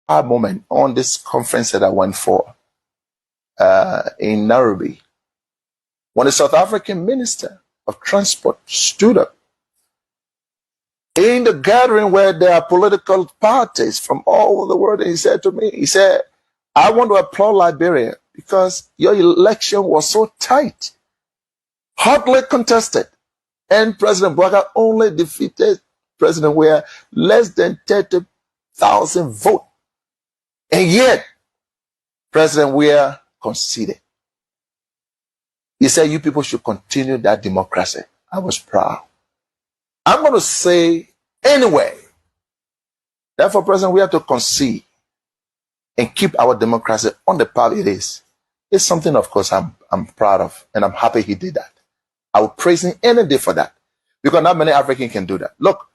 moment on this conference that I went for in Nairobi, when the South African Minister of Transport stood up in the gathering where there are political parties from all over the world, and he said to me, he said, I want to applaud Liberia because your election was so tight, hotly contested, and President Bouaga only defeated President Weah less than 30,000 votes. And yet, President Weah conceded. He said, you people should continue that democracy. I was proud. I'm going to say anyway, therefore, President, we have to concede and keep our democracy on the path it is. It's something, of course, I'm proud of, and I'm happy he did that. I will praise him any day for that, because not many Africans can do that. Look,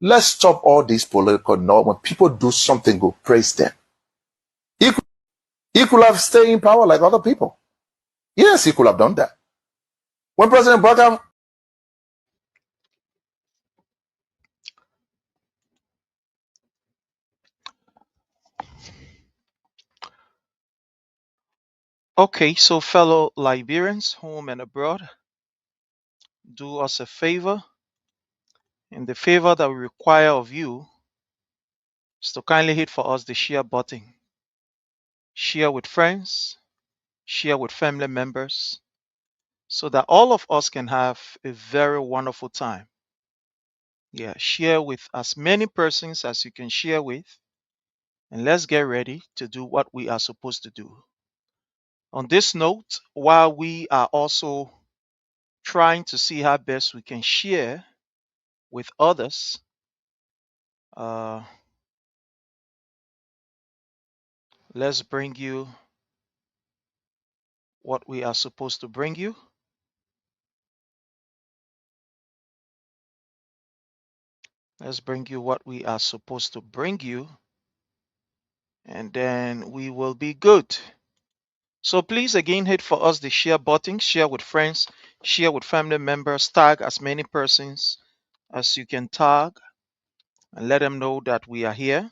let's stop all these political noise. When people do something good, praise them. He could have stayed in power like other people. Yes, he could have done that. When President Bouaga... Okay, so fellow Liberians, home and abroad, do us a favor. And the favor that we require of you is to kindly hit for us the share button. Share with friends, share with family members, so that all of us can have a very wonderful time. Yeah, share with as many persons as you can share with, and let's get ready to do what we are supposed to do. On this note, while we are also trying to see how best we can share with others, let's bring you what we are supposed to bring you. Let's bring you what we are supposed to bring you, and then we will be good. So please again hit for us the share button, share with friends, share with family members, tag as many persons as you can tag, and let them know that we are here.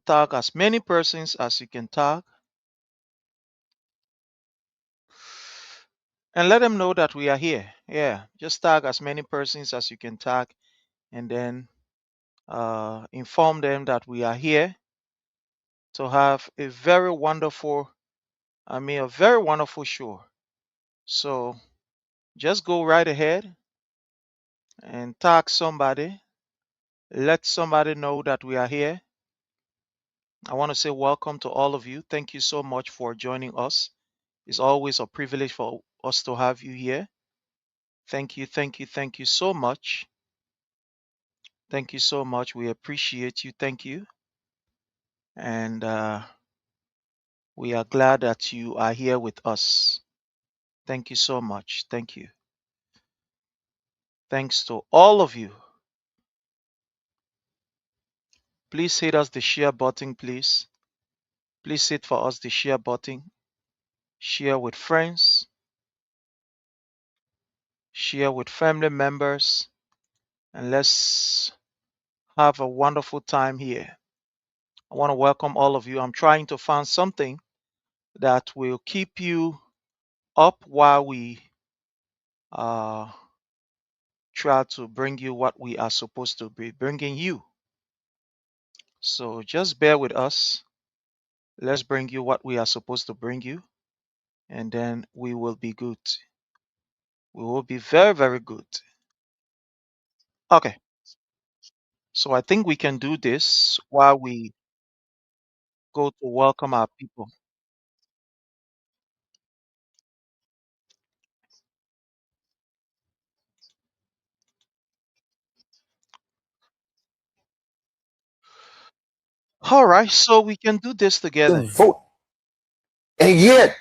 Tag as many persons as you can tag, and let them know that we are here. Yeah, just tag as many persons as you can tag, and then inform them that we are here to have a very wonderful, a very wonderful show. So just go right ahead and tag somebody. Let somebody know that we are here. I want to say welcome to all of you. Thank you so much for joining us. It's always a privilege for us to have you here. Thank you, thank you, thank you so much. Thank you so much. We appreciate you. Thank you. And we are glad that you are here with us. Thank you so much. Thank you. Thanks to all of you. Please hit us the share button, please. Please hit for us the share button. Share with friends. Share with family members. And let's have a wonderful time here. I want to welcome all of you. I'm trying to find something that will keep you up while we try to bring you what we are supposed to be bringing you. So just bear with us. Let's bring you what we are supposed to bring you, and then we will be good. We will be very, very good. Okay. So I think we can do this while we go to welcome our people. All right, so we can do this together. vote. And yet,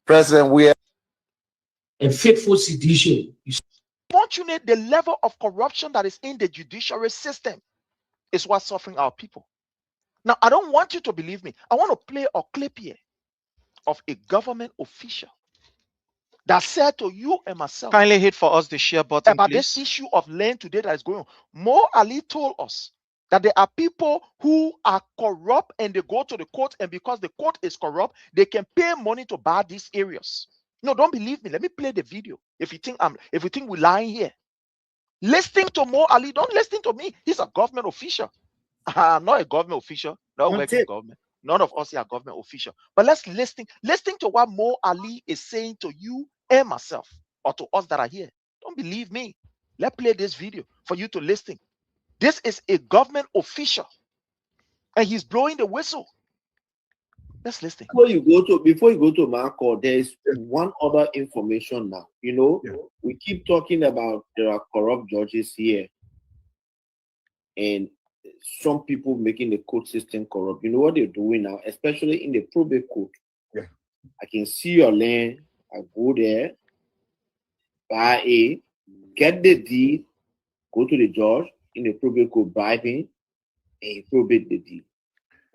President Weah... and faithful sedition. Fortunate, the level of corruption that is in the judiciary system is what's suffering our people. Now, I don't want you to believe me. I want to play a clip here of a government official that said to you and myself Kindly hit for us the share button, about this please. issue of land today that is going on. Mo Ali told us that there are people who are corrupt and they go to the court, and because the court is corrupt, they can pay money to buy these areas. No, don't believe me. Let me play the video. If you think we're lying here, listening to Mo Ali, don't listen to me. He's a government official. I'm not a government official. Not working in government. None of us here are government official. But let's listen to what Mo Ali is saying to you and myself, or to us that are here. Don't believe me. Let's play this video for you to listen. This is a government official, and he's blowing the whistle. Let's listen. Before you go to Marco, there is one other information now. You know, we keep talking about there are corrupt judges here, and some people making the court system corrupt. You know what they're doing now, especially in the probate court. Yeah. I can see your land. I go there, buy it, get the deed, go to the judge in the probate court, bribe him, and probate the deed,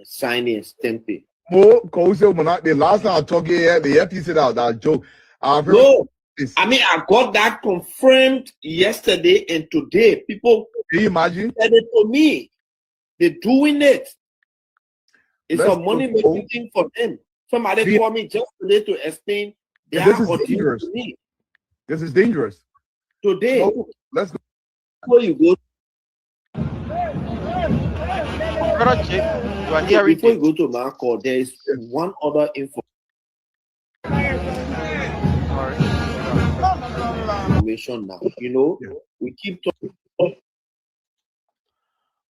sign it and stamp it. The last time I talked here, the FTC said that joke. No, I mean, I got that confirmed yesterday and today. People, can you imagine? Said it to me. They're doing it. It's a money making thing for them. Somebody called me just today to explain. This is dangerous. This is dangerous. Today, let's go. Before you go, Brother Jake, you are hearing before you go to Marco, there is one other information now. You know, we keep talking.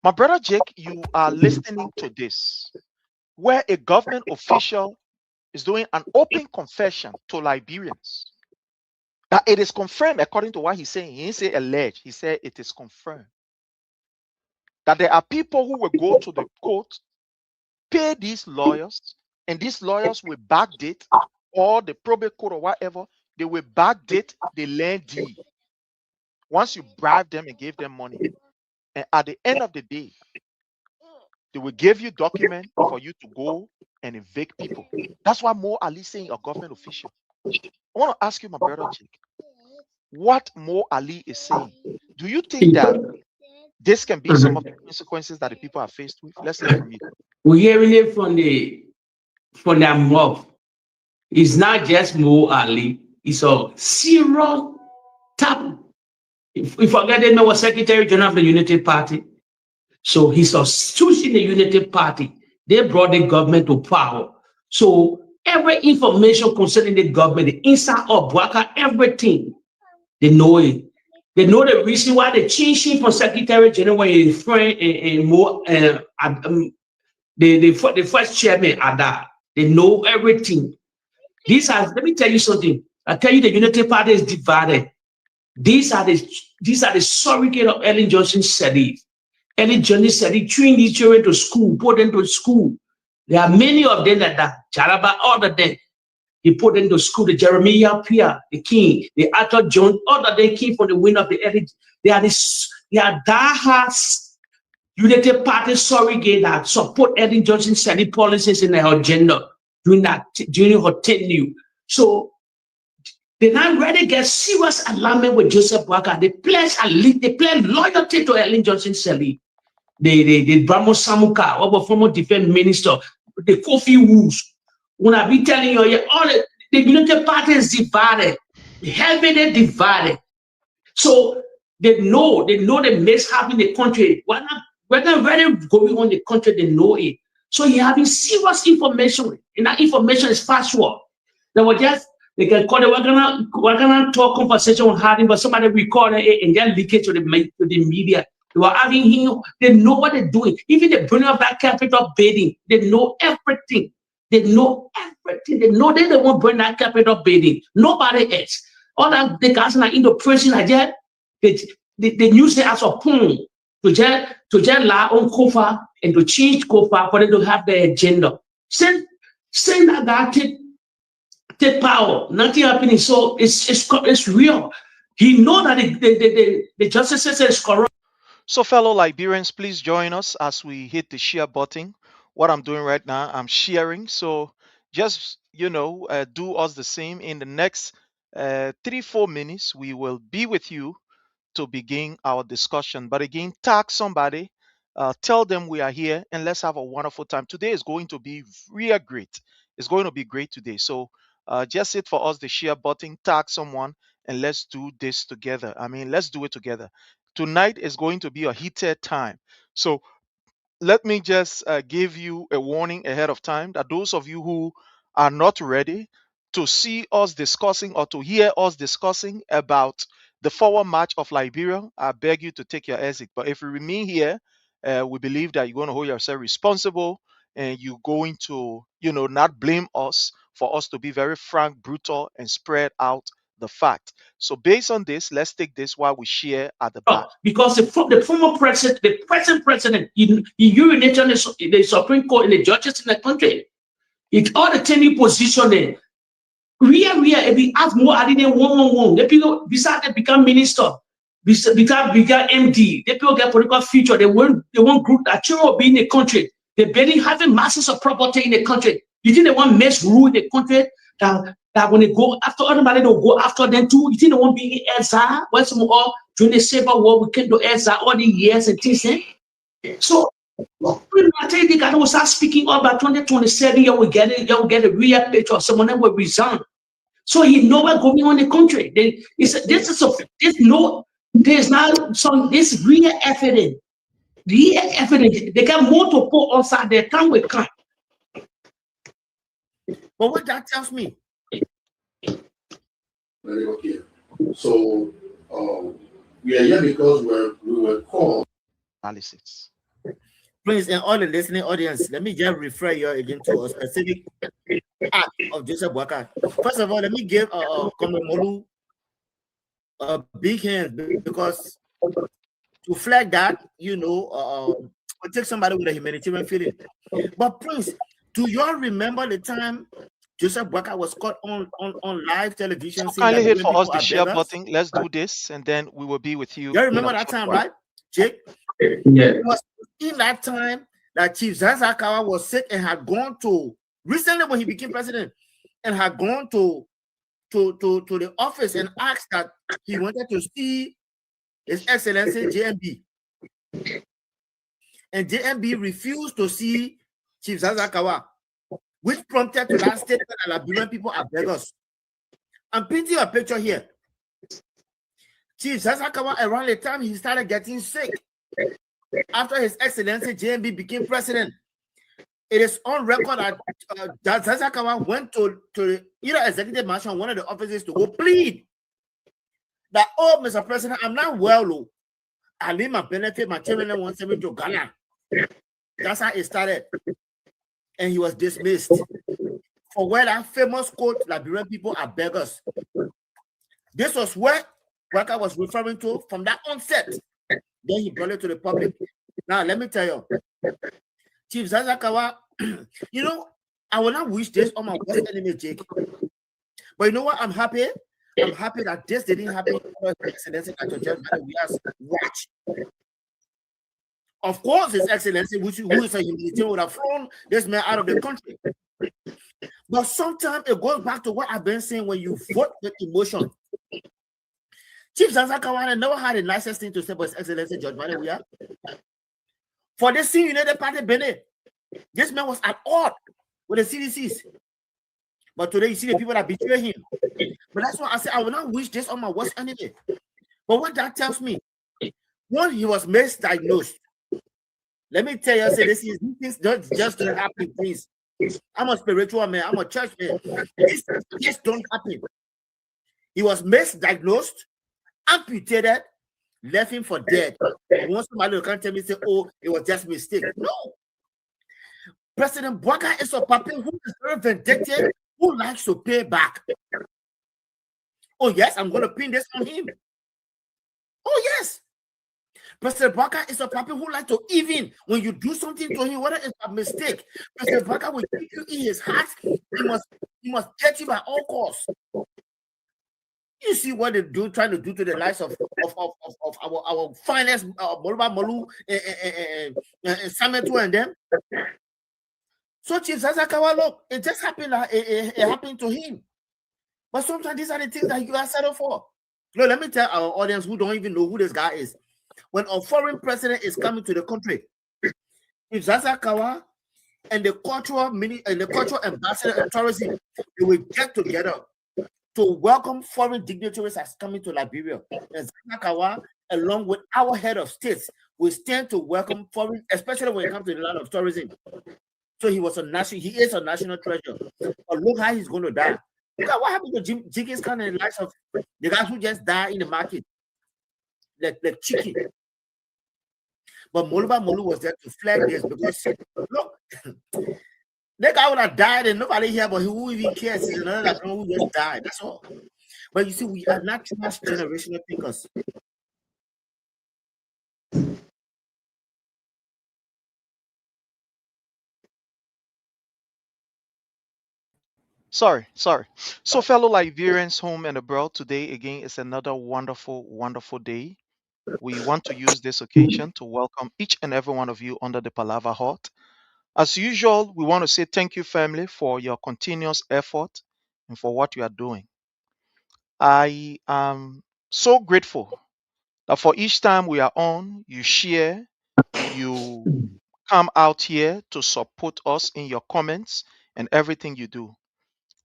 My brother Jake, you are listening to this, where a government official is doing an open confession to Liberians. That it is confirmed according to what he's saying. He didn't say alleged, he said it is confirmed. That there are people who will go to the court, pay these lawyers, and these lawyers will backdate, or the probate court or whatever, they will backdate the land deed. Once you bribe them and give them money, and at the end of the day, they will give you documents for you to go and evict people. That's why Mo Ali saying a government official. I want to ask you, my brother Jake, what Mo Ali is saying. Do you think that this can be some of the consequences that the people are faced with? Let's hear from you. We're hearing it from the mob. It's not just Mo Ali. It's a serious tap. If we forget the man was Secretary General of the Unity Party. So he's a stooge in the Unity Party. They brought the government to power. So every information concerning the government, the inside of Bwaka, everything, they know it. They know the reason why they changed him from Secretary General in friend and more the first chairman at that. They know everything. Let me tell you something. I tell you the Unity Party is divided. These are the surrogate of Ellen Johnson Sirleaf. Ellen Johnson Sirleaf trained these children to school, put them to school. There are many of them like that. Jaraba, all of them. He put them to school. The Jeremiah Pierre, the king, the Arthur John, all of them came from the wing of the Ellen. They are diehard Unity Party surrogate that support Ellen Johnson Sirleaf policies in her agenda during her tenure. So they now ready to get serious alignment with Joseph Boakai. They pledge loyalty to Ellen Johnson Sirleaf. The Brahmo Samuka, our former defense minister, the Kofi Woods. When I be telling you, all the Unity Party is divided, heavily divided. So they know the mishap in the country. Whether going on in the country, they know it. So you having serious information, and that information is factual. They can call it, we're gonna talk conversation on having, but somebody record it and then leak it to the media. They were having him, they know what they're doing. Even the burning of that capital building, they know everything. They know everything. They know they don't want to burn that capital building. Nobody else. All that the guys are in the prison, the news as a poem to just lie on Kofa and to change Kofa for them to have their agenda. Send that guy take power, nothing happening. So it's real. He know that the justice system is corrupt. So fellow Liberians, please join us as we hit the share button. What I'm doing right now, I'm sharing. So just, do us the same. In the next 3-4 minutes, we will be with you to begin our discussion. But again, tag somebody, tell them we are here, and let's have a wonderful time. Today is going to be real great. It's going to be great today. So just hit for us the share button, tag someone, and let's do this together. I mean, let's do it together. Tonight is going to be a heated time. So let me just give you a warning ahead of time that those of you who are not ready to see us discussing or to hear us discussing about the forward march of Liberia, I beg you to take your exit. But if you remain here, we believe that you're going to hold yourself responsible and you're going to, not blame us for us to be very frank, brutal, and spread out the fact. So based on this, let's take this while we share at the back. Because the former president, the present president, he urinated in the Supreme Court and the judges in the country. It all the tenure position there. If we have more than one. The people beside they become minister, become MD. The people get political future. They want group that will be in the country. They barely having masses of property in the country. You think they want mess rule in the country that when they go after everybody, they'll go after them too. You think they won't be Ezra? When some all during the Civil War, we came to Ezra all the years and things. So I tell you, they will start speaking about 2027. You will get a real picture of someone that will resign. So he know what's going on in the country. There's now some this real evidence. Real evidence. They got more to put outside their time with come. But what that tells me. Very okay. So we are here because we were called. Analysis. Please, and all the listening audience, let me just refer you again to a specific act of Joseph Boakai. First of all, let me give Komemolu a big hand because to flag that, we'll take somebody with a humanitarian feeling. But Prince, do you all remember the time Joseph Boakai was caught on live television? Kindly hit for us the share button. Let's do this, and then we will be with you. You remember that time, right, Jake? Yeah. It was in that time that Chief Zanzan Kawa was sick and had gone to recently when he became president and had gone to the office and asked that he wanted to see His Excellency JMB. And JMB refused to see Chief Zanzan Kawa, which prompted to that statement that Liberian people are beggars. I'm painting a picture here. Chief Zanzan Kawa, around the time he started getting sick, after His Excellency JMB became president, it is on record that Zanzan Kawa went to either executive mansion, one of the offices, to go plead that, oh, Mr. President, I'm not well. I need my benefit, my children want me to Ghana. That's how it started. And he was dismissed. For where that famous quote, Liberian people are beggars. This was what Boakai was referring to from that onset. Then he brought it to the public. Now, let me tell you, Chief Zanzan Kawa, I will not wish this on my worst enemy, Jake. But you know what? I'm happy. I'm happy that this didn't happen. Watch. Of course, His Excellency, who is a humanitarian, would have thrown this man out of the country. But sometimes it goes back to what I've been saying when you vote with emotion. Chief Zanzan Kawa never had the nicest thing to say, but His Excellency George Manuel. For this scene, United Party Benin, this man was at odds with the CDCs. But today, you see the people that betray him. But that's why I say I will not wish this on my worst enemy. But what that tells me, when he was misdiagnosed, let me tell you, these things just don't happen, please. I'm a spiritual man. I'm a church man. These just don't happen. He was misdiagnosed, amputated, left him for dead. And once somebody can tell me, say, oh, it was just a mistake. No. President Boakai is a puppet who is very vindictive, who likes to pay back. Oh, yes, I'm going to pin this on him. Oh, yes. President Boakai is a puppet who likes to, even when you do something to him, whether it's a mistake, President Boakai will keep you in his heart. He must get you by all costs. You see what they do, trying to do to the lives of our finest Moluba Molu and Sametu and them. So Chief Zanzan Kawa, look, it just happened. It happened to him. But sometimes these are the things that you guys settle for. No, let me tell our audience who don't even know who this guy is. When a foreign president is coming to the country, if Zanzan Kawa and the cultural ambassador and tourism, they will get together to welcome foreign dignitaries as coming to Liberia. And Zanzan Kawa, along with our head of states, will stand to welcome foreign, especially when it comes to the land of tourism. So he is a national treasure. But look how he's going to die. Look at what happened to Jiggins Khan and the likes of the guys who just died in the market, like chicken. But Moluba Molu was there to flag this because look, that guy would have died and nobody here, but who even cares? He's another like who just died. That's all. But you see, we are not transgenerational thinkers. Sorry. So, fellow Liberians home and abroad, today again is another wonderful, wonderful day. We want to use this occasion to welcome each and every one of you under the Palava Hut. As usual, we want to say thank you, family, for your continuous effort and for what you are doing. I am so grateful that for each time we are on, you share, you come out here to support us in your comments and everything you do.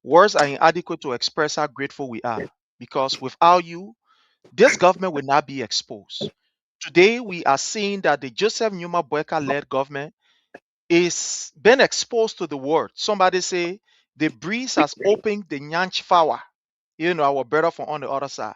Words are inadequate to express how grateful we are because without you, this government will not be exposed. Today, we are seeing that the Joseph Numa Boyka led government is being exposed to the world. Somebody say the breeze has opened the Nyanch Fawa, our brother from on the other side.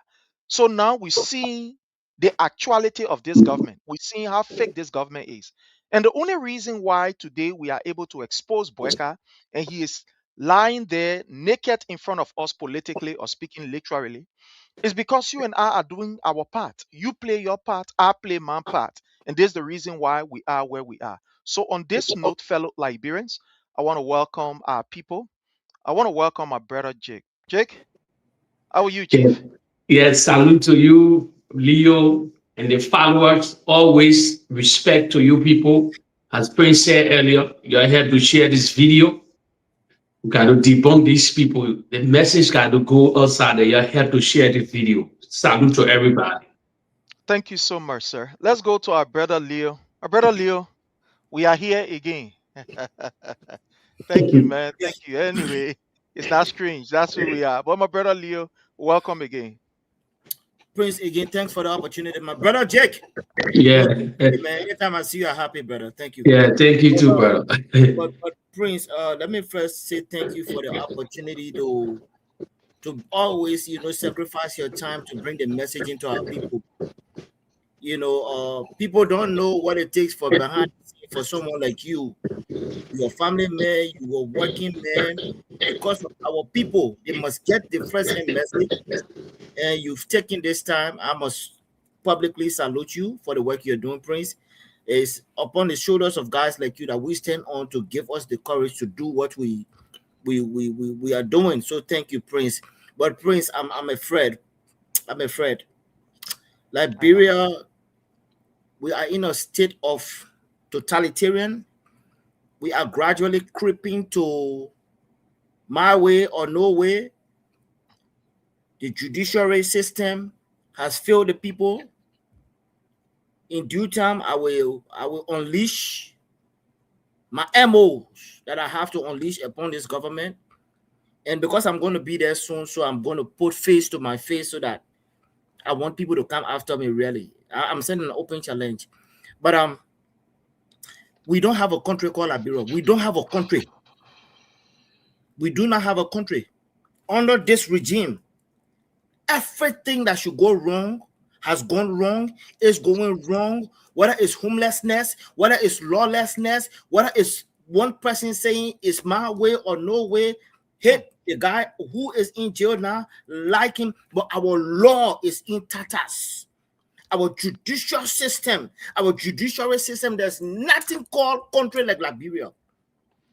So now we see the actuality of this government. We're seeing how fake this government is. And the only reason why today we are able to expose Boyka and he is lying there naked in front of us politically or speaking literally is because you and I are doing our part. You play your part, I play my part. And this is the reason why we are where we are. So, on this note, fellow Liberians, I want to welcome our people. I want to welcome my brother Jake. Jake, how are you, Chief? Yes, salute to you, Leo, and the followers. Always respect to you people. As Prince said earlier, you're here to share this video. We got to debunk these people. The message got to go outside there. You're here to share this video. Salute to everybody. Thank you so much, sir. Let's go to our brother Leo. Our brother Leo, we are here again. Thank you, man. Thank you. Anyway, it's not strange. That's who we are. But my brother Leo, welcome again. Prince, again, thanks for the opportunity. My brother Jake. Yeah. Hey, man, anytime I see you, I'm happy, brother. Thank you. Yeah, thank you too, brother. but Prince, let me first say thank you for the opportunity to always, sacrifice your time to bring the message into our people. People don't know what it takes for for someone like you. You're a family man, you are working man. Because of our people, they must get the first-hand message. And you've taken this time. I must publicly salute you for the work you're doing, Prince. It's upon the shoulders of guys like you that we stand on to give us the courage to do what we are doing. So thank you, Prince. But Prince, I'm afraid. Liberia, we are in a state of totalitarian. We are gradually creeping to my way or no way. The judiciary system has failed the people. In due time, I will unleash my MOs that I have to unleash upon this government. And because I'm going to be there soon, so I'm going to put face to my face so that I want people to come after me, really. I'm sending an open challenge. But we don't have a country called Liberia. We don't have a country. We do not have a country. Under this regime, everything that should go wrong has gone wrong, is going wrong, whether it's homelessness, whether it's lawlessness, whether it's one person saying it's my way or no way. Hit the guy who is in jail now, like him, but our law is in tatters. Our judicial system, our judiciary system, there's nothing called country like Liberia.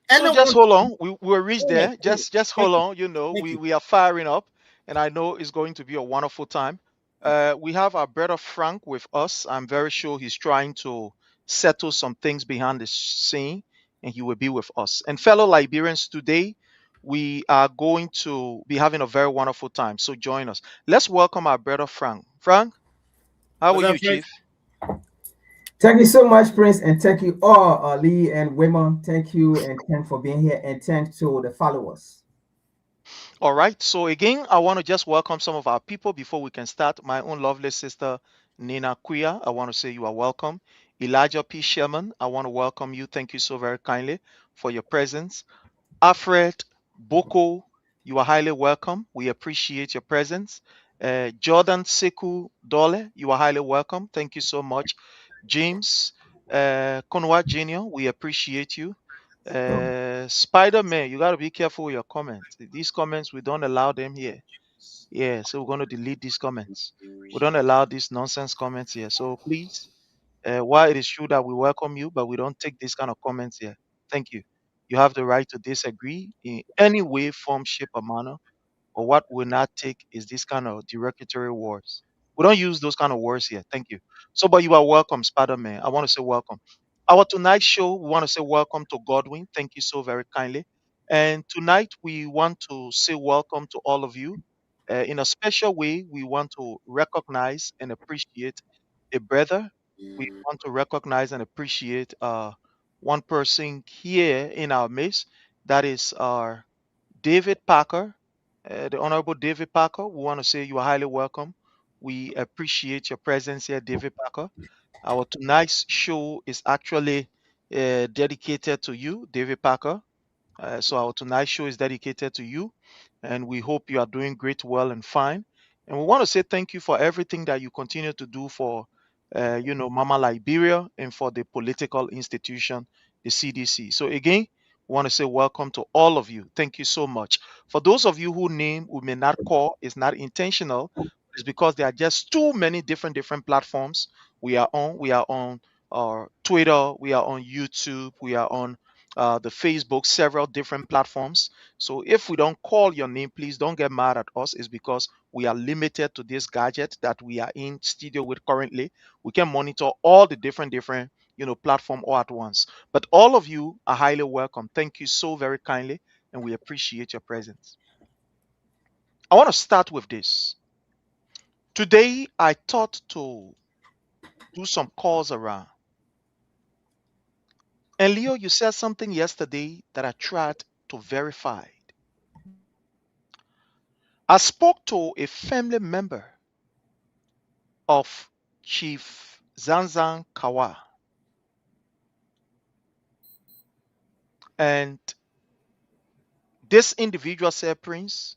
So just hold on. We will reach there. Just hold on. We are firing up, and I know it's going to be a wonderful time. We have our brother Frank with us. I'm very sure he's trying to settle some things behind the scene, and he will be with us. And fellow Liberians, today we are going to be having a very wonderful time. So join us. Let's welcome our brother Frank. Frank, how are you, Chief? Thank you so much, Prince, and thank you all, Lee and women. Thank you and Ken for being here, and thanks to the followers. All right. So again, I want to just welcome some of our people before we can start. My own lovely sister, Nina Kuya, I want to say you are welcome. Elijah P. Sherman, I want to welcome you. Thank you so very kindly for your presence. Alfred Boko, you are highly welcome. We appreciate your presence. Jordan Seku Dole, you are highly welcome. Thank you so much. James Konwa Jr., we appreciate you. Spider-Man, you got to be careful with your comments. These comments, we don't allow them here. Yeah, so we're going to delete these comments. We don't allow these nonsense comments here. So please, while it is true that we welcome you, but we don't take these kind of comments here. Thank you. You have the right to disagree in any way, form, shape, or manner. But what we'll not take is this kind of derogatory words. We don't use those kind of words here. Thank you. So, but you are welcome, Spider-Man. I want to say welcome. Our tonight's show, we want to say welcome to Godwin. Thank you so very kindly. And tonight, we want to say welcome to all of you. In a special way, we want to recognize and appreciate a brother. We want to recognize and appreciate one person here in our midst. That is our David Parker, the Honorable David Parker. We want to say you are highly welcome. We appreciate your presence here, David Parker. Our tonight's show is actually dedicated to you, David Parker. So our tonight's show is dedicated to you, and we hope you are doing great, well, and fine. And we want to say thank you for everything that you continue to do for, Mama Liberia and for the political institution, the CDC. So again, we want to say welcome to all of you. Thank you so much. For those of you who name we may not call, it's not intentional. It's because there are just too many different platforms we are on. We are on Twitter. We are on YouTube. We are on the Facebook, several different platforms. So if we don't call your name, please don't get mad at us. It's because we are limited to this gadget that we are in studio with currently. We can monitor all the different platform all at once. But all of you are highly welcome. Thank you so very kindly, and we appreciate your presence. I want to start with this. Today, I thought to do some calls around. And Leo, you said something yesterday that I tried to verify. I spoke to a family member of Chief Zanzan Kawa, and this individual said, Prince,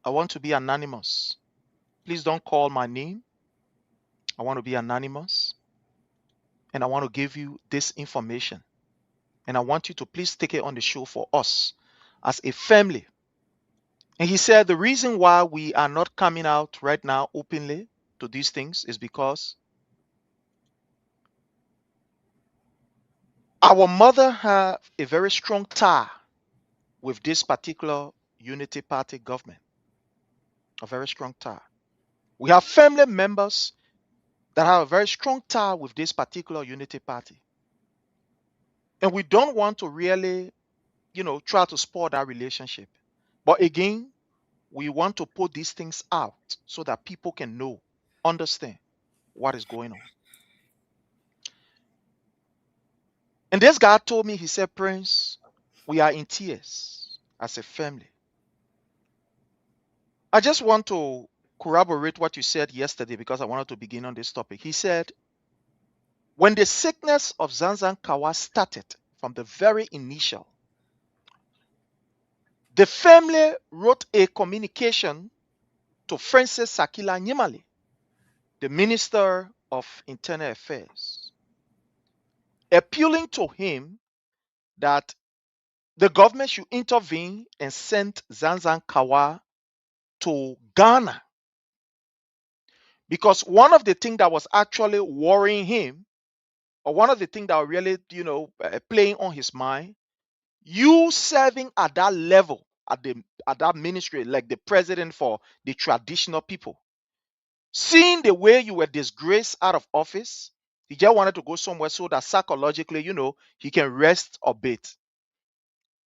I want to be anonymous. Please don't call my name. I want to be anonymous, and I want to give you this information. And I want you to please take it on the show for us as a family. And he said the reason why we are not coming out right now openly to these things is because our mother have a very strong tie with this particular Unity Party government, a very strong tie. We have family members that have a very strong tie with this particular Unity Party. And we don't want to really, try to spoil that relationship. But again, we want to put these things out so that people can know, understand what is going on. And this guy told me, he said, Prince, we are in tears as a family. I just want to corroborate what you said yesterday because I wanted to begin on this topic. He said, when the sickness of Zanzan Kawa started from the very initial, the family wrote a communication to Francis Sakila Nyimale, the Minister of Internal Affairs, appealing to him that the government should intervene and send Zanzan Kawa to Ghana. Because one of the things that was actually worrying him, or one of the things that were really, playing on his mind, you serving at that level, at that ministry, like the president for the traditional people, seeing the way you were disgraced out of office, he just wanted to go somewhere so that psychologically, he can rest a bit.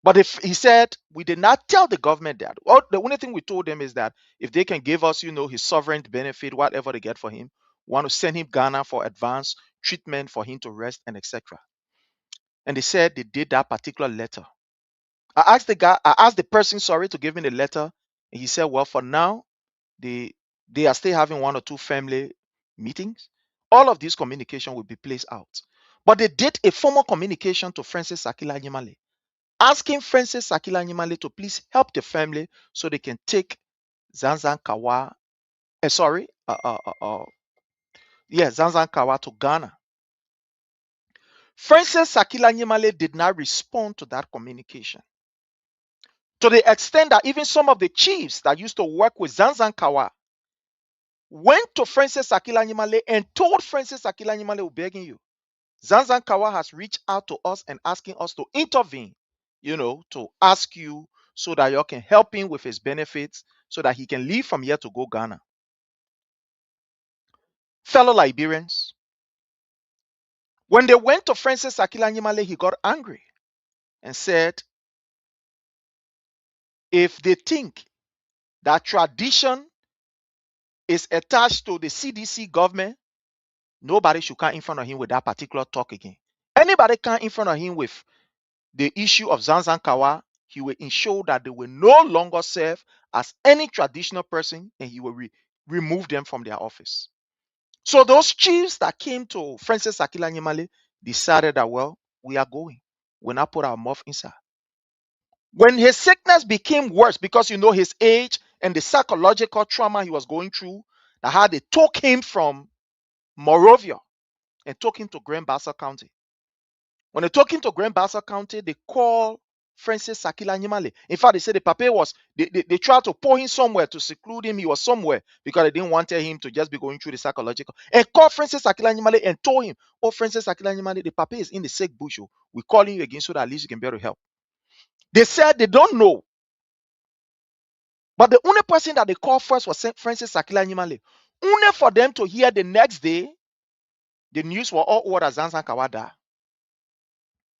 But if he said we did not tell the government that, well, the only thing we told them is that if they can give us, his sovereign benefit, whatever they get for him, want to send him Ghana for advanced treatment for him to rest and etc. And they said they did that particular letter. I asked the person, sorry, to give me the letter, and he said, well, for now, they are still having one or two family meetings. All of this communication will be placed out. But they did a formal communication to Francis Akila Nyimale, asking Francis Akila Nyimale to please help the family so they can take Zanzan Kawa, Zanzan Kawa to Ghana. Francis Akila Nyimale did not respond to that communication, to the extent that even some of the chiefs that used to work with Zanzan Kawa went to Francis Akila Nyimale and told Francis Akila Nyimale, we're begging you, Zanzan Kawa has reached out to us and asking us to intervene, to ask you so that you can help him with his benefits so that he can leave from here to go Ghana. Fellow Liberians, when they went to Francis Akila Nyimale, he got angry and said, if they think that tradition is attached to the CDC government, nobody should come in front of him with that particular talk again. Anybody come in front of him with the issue of Zanzan Kawa, he will ensure that they will no longer serve as any traditional person, and he will remove them from their office. So those chiefs that came to Francis Akila Nyimale decided that, well, we are going. We'll not put our mouth inside. When his sickness became worse, because his age and the psychological trauma he was going through, that how they took him from Morovia and took him to Grand Bassa County. When they took him to Grand Bassa County, they called Francis Akila Nyimale. In fact, they said the papa they tried to pull him somewhere to seclude him. He was somewhere because they didn't want him to just be going through the psychological. And called Francis Akila Nyimale and told him, oh, Francis Akila Nyimale, the papa is in the sick bush. We're calling you again so that at least you can be able to help. They said they don't know. But the only person that they called first was Francis Akila Nyimale. Only for them to hear the next day, the news were all over Zanzan Kawa died.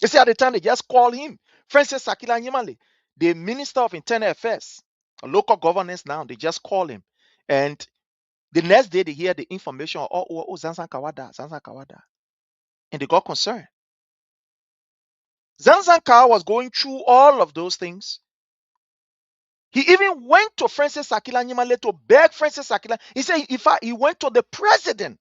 You see, at the time, they just called him, Francis Akila Nyimale, the Minister of Internal Affairs, local governance now, they just call him. And the next day, they hear the information, Zanzan Kawa died, Zanzan Kawa died. And they got concerned. Zanzan Kawa was going through all of those things. He even went to Francis Akila Nyimale to beg Francis Akila. He said, in fact, he went to the president.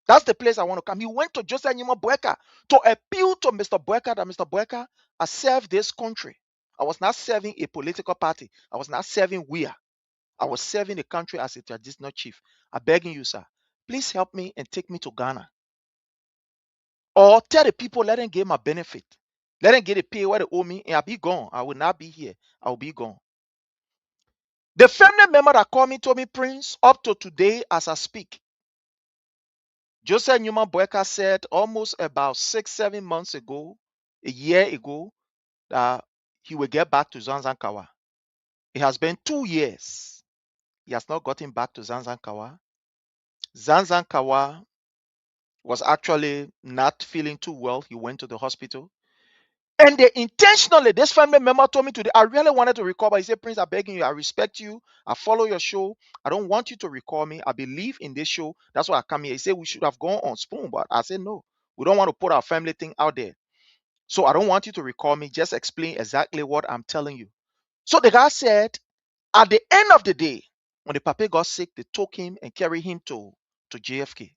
That's the place I want to come. He went to Joseph Nyima Boeka to appeal to Mr. Boeka that Mr. Boeka, I served this country. I was not serving a political party. I was not serving WIA. I was serving the country as a traditional chief. I'm begging you, sir, please help me and take me to Ghana. Or tell the people, let them get my benefit. Let them get the pay where they owe me, and I'll be gone. I will not be here. I will be gone. The family member that called me told me, Prince, up to today as I speak, Joseph Nyuma Boeka said almost about 6-7 months ago, a year ago, that he will get back to Zanzan Kawa. It has been 2 years. He has not gotten back to Zanzan Kawa. Zanzan Kawa was actually not feeling too well. He went to the hospital. And they intentionally, this family member told me today, I really wanted to recall, but he said, Prince, I'm begging you, I respect you. I follow your show. I don't want you to recall me. I believe in this show. That's why I come here. He said we should have gone on Spoon, but I said, no, we don't want to put our family thing out there. So I don't want you to recall me. Just explain exactly what I'm telling you. So the guy said, at the end of the day, when the papa got sick, they took him and carried him to JFK.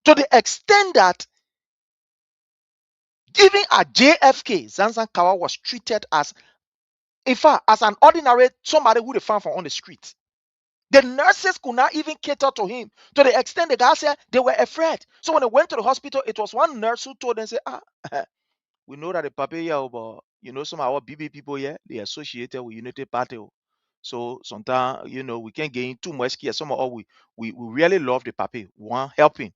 To the extent that even at JFK, Zanzan Kawa was treated as, in fact, as an ordinary somebody who they found from on the street. The nurses could not even cater to him, to the extent the guy said they were afraid. So when they went to the hospital, it was one nurse who told them, say, we know that the papa here, but some of our BB people here, they associated with Unity Party. So sometimes, we can't get in too much care. Some of us, we really love the papa. We want helping.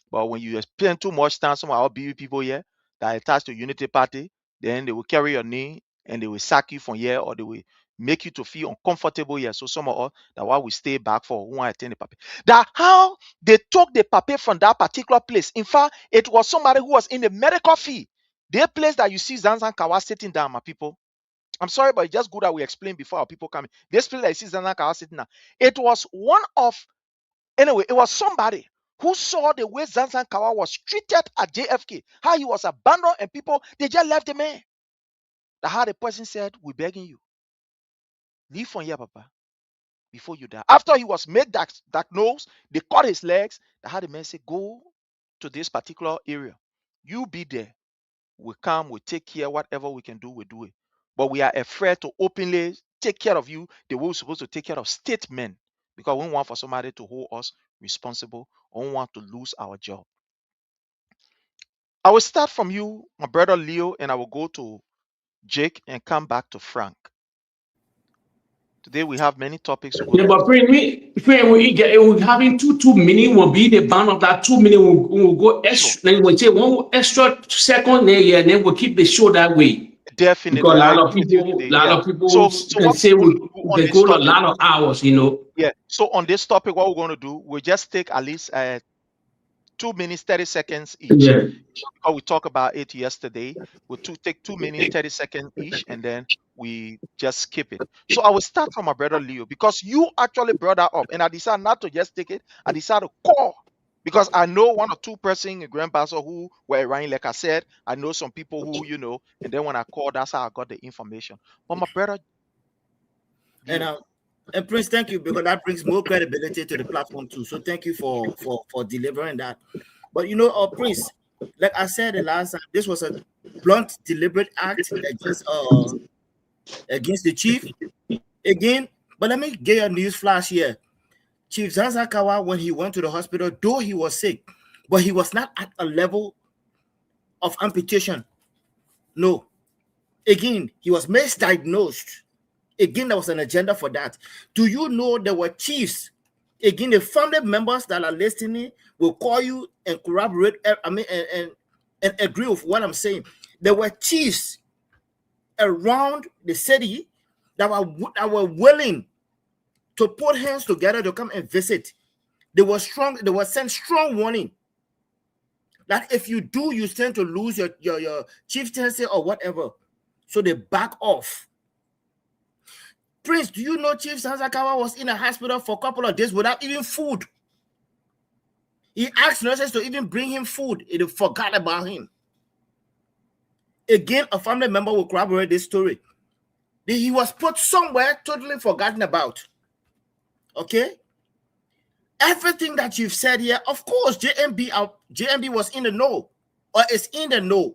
But when you spend too much time, some of our BB people here that are attached to Unity Party, then they will carry your name and they will sack you from here, or they will make you to feel uncomfortable here. So some of us, that's why we stay back for who want to attend the papa. That how they took the papa from that particular place. In fact, it was somebody who was in the medical field. The place that you see Zanzan Kawa sitting down, my people, I'm sorry, but it's just good that we explain before our people come in. This place that you see Zanzan Kawa sitting now, it was one of, anyway, it was somebody who saw the way Zanzan Kawa was treated at JFK, how he was abandoned and people, they just left the man. That how the person said, we're begging you, leave from here, Papa, before you die. After he was made diagnosed, they cut his legs. That how the man said, go to this particular area. You be there. We come, we take care, whatever we can do, we do it. But we are afraid to openly take care of you the way we're supposed to take care of state men, because we don't want for somebody to hold us responsible, or we don't want to lose our job. I will start from you, my brother Leo, and I will go to Jake and come back to Frank. Today we have many topics to go. Yeah, but we having 2 minutes will be the bound of that 2 minutes. We'll go extra. Then we'll take 1 extra second there, yeah, and then we'll keep the show that way. Definitely, because a I lot of agree with you people, today. lot Yeah. of people So can what say we're we going to do on they this go a topic, lot of hours, you know. yeah. So on this topic, what we're going to do, we'll just take at least 2 minutes, 30 seconds each. Yeah. Because we talked about it yesterday. We'll take 2 minutes, 30 seconds each, and then we just skip it. So I will start from my brother Leo, because you actually brought that up, and I decided not to just take it. I decided to call, because I know 1 or 2 persons in Grand Basel who were around. Like I said, I know some people who, you know, and then when I called, that's how I got the information. But my brother Leo, And Prince, thank you, because that brings more credibility to the platform too. So thank you for delivering that. But you know, Prince, like I said the last time, this was a blunt, deliberate act against the chief. Again, but let me get a news flash here. Chief Zanzan Kawa, when he went to the hospital, though he was sick, but he was not at a level of amputation. No. Again, he was misdiagnosed. Again, there was an agenda for that. Do you know there were chiefs? Again, the family members that are listening will call you and corroborate, and agree with what I'm saying. There were chiefs around the city that were willing to put hands together to come and visit. They were sent strong warning that if you do, you stand to lose your chieftaincy or whatever. So they back off. Prince, do you know Chief Zanzan Kawa was in a hospital for a couple of days without even food? He asked nurses to even bring him food. They forgot about him. Again, a family member will corroborate this story. He was put somewhere totally forgotten about. Okay? Everything that you've said here, of course, JMB was in the know, or is in the know.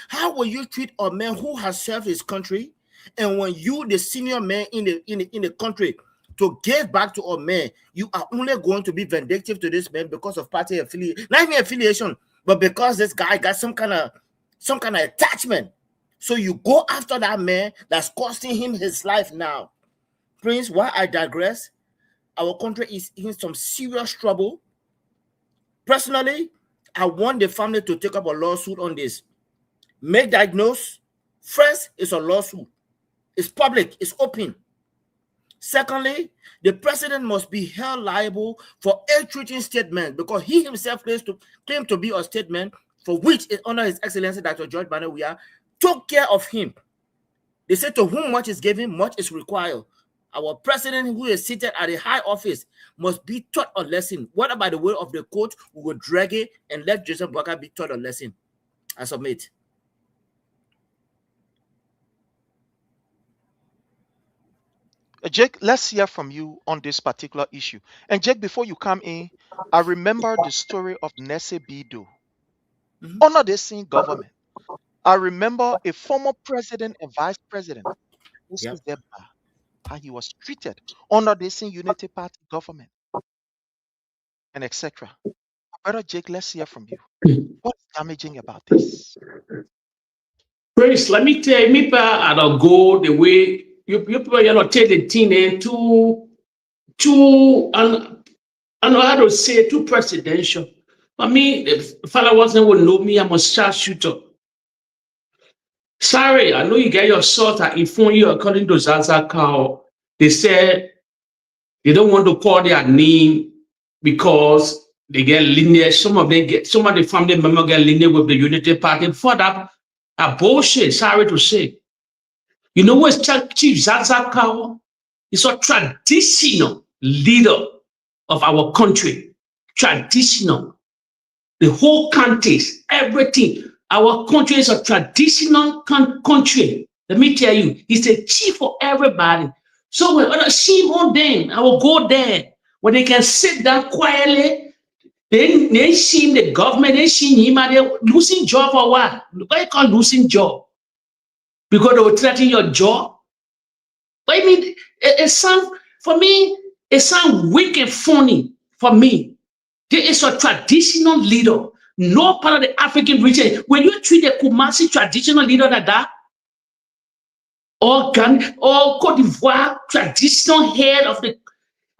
How will you treat a man who has served his country, and when you, the senior man in the country, to give back to a man, you are only going to be vindictive to this man because of party affiliation, not even affiliation, but because this guy got some kind of attachment. So you go after that man that's costing him his life now. Prince, why I digress? Our country is in some serious trouble. Personally, I want the family to take up a lawsuit on this. Make diagnose. First, it's a lawsuit. It's public. It's open. Secondly, the president must be held liable for ill-treating statement, because he himself claimed to be a statement for which is under His Excellency Dr. George Banawia took care of him. They said, to whom much is given, much is required. Our president, who is seated at a high office, must be taught a lesson. What about the way of the court? We will drag it and let Joseph Boakai be taught a lesson. I submit. Jake, let's hear from you on this particular issue. And Jake, before you come in, I remember the story of Nesse Bido under the same government. I remember a former president and vice president, how he was treated under the same Unity Party government, and etc. Brother Jake, let's hear from you. What's damaging about this? Prince, let me tell you, I don't go the way you people, take the thing and how to say too presidential. For me, the fellow wasn't will know me, I'm a sharpshooter. Sorry, I know you get your salt and inform you according to Zanzan Kawa. They said they don't want to call their name because they get lineage. Some of the family members get lineage with the Unity Party. For that, a bullshit, sorry to say. You know what's Chief Zanzan Kawa? He's a traditional leader of our country. Traditional. The whole countries, everything. Our country is a traditional country. Let me tell you, he's the chief for everybody. So when other shame on them, I will go there. When they can sit down quietly, they shame the government, they shame him, and they're losing job or what? Why you call losing job? Because they will threaten your job? But I mean, it sounds, for me, it sounds weak and funny for me. There is a traditional leader, no part of the African region. When you treat a Kumasi traditional leader like that, or Cote d'Ivoire traditional head of the,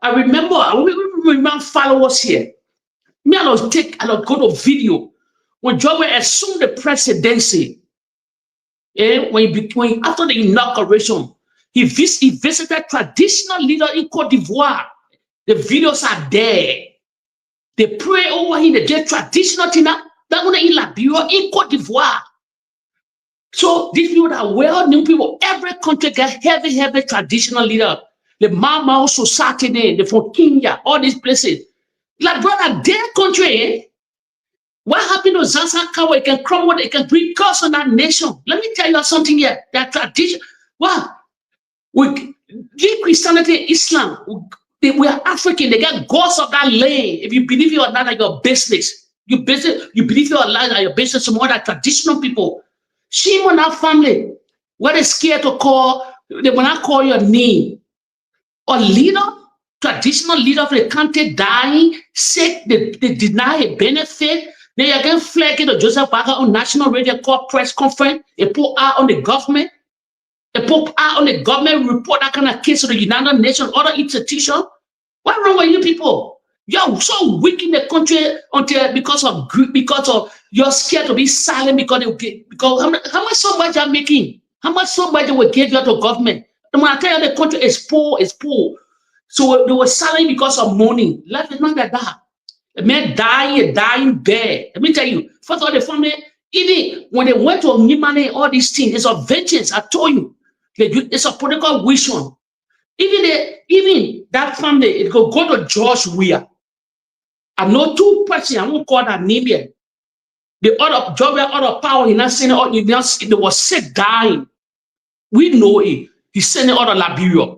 I remember followers here. Me, I will go to video when Joe assumed the presidency. When after the inauguration, he visited traditional leader in Cote d'Ivoire. The videos are there. They pray over him. They get traditional thing that in Liberia, in Cote d'Ivoire. So these people are well-known people. Every country get heavy traditional leader. The Mama Society, the from Kenya, all these places. Like brother, their country, what happened to Zanzan Kawa? It can crumble, it can bring curse on that nation. Let me tell you something here. That tradition, we give Christianity, Islam. We are African. They get gods of that land. If you believe you are not like your business, you believe you are like your business. Some other traditional people. Shame on our family. What is scared to call? They will not call your name. Or leader, traditional leader of the country dying, sick. They deny a benefit. They again flag it to Joseph Parker on national radio call press conference. They put out on the government. They put out on the government report that kind of case to the United Nations, other institutions. What's wrong with you people? You're so weak in the country until because of you're scared to be silent because how much so much you're making? How much so much they will give you to government? And when I tell you the country is poor. So they were silent because of money. Life is not like that. A man dying bad. Let me tell you, first of all, the family, even when they went to Nimane, all these things, it's a vengeance. I told you. It's a political vision. Even that family, it could go to George Weah. I know two persons, I won't call that name yet. The other George Weah, other power, he not saying they was sick, dying. We know it. He's sending out of Liberia.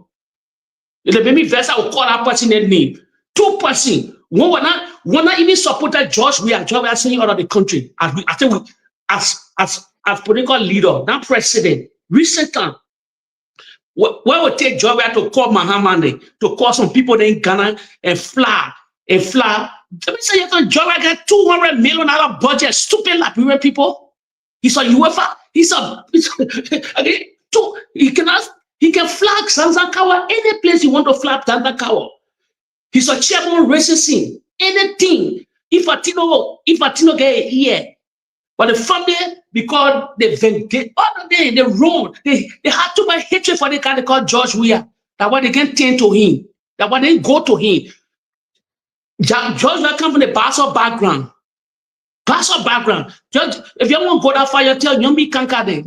If the baby verse, I will call that person their name. Two persons. One not even supported George Weah. George Weah sending out of the country. I think as political leader, not president, recent time. Why would take George Weah to call Mahamane, to call some people in Ghana and fly? Let me say, George Weah got $200 million budget. Stupid Liberian people. He's a UEFA. He can flag Zanzan Kawa any place you want to flag Zanzan Kawa. He's a chairman racism. Anything. If Atino get here. But the family, because they wrong. They had too much hatred for the guy they call George Weah. That's why they can't turn to him. That's why they go to him. George Weah come from the Basel background. George, if you want to go that far, you tell Nyombi Kankade.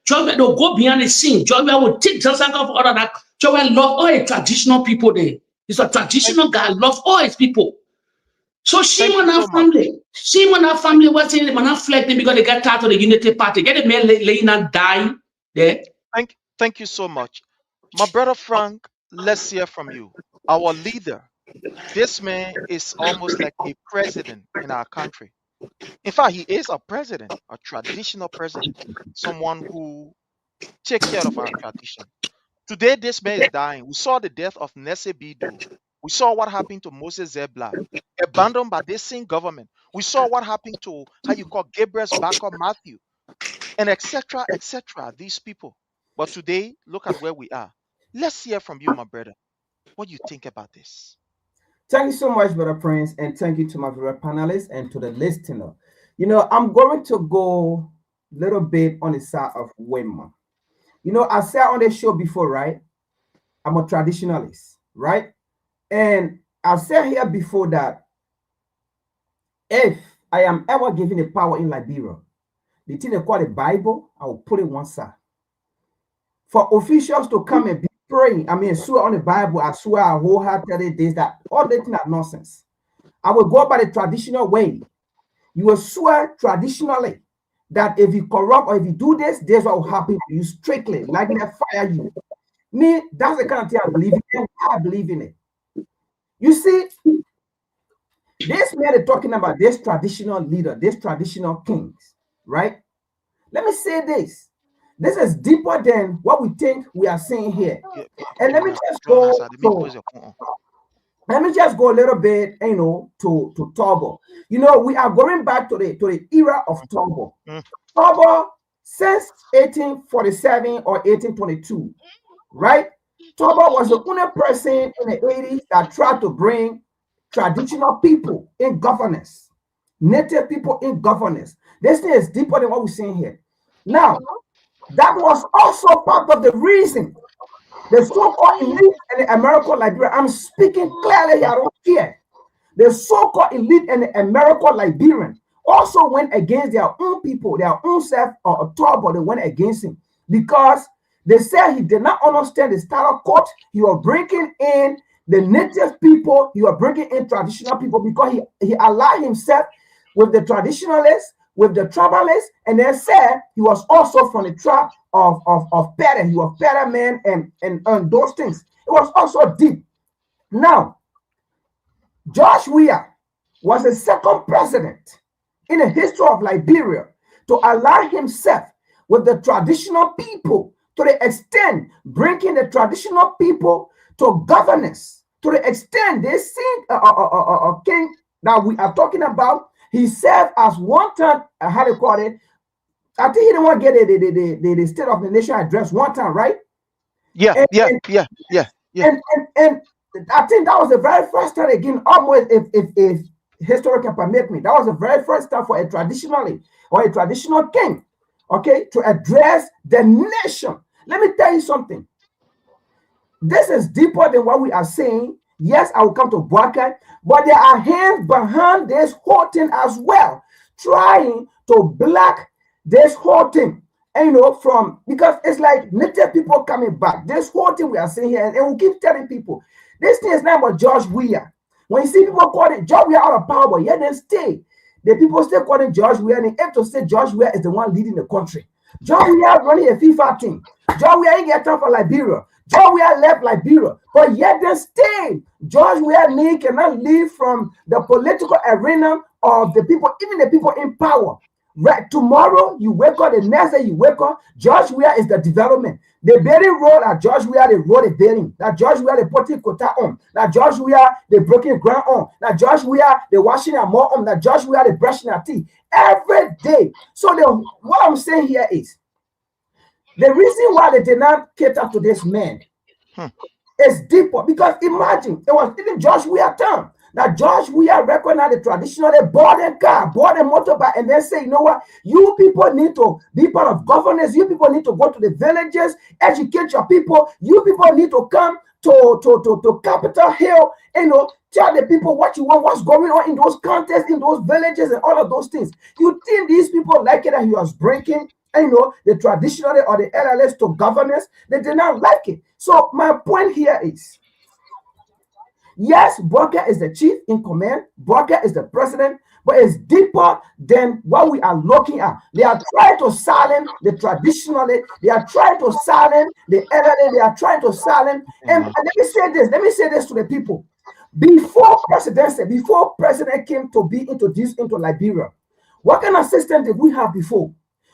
George Weah will go behind the scene. George Weah will take Zanzan Kawa for all of that. George Weah love all the traditional people there. He's a traditional guy, love all his people. So shame on our family. Shame on our family. What's in when I flag them because they got tired of the Unity Party. Get the man laying and dying there. Thank you so much. My brother Frank, let's hear from you. Our leader. This man is almost like a president in our country. In fact, he is a president, a traditional president, someone who take care of our tradition. Today, this man is dying. We saw the death of Nese Bido. We saw what happened to Moses Zebla, abandoned by this same government. We saw what happened to how you call Gabriel's backup Matthew, and etc. etc. These people. But today, look at where we are. Let's hear from you, my brother. What do you think about this? Thank you so much, Brother Prince, and thank you to my favorite panelists and to the listener. You know, I'm going to go a little bit on the side of women. You know, I said on the show before, right? I'm a traditionalist, right? And I said here before that if I am ever given a power in Liberia, the thing they call the Bible, I will put it one side. for officials to come and be praying. I mean, swear on the Bible, I swear I wholeheartedly this, that all the things are nonsense. I will go by the traditional way. You will swear traditionally that if you corrupt or if you do this, this what will happen to you strictly, like they fire you. Me, that's the kind of thing I believe in, and I believe in it. You see, this man is talking about this traditional leader, this traditional kings, right? Let me say this. This is deeper than what we think we are saying here. And let me just go. Let me just go a little bit, to Togo. We are going back to the era of Togo. Togo since 1847 or 1822, right? Togo was the only person in the 80s that tried to bring traditional people in governance, native people in governance. This thing is deeper than what we're saying here. Now, that was also part of the reason the so-called elite in the American Liberia, I'm speaking clearly, I don't care. The so-called elite in the American Liberian also went against their own people, their own self, or Togo, they went against him because they said he did not understand the style of court. He was bringing in the native people, he was bringing in traditional people because he aligned himself with the traditionalists, with the tribalists, and they said he was also from the tribe of Pere. He was Pere man and those things. It was also deep. Now, George Weah was the second president in the history of Liberia to align himself with the traditional people to the extent bringing the traditional people to governance, to the extent they see a king that we are talking about. He served as one time, how do you call it? I think he didn't want to get the State of the Nation address one time, right? Yeah. And I think that was the very first time again, almost if history can permit me, that was the very first time for a traditional king, okay, to address the nation. Let me tell you something. This is deeper than what we are saying. Yes, I will come to Boakai, but there are hands behind this whole thing as well, trying to block this whole thing. And because it's like native people coming back. This whole thing we are saying here, and we keep telling people, this thing is not about George Weah. When you see people calling George Weah out of power, but yet they stay. The people still calling George Weah, and they aim to say George Weah is the one leading the country. George Weah running a FIFA team. George Weah ain't get time for Liberia. George Weah left Liberia, but yet they stay. George Weah cannot leave from the political arena of the people, even the people in power. Right, tomorrow you wake up, the next day you wake up, George Weah is the development. The building road at George Weah, they road a building. That George Weah, they putting quota on. That George Weah, they breaking ground on. That George Weah, they washing their more on. That George Weah, they brushing their teeth every day. So what I'm saying here is, the reason why they did not cater to this man is deeper. Because imagine, it was even George Weah time. That George Weah recognized the traditional, they bought a car, bought a motorbike, and then say, you know what, you people need to be part of governance, you people need to go to the villages, educate your people, you people need to come to Capitol Hill, tell the people what you want, what's going on in those contests, in those villages, and all of those things. You think these people like it that he was breaking, the traditional or the LLS to governance? They did not like it. So my point here is, yes, Boakai is the chief in command. Boakai is the president, but it's deeper than what we are looking at. They are trying to silence the traditionally. They are trying to silence the elderly. They are trying to silence. And let me say this to the people. Before president came to be introduced into Liberia, what kind of system did we have before?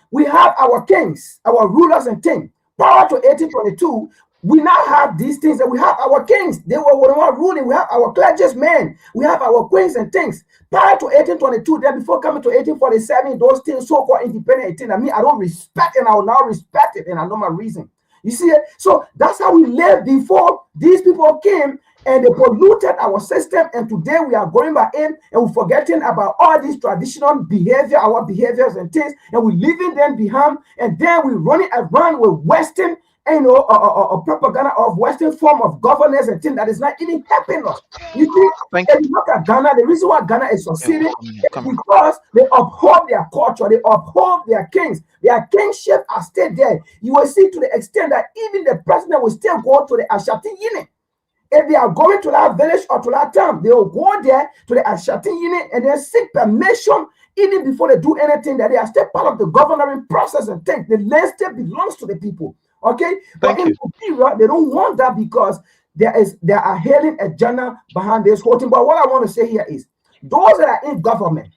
We have our kings, our rulers and kings. Prior to 1822, we now have these things that we have our kings. They were the one ruling. We have our clergymen. We have our queens and things. Prior to 1822, then before coming to 1847, those things, so-called independent things, I don't respect, and I will now respect it, and I know my reason. You see it? So that's how we lived before these people came and they polluted our system. And today we are going back in and we're forgetting about all these traditional behavior, our behaviors and things, and we're leaving them behind. And then we're running around with Western a propaganda of Western form of governance and things that is not even helping us. You see, Thank if you look at Ghana, the reason why Ghana is succeeding is come on. because they uphold their culture, they uphold their kings. Their kingship has stayed there. You will see to the extent that even the president will still go to the Ashanti unit. If they are going to that village or to that town, they will go there to the Ashanti unit and then seek permission even before they do anything, that they are still part of the governing process and think the land still belongs to the people. Okay? But in Liberia, they don't want that because there are hailing agenda behind this whole thing. But what I want to say here is those that are in government,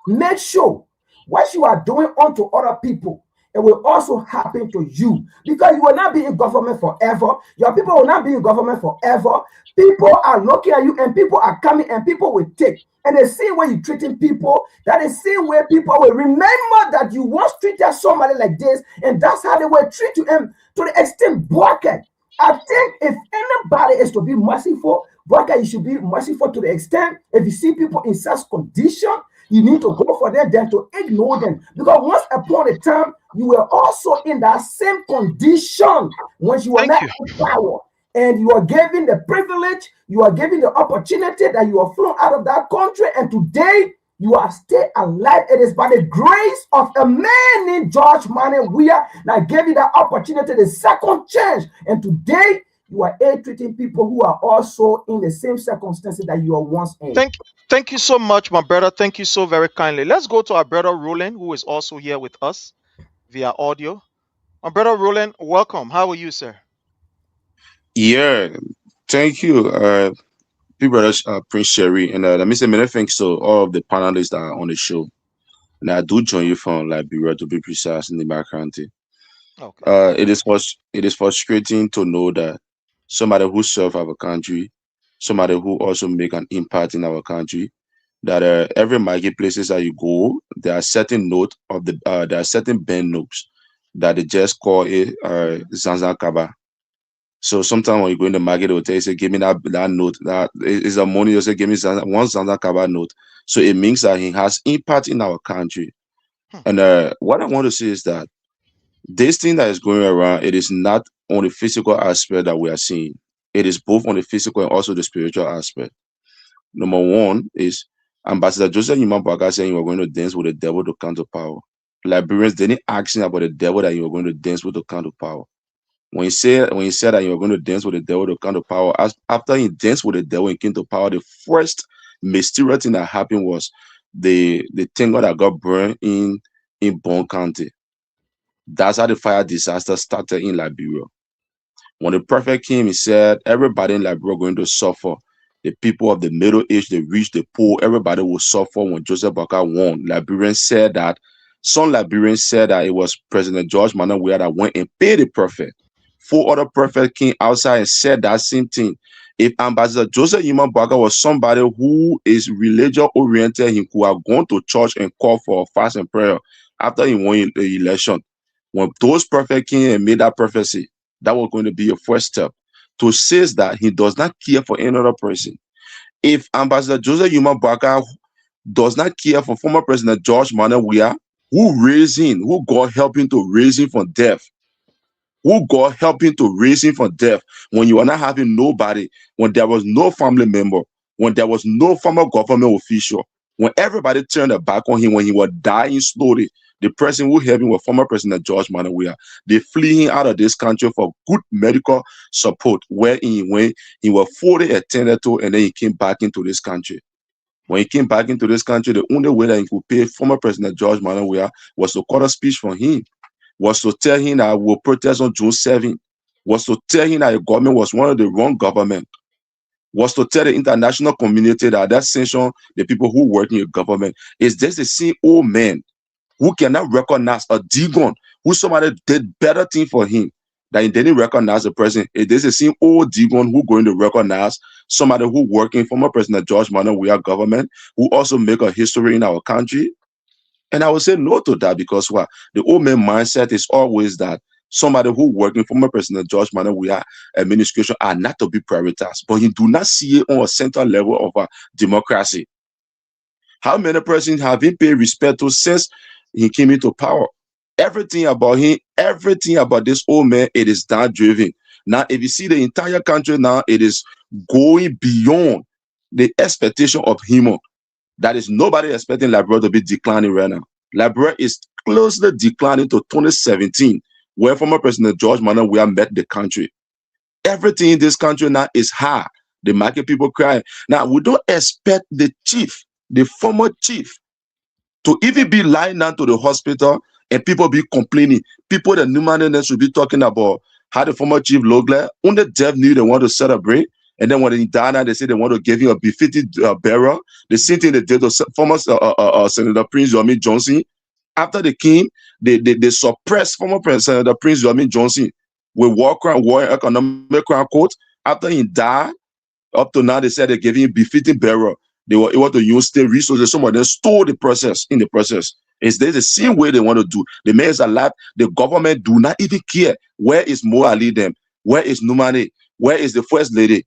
make sure what you are doing unto other people, it will also happen to you, because you will not be in government forever. Your people will not be in government forever. People are looking at you and people are coming and people will take. And the same way you're treating people, that is the same way people will remember that you once treated somebody like this, and that's how they will treat you. And to the extent, Boakai, I think if anybody is to be merciful, Boakai, you should be merciful to the extent if you see people in such condition, you need to go for them, then to ignore them. Because once upon a time, you were also in that same condition once you were not in power. And you are given the privilege, you are given the opportunity that you are flown out of that country. And today, you are still alive. It is by the grace of a man named George Weah that gave you that opportunity, the second chance. And today, you are treating people who are also in the same circumstances that you are once in. Thank you so much, my brother. Thank you so very kindly. Let's go to our brother Roland, who is also here with us via audio. My brother Roland, welcome. How are you, sir? Yeah, thank you, people, Prince Sherry, and let me say many thanks to all of the panelists that are on the show. And I do join you from Liberia, to be precise, in the background. Okay. It is frustrating to know that somebody who serve our country, somebody who also make an impact in our country, that every marketplaces that you go, there are certain there are certain band notes that they just call it Zanzan Kawa. So sometimes when you go in the market, they'll tell you, say, give me that note. That is the money. You say, give me one Zanzan Kawa note. So it means that he has impact in our country. And what I want to say is that this thing that is going around, it is not on the physical aspect that we are seeing. It is both on the physical and also the spiritual aspect. Number one is Ambassador Joseph Imambaka saying you were going to dance with the devil to come to power. Liberians didn't ask him about the devil that you were going to dance with to come to power. When he said that you were going to dance with the devil to come to power, after he danced with the devil and came to power, the first mysterious thing that happened was the tanker that got burned in Bon County. That's how the fire disaster started in Liberia. When the prophet came, he said everybody in Liberia going to suffer. The people of the middle age, the rich, the poor, everybody will suffer when Joseph Boakai won. Liberians said that. Some Liberians said that it was President George Weah that went and paid the prophet. 4 other prophets came outside and said that same thing. If Ambassador Joseph Boakai was somebody who is religious oriented, he could have gone to church and called for a fast and prayer after he won the election. When those prophets came and made that prophecy, that was going to be a first step to say that he does not care for any other person. If Ambassador Joseph Boakai does not care for former President George Weah, who raised him, who God helped him to raise him from death, when you are not having nobody, when there was no family member, when there was no former government official, when everybody turned their back on him, when he was dying slowly, the person who helped him was former President George Weah. They flee him out of this country for good medical support, when he was fully attended to, and then he came back into this country. When he came back into this country, the only way that he could pay former President George Weah was to cut a speech from him, was to tell him that we'll protest on June 7th, was to tell him that the government was one of the wrong government, was to tell the international community that sanction the people who work in the government. Is this the same old man who cannot recognize a Dagon, who somebody did better thing for him, that he didn't recognize the president? Is this the same old Dagon who going to recognize somebody who working former President George Weah government, who also make a history in our country? And I would say no to that, because what the old man mindset is always that somebody who working former President George Weah administration are not to be prioritized, but you do not see it on a central level of democracy. How many persons have been paid respect to since he came into power? Everything about him, everything about this old man, it is down driven. Now, if you see the entire country now, it is going beyond the expectation of him. That is nobody expecting Liberia to be declining right now. Liberia is closely declining to 2017, where former President George Weah met the country. Everything in this country now is high. The market people crying. Now, we don't expect the chief, the former chief, to even be lying down to the hospital and people be complaining. People that Newman should be talking about how the former chief looked like. On the death knew they want to celebrate. And then when he died, now they say they want to give him a befitting burial. The same thing they did to former Senator Prince Yomi Johnson. After they came, they suppressed former Senator Prince Yomi Johnson with war economic crime court. After he died, up to now, they said they gave him befitting burial. They were able to use state resources. Some of them stole the process in the process. It's the same way they want to do. The man is alive. The government do not even care. Where is Mo Ali them? Where is Numane? Where is the first lady?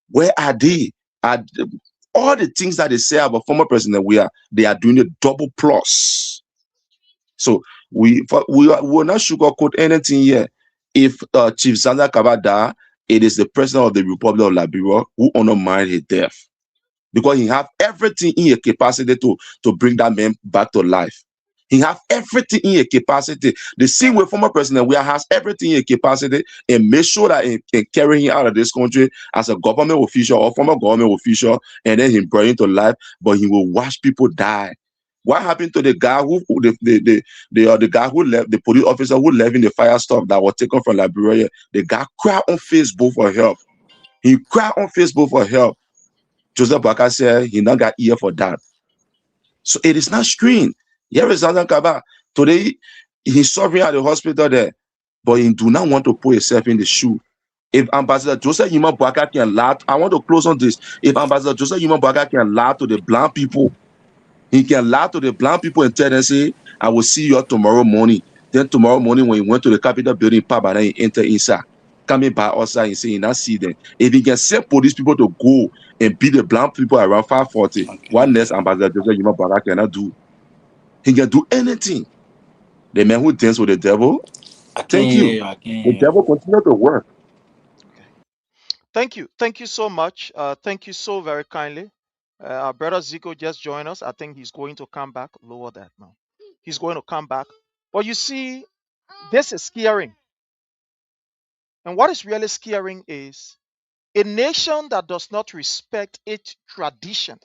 Where are they? All the things that they say about former President they are doing a double plus. So we will not sugarcoat anything here. If Chief Zanzan Kawa died, it is the president of the Republic of Liberia who honor mind his death, because he have everything in a capacity to bring that man back to life. He have everything in a capacity. The same way former President Weah has everything in a capacity and make sure that he can carry him out of this country as a government official or former government official, and then he bring him to life, but he will watch people die. What happened to the guy who the guy who left, the police officer who left in the fire stuff that was taken from Liberia? The guy cried on Facebook for help. He cried on Facebook for help. Joseph Baka said he not got ear for that. So it is not screen. Here is Zanzan Kawa. Today, he's suffering at the hospital there, but he do not want to put himself in the shoe. If Ambassador Joseph Yuma Baka can lie, I want to close on this. If Ambassador Joseph Yuma Baka can lie to the blind people, he can lie to the blind people and tell them, say, I will see you tomorrow morning. Then tomorrow morning, when he went to the Capitol building, Papa, then he enter inside, coming by outside and saying, not see them. If he can send police people to go and beat the blind people around 5:40, what next Ambassador Joseph Yuma Baka cannot do? He can do anything. The man who danced with the devil, thank you. The devil continue to work. Okay. Thank you. Thank you so much. Thank you so very kindly. Our brother Zico just joined us. I think he's going to come back. Lower that now. He's going to come back. But you see, this is scaring. And what is really scaring is a nation that does not respect its tradition,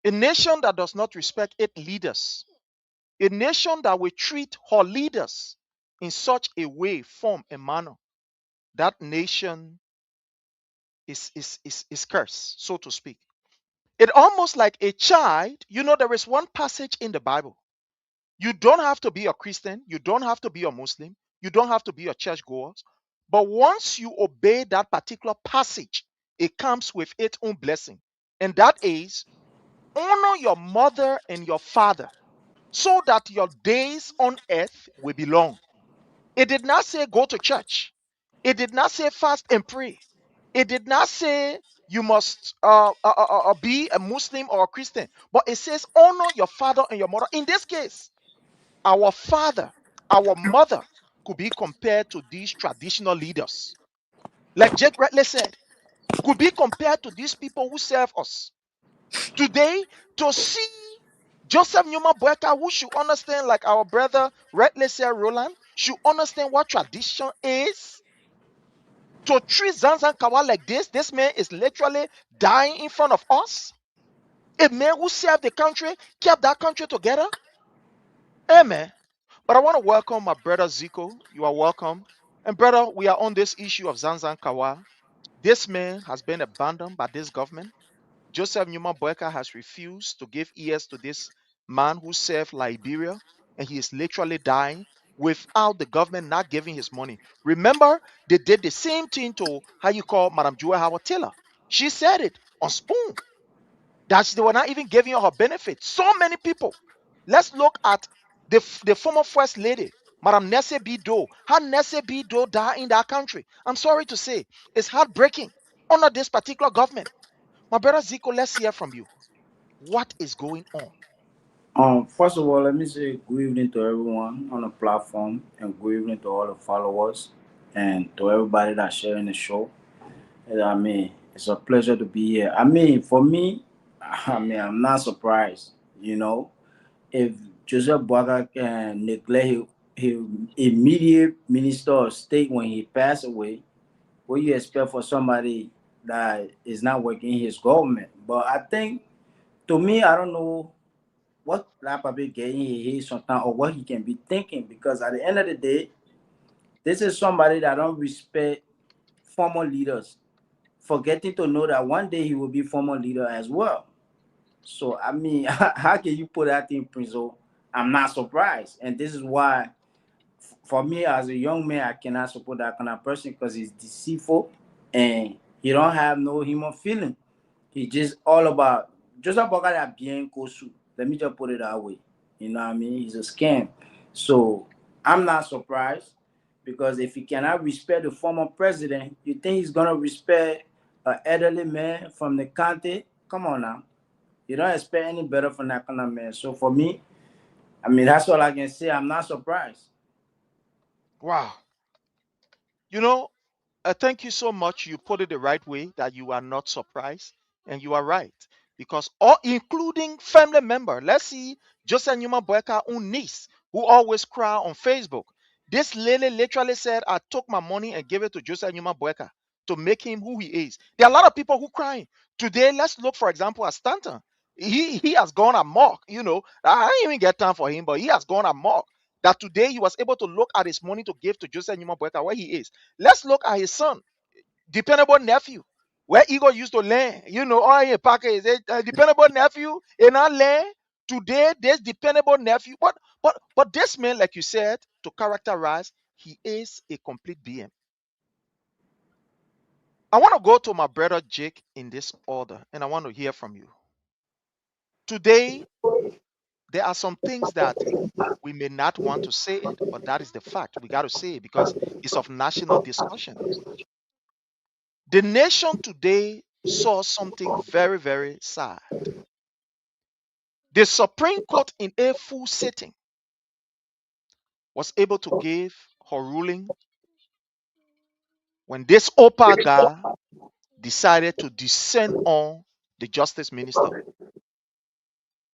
a nation that does not respect its leaders, a nation that will treat her leaders in such a way, form, and manner. That nation is cursed, so to speak. It almost like a child. You know, there is one passage in the Bible. You don't have to be a Christian. You don't have to be a Muslim. You don't have to be a churchgoer. But once you obey that particular passage, it comes with its own blessing. And that is, honor your mother and your father so that your days on earth will be long. It did not say go to church. It did not say fast and pray. It did not say you must be a Muslim or a Christian. But it says honor your father and your mother. In this case, our father, our mother could be compared to these traditional leaders. Like Jake rightly said, could be compared to these people who serve us. Today, to see Joseph Newman Boyka, who should understand, like our brother rightly said, Roland, should understand what tradition is. To treat Zanzan Kawa like this man is literally dying in front of us. A man who served the country, kept that country together. Amen. But I want to welcome my brother Zico. You are welcome. And brother, we are on this issue of Zanzan Kawa. This man has been abandoned by this government. Joseph Newman Boyka has refused to give ears to this man who served Liberia, and he is literally dying without the government not giving his money. Remember, they did the same thing to how you call Madam Joy Howard Taylor. She said it on Spoon that they were not even giving her benefits. So many people. Let's look at the former first lady, Madam Nesse B. Doe. How Nesse B. Doe died in that country. I'm sorry to say, it's heartbreaking under this particular government. My brother Zico, let's hear from you. What is going on? First of all, let me say good evening to everyone on the platform and good evening to all the followers and to everybody that's sharing the show. And I mean, it's a pleasure to be here. I mean, for me, I'm not surprised. You know, if Joseph Boaga can neglect his immediate minister of state when he passed away, what you expect for somebody that is not working in his government? But I think, to me, I don't know what that probably getting he is sometimes or what he can be thinking, because at the end of the day, this is somebody that don't respect former leaders, forgetting to know that one day he will be former leader as well. So I mean, how can you put that in prison? I'm not surprised, and this is why, for me as a young man, I cannot support that kind of person because he's deceitful and he don't have no human feeling. He just all about just about that bien kosu. Let me just put it that way. You know what I mean? He's a scam. So I'm not surprised, because if he cannot respect the former president, you think he's gonna respect an elderly man from the county? Come on now. You don't expect any better from that kind of man. So for me, I mean, that's all I can say. I'm not surprised. Wow. You know, thank you so much. You put it the right way that you are not surprised, and you are right, because all, including family member. Let's see, Joseph Newman Boyka own niece who always cry on Facebook. This lady literally said, "I took my money and gave it to Joseph Newman Boyka to make him who he is." There are a lot of people who crying today. Let's look, for example, at Stanton. He has gone amok. You know, I didn't even get time for him, but he has gone amok. That today he was able to look at his money to give to Joseph Newman Boyka where he is. Let's look at his son, dependable nephew, where Igor used to learn. You know, all in package, dependable nephew in our land. Today, this dependable nephew, but this man, like you said, to characterize, he is a complete being. I want to go to my brother Jake in this order, and I want to hear from you. Today, there are some things that we may not want to say it, but that is the fact. We got to say it because it's of national discussion. The nation today saw something very, very sad. The Supreme Court, in a full sitting, was able to give her ruling when this Opa guy decided to descend on the justice minister.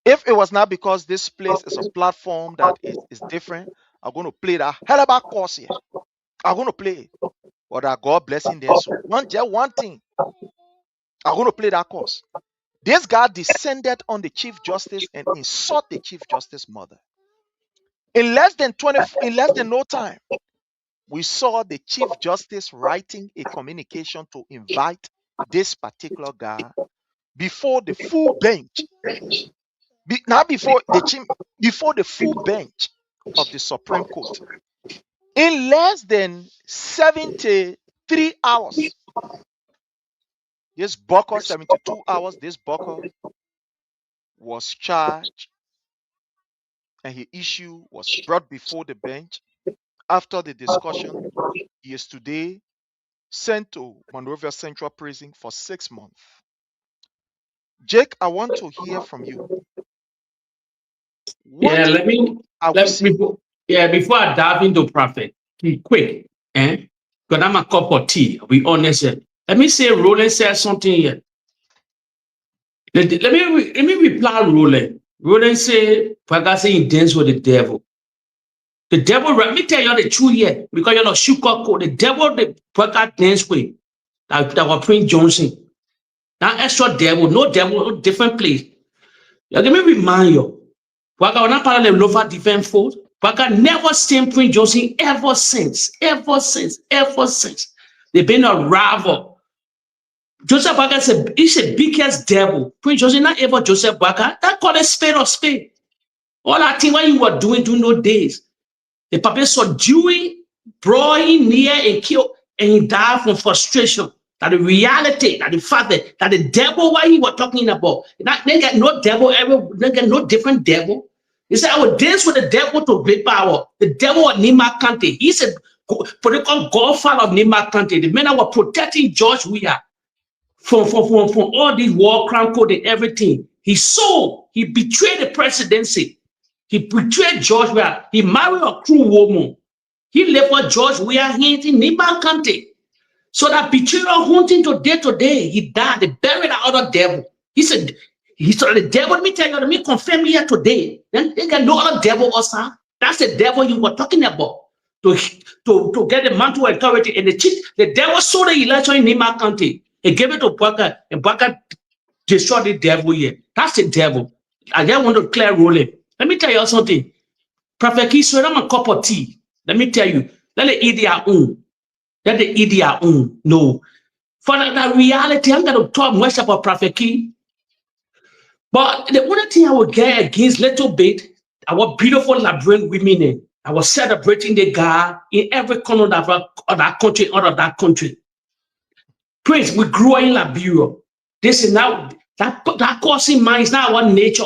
If it was not because this place is a platform that is different, I'm going to play that hell of a course here. I'm going to play it. But that God blessing them. So just one thing, I'm going to play that course. This guy descended on the Chief Justice and insult the Chief Justice mother. In less than no time, we saw the Chief Justice writing a communication to invite this particular guy before the full bench, before the full bench of the Supreme Court. In less than 73 hours, this Boko, 72 hours, this Boko was charged and his issue was brought before the bench. After the discussion, he is today sent to Monrovia Central Prison for 6 months. Jake, I want to hear from you. Yeah, What are we seeing? before I dive into prophet, quick, because I'm a cup of tea. I'll be honest here. Let me say, Roland said something here. Let me reply, Roland. Roland said, "Pagasi in dance with the devil." The devil, let me tell you the truth here, because you're not sugarcoat. The devil, the Paga dance with that was Prince Johnson. That extra devil, no different place. Yeah, let me remind you. Waka not part of the lover defense force. Waka never seen Prince Johnson ever since. They've been a rival. Joseph Waka is a biggest devil. Prince Johnson not ever Joseph Waka. That called a spade of spade. All that thing what you were doing during those days. The papa subduing, drawing near and kill, and he died from frustration. That the reality, that the fact that the devil, what he was talking about, that they get no devil ever, they get no different devil. He said, "I will dance with the devil to great power." The devil of Nima County. He's a political godfather of Nima County. The men that were protecting George Weah from all these war crime code and everything. He sold, he betrayed the presidency. He betrayed George Weah. He married a cruel woman. He left for George Weah in Niba County. So that betrayal hunting today, he died. They buried the other devil. He said the devil, let me tell you, let me confirm here today. Then they got no other devil also. That's the devil you were talking about. To get the mantle of authority. And the devil sold the election in Nima County. He gave it to Baka, and Baka destroyed the devil here. That's the devil. I just want to clear rolling. Let me tell you something. Prophet Key, so I'm a cup of tea. Let me tell you. Let the eat their own. Let the eat their own. No. For the reality, I'm going to talk much about Prophet Key. But the only thing I would get against little bit, our beautiful Liberian women, I was celebrating the God in every corner of that country, out of that country. Prince, we grew in Liberia. This is now, that causing mind is now our nature.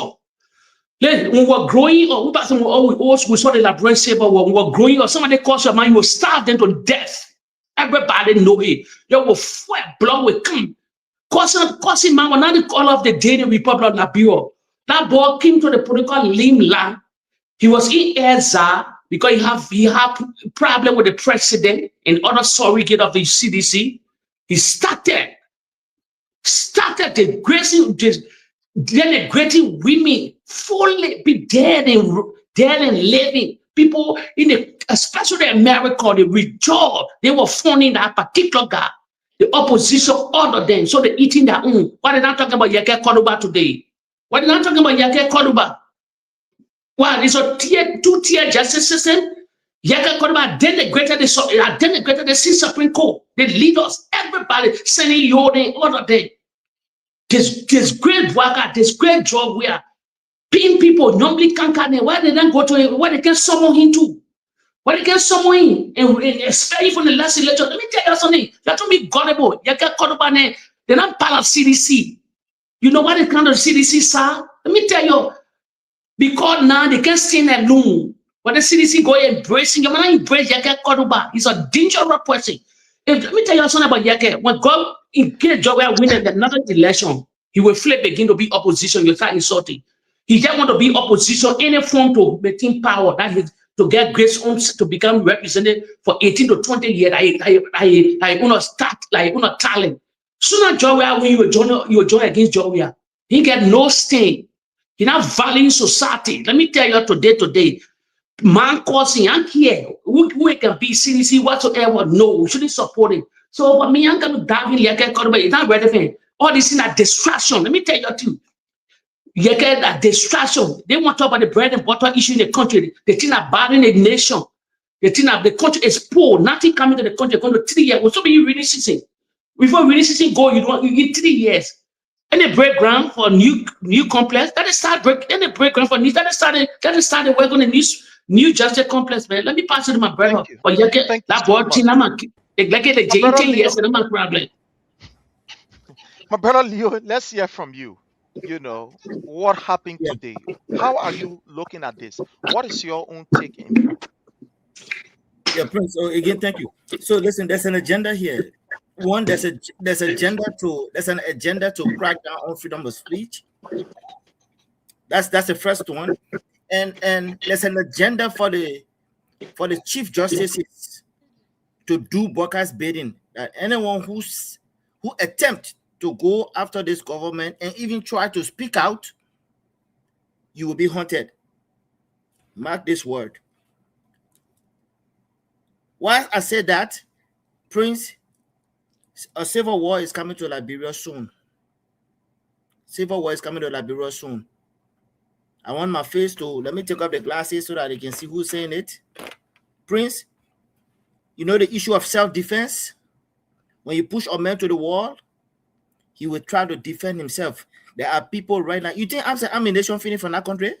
When we were growing, or we saw the Liberian Civil War, we were growing, or somebody caused your mind, you will starve them to death. Everybody know it. You will sweat, blood will come. Causing man, when I call off the Daily Republic of Liberia, that boy came to the political limelight. He was in Ezra because he have problem with the president and other surrogate of the CDC. He started the denigrating women, fully be dead and living. People especially America, they rejoice. They were funding that particular guy. The opposition ordered them, so they're eating their own. Why are they not talking about Yeke Koduba today? Why are they not talking about Yeke Koduba? Why? There's a two-tier justice system. Yeke Koduba denigrated the Supreme Court. The leaders, everybody, sending Yode, all of them. This great worker, this great job where paying people normally can't come in. Why they don't go to him? Why they can summon him to? Why they can summon him? And especially from the last election. Let me tell you something. You have to be gullible. You can't call about it. They're not part of CDC. You know what the kind of CDC, sir? Let me tell you. Because now they can't stand alone. But the CDC go embracing, you might not embrace Yeke Koduba. He's a dangerous person. Let me tell you something about Yeke. When God in case Joe will win another election, he will flip again to be opposition. You start insulting. He just want to be opposition, any form to maintain power. That is to get grace to become represented for 18 to 20 years. I start like talent. Sooner Joe when you join against Joe, he get no stain. He not valuing society. Let me tell you today, man causing, I'm here. Who can be CDC whatsoever? No, we shouldn't support him. So for me, I'm going to dive in it's not relevant. All this in a distraction. Let me tell you too. You get a distraction. They want to talk about the bread and butter issue in the country. They think about in the nation. They think that the country is poor. Nothing coming to the country. Going to 3 years. Well, so many rainy season. Before rainy season go, you get 3 years. And the break ground for new complex. That is start break. And the break ground for new. That is started work on the new justice complex, man. Let me pass it to my brother. But you get that boy. Like the J10 years and my problem. My brother Leo, let's hear from you. You know, what happened today? How are you looking at this? What is your own take in? Yeah, Prince. So again, thank you. So listen, there's an agenda here. One, there's an agenda to crack down on freedom of speech. That's the first one. And there's an agenda for the Chief Justices to do Baka's bidding. That anyone who attempt to go after this government and even try to speak out, you will be haunted. Mark this word. Why I say that, Prince, a civil war is coming to Liberia soon. Civil war is coming to Liberia soon. I want my face to, let me take off the glasses so that they can see who's saying it. Prince, you know the issue of self-defense? When you push a man to the wall, he will try to defend himself. There are people right now. You think ammunition finished from that country?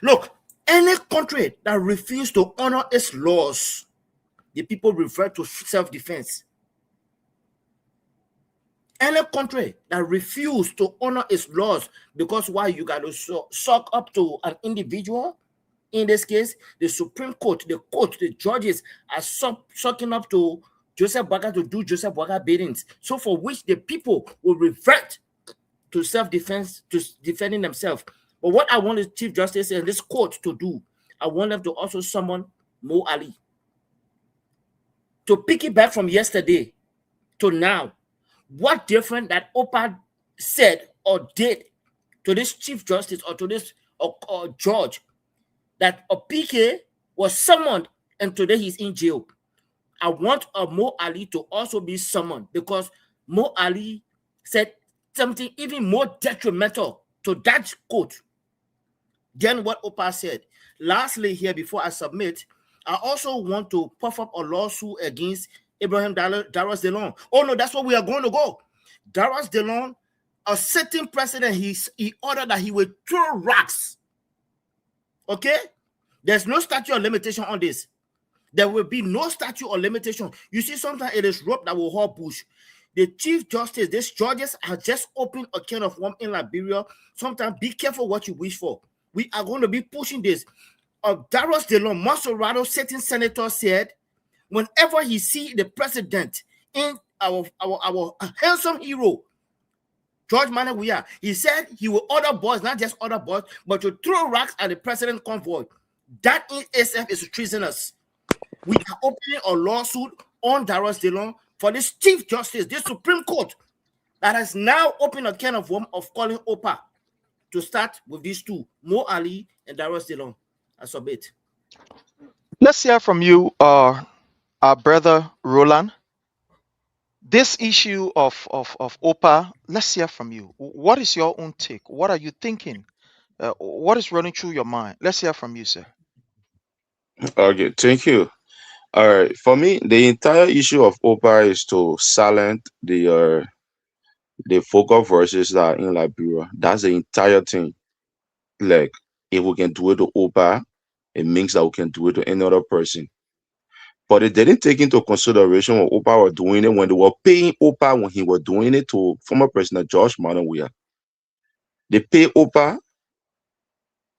Look, any country that refuses to honor its laws, the people refer to self-defense. Any country that refuses to honor its laws, because why you got to suck up to an individual, in this case, the Supreme Court, the judges are sucking up to Joseph Boakai to do Joseph Boakai biddings. So for which the people will revert to self-defense, to defending themselves. But what I want the Chief Justice and this court to do, I want them to also summon Mo Ali. To pick it back from yesterday to now, what different that OPA said or did to this Chief Justice or to this or judge that a PK was summoned and today he's in jail? I want Mo Ali to also be summoned because Mo Ali said something even more detrimental to that court than what OPA said. Lastly, here before I submit, I also want to puff up a lawsuit against Ibrahim Daras Delon. Oh no, that's what we are going to go. Daras Delon, a sitting president, he ordered that he would throw rocks. Okay? There's no statute of limitation on this. There will be no statute or limitation. You see, sometimes it is rope that will hold bush. The Chief Justice, these judges have just opened a can of worms in Liberia. Sometimes be careful what you wish for. We are going to be pushing this. Daros Delon, Maserado sitting senator, said, whenever he see the president in our handsome hero, George Manawia, he said he will order boys, not just order boys, but to throw rocks at the president convoy. That in itself is treasonous. We are opening a lawsuit on Daros Delon for this Chief Justice, this Supreme Court, that has now opened a can of worms of calling OPA to start with these two, Mo Ali and Daros Delon. I submit. Let's hear from you, our brother Roland. This issue of OPA, let's hear from you. What is your own take? What are you thinking? What is running through your mind? Let's hear from you, sir. Okay, thank you. All right, for me, the entire issue of OPA is to silence the vocal voices that are in Liberia. That's the entire thing. Like, if we can do it to OPA, it means that we can do it to any other person. But it didn't take into consideration when OPA were doing it, when they were paying OPA when he was doing it to former President George Manawia. They pay OPA,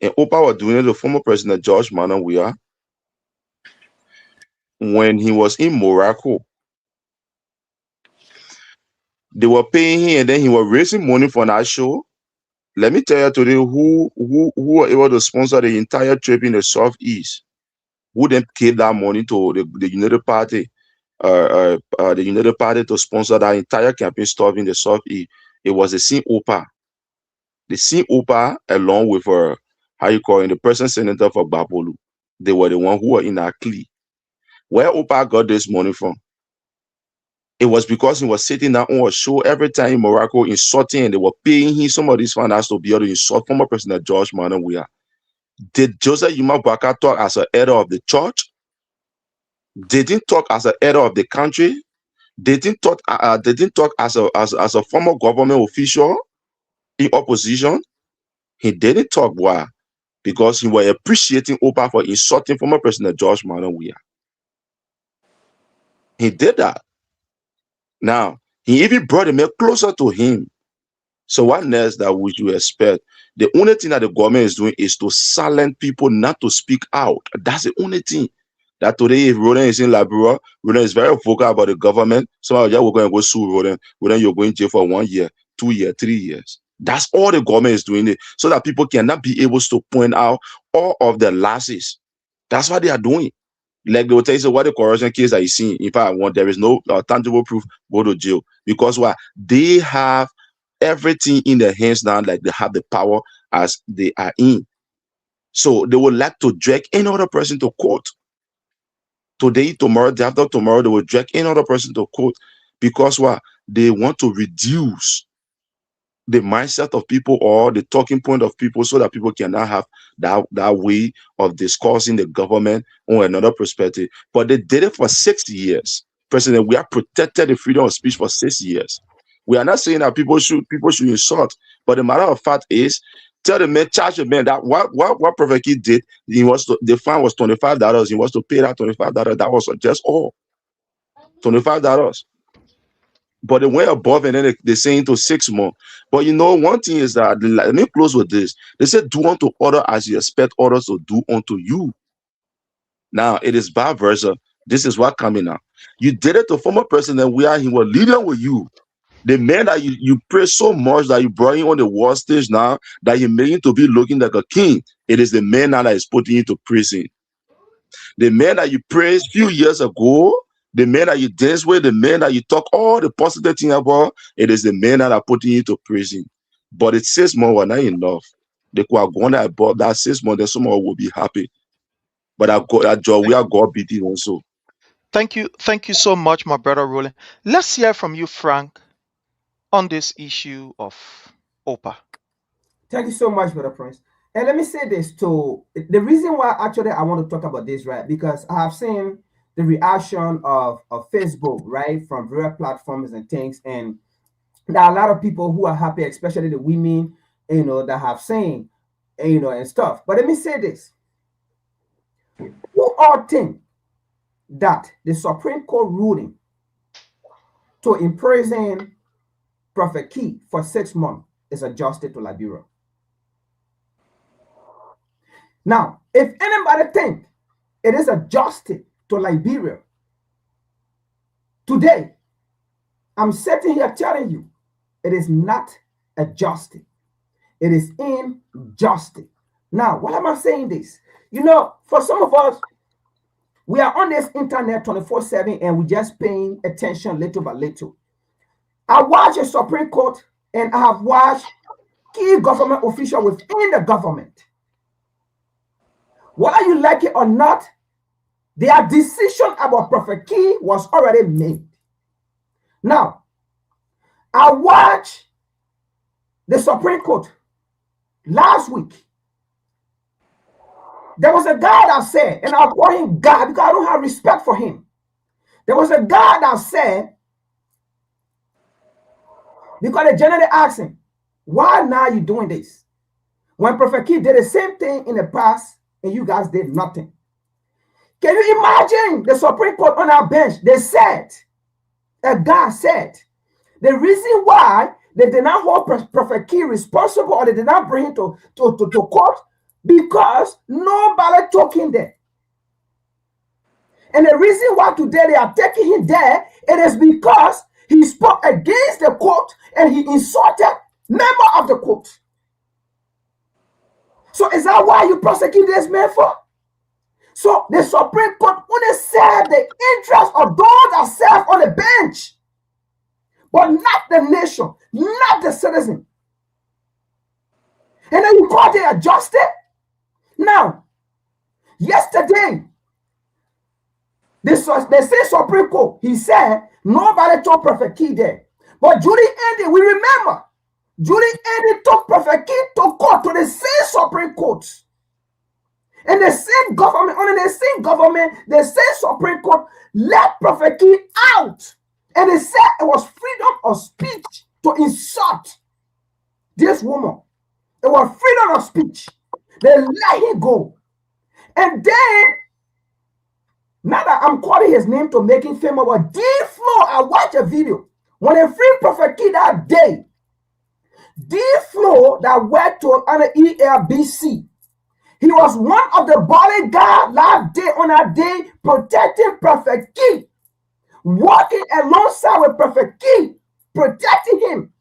and OPA was doing it to former President George Manawia when he was in Morocco. They were paying him, and then he was raising money for that show. Let me tell you today who were able to sponsor the entire trip in the Southeast, who then gave that money to the United Party, the United Party to sponsor that entire campaign stuff in the Southeast. It was the same OPA. The same OPA along with the present senator for Bapolu. They were the one who were in our clique. Where OPA got this money from? It was because he was sitting down on a show every time in Morocco insulting, and they were paying him some of these finance to be able to insult former President George Manawia. Did Joseph Yuma Baka talk as an elder of the church? They didn't talk as an elder of the country. They didn't talk as a former government official in opposition. He didn't talk. Why? Because he was appreciating OPA for insulting former President George Manawia. He did that. Now, he even brought him closer to him. So what next that would you expect? The only thing that the government is doing is to silence people not to speak out. That's the only thing. That today, if Roland is in Liberia, Roland is very vocal about the government. Some we're going to go sue Roland. Roland, you're going to jail for 1 year, 2 years, 3 years. That's all the government is doing it, so that people cannot be able to point out all of the losses. That's what they are doing. Like they will tell you, so what the corruption case that you see, in fact, there is no tangible proof, go to jail. Because why? They have everything in their hands now, like they have the power as they are in. So they would like to drag any other person to court. Today, tomorrow, day after tomorrow, they will drag any other person to court. Because why? They want to reduce the mindset of people or the talking point of people, so that people cannot have that way of discussing the government on another perspective. But they did it for 6 years. President, we have protected the freedom of speech for 6 years. We are not saying that people should insult, but the matter of fact is, tell the man, charge the man that what Prophet Kid did, the fine was $25. He was to pay that $25. That was just all. $25. But they went above, and then they say into 6 months. But you know, one thing is that, let me close with this. They said, do unto others as you expect others to do unto you. Now, it is vice versa. This is what coming now. You did it to former president where he was leading with you. The man that you pray so much that you brought him on the world stage now, that you made him to be looking like a king. It is the man now that is putting you to prison. The man that you praised a few years ago, the man that you dance with, the man that you talk all the positive thing about, it is the man that are putting you to prison. But it 6 months were not enough. They could have gone about that 6 months, then someone will be happy. But that job, we are God beating also. Thank you so much, my brother Roland. Let's hear from you, Frank, on this issue of OPA. Thank you so much, Brother Prince. And let me say this too. The reason why actually I want to talk about this, right? Because I have seen the reaction of Facebook, right, from various platforms and things. And there are a lot of people who are happy, especially the women, that have seen, and stuff. But let me say this. Who all think that the Supreme Court ruling to imprison Prophet Key for 6 months is adjusted to Liberia? Now, if anybody think it is adjusted to Liberia, today, I'm sitting here telling you, it is not adjusted. It is injustice. Now, why am I saying this? For some of us, we are on this internet 24/7 and we're just paying attention little by little. I watch a Supreme Court and I have watched key government officials within the government. Whether you like it or not, their decision about Prophet Key was already made. Now, I watched the Supreme Court last week. There was a guy that said, and I'll call him God because I don't have respect for him. There was a guy that said, because they generally asked him, why now are you doing this? When Prophet Key did the same thing in the past and you guys did nothing. Can you imagine the Supreme Court on our bench? They said, a guy said, the reason why they did not hold Prophet Key responsible or they did not bring him to court because nobody took him there. And the reason why today they are taking him there, it is because he spoke against the court and he insulted members of the court. So is that why you prosecute this man for? So the Supreme Court only serve the interest of those that serve on the bench, but not the nation, not the citizen. And then you call it adjusted? Now, yesterday, the same Supreme Court, he said, nobody took Prophet Key there. But Judy Andy, we remember, Judy Andy took Prophet Key to court, to the same Supreme Court. And the same government, the same Supreme Court let Prophet Key out. And they said it was freedom of speech to insult this woman. It was freedom of speech. They let him go. And then, now that I'm calling his name to make him famous, but D-Flow, I watched a video. When they freed Prophet Key that day, D-Flow that worked on the ELBC, he was one of the bodyguards that day on that day protecting Prophet Key, walking alongside with Prophet Key, protecting him.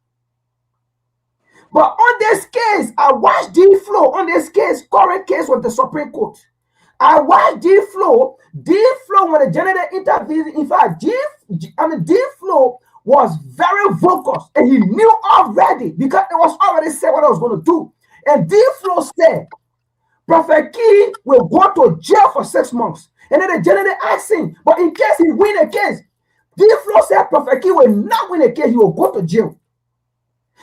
But on this case, I watched D-Flow on this case, current case with the Supreme Court. I watched D-Flow when the general intervened. In fact, D-Flow was very vocal and he knew already because it was already said what I was going to do. And D-Flow said, Prophet Key will go to jail for 6 months. And then the general asked him, but in case he win a case, D-Flow said Prophet Key will not win a case, he will go to jail.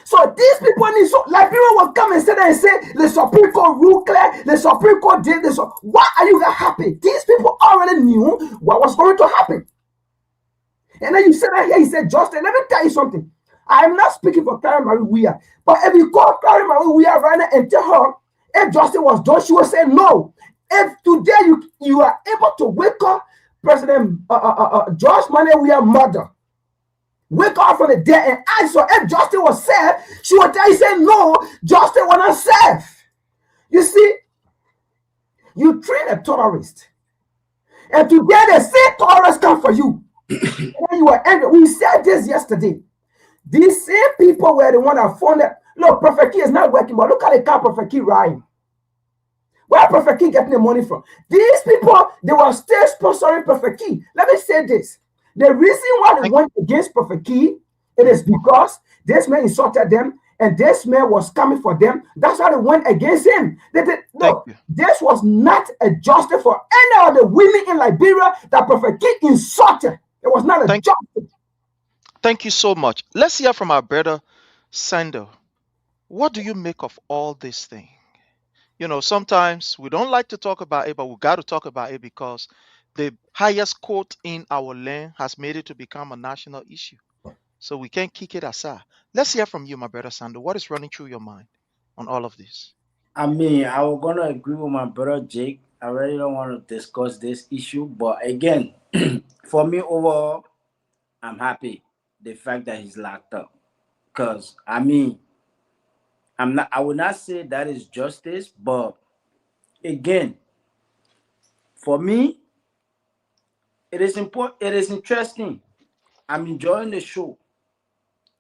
So these people need, so Liberia will come and sit there and say, the Supreme Court ruled clear, the Supreme Court did this. Why are you guys happy? These people already knew what was going to happen. And then you sit right here, he said, Justin, let me tell you something. I am not speaking for Karen Marie Weir, but if you call Karen Marie Weir right now and tell her if Justin was done, she will say no. If today you are able to wake up President George Mane Weir's mother, wake up from the dead and ask her if Justin was saved, she will tell you, say no, Justin was not saved. You see, you train a terrorist, and today the same terrorist come for you. And you are angry. We said this yesterday. These same people were the one that found that, look, Prophet Key is not working, but look at the car Prophet Key riding. Where Prophet Key getting the money from? These people, they were still sponsoring Prophet Key. Let me say this. The reason why they went against Prophet Key, it is because this man insulted them and this man was coming for them. That's why they went against him. Look, this was not a justice for any of the women in Liberia that Prophet Key insulted. It was not a justice. Thank you so much. Let's hear from our brother Sando. What do you make of all this thing? You know, sometimes we don't like to talk about it, but we got to talk about it because the highest court in our land has made it to become a national issue. So we can't kick it aside. Let's hear from you, my brother Sando. What is running through your mind on all of this? I mean, I was gonna agree with my brother Jake. I really don't want to discuss this issue, but again, for me overall, I'm happy the fact that he's locked up. Cause I mean, I would not say that is justice, but again, for me, it is important. It is interesting. I'm enjoying the show.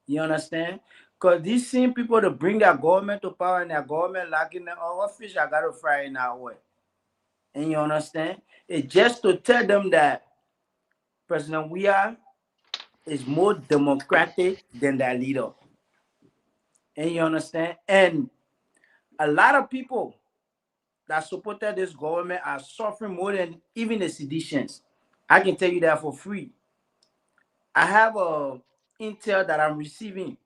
You understand? Because these same people to bring their government to power and their government lacking them, oh, what fish I got to fry in our way. And you understand? It's just to tell them that President Weah is more democratic than their leader. And you understand? And a lot of people that supported this government are suffering more than even the seditions. I can tell you that for free. I have a intel that I'm receiving.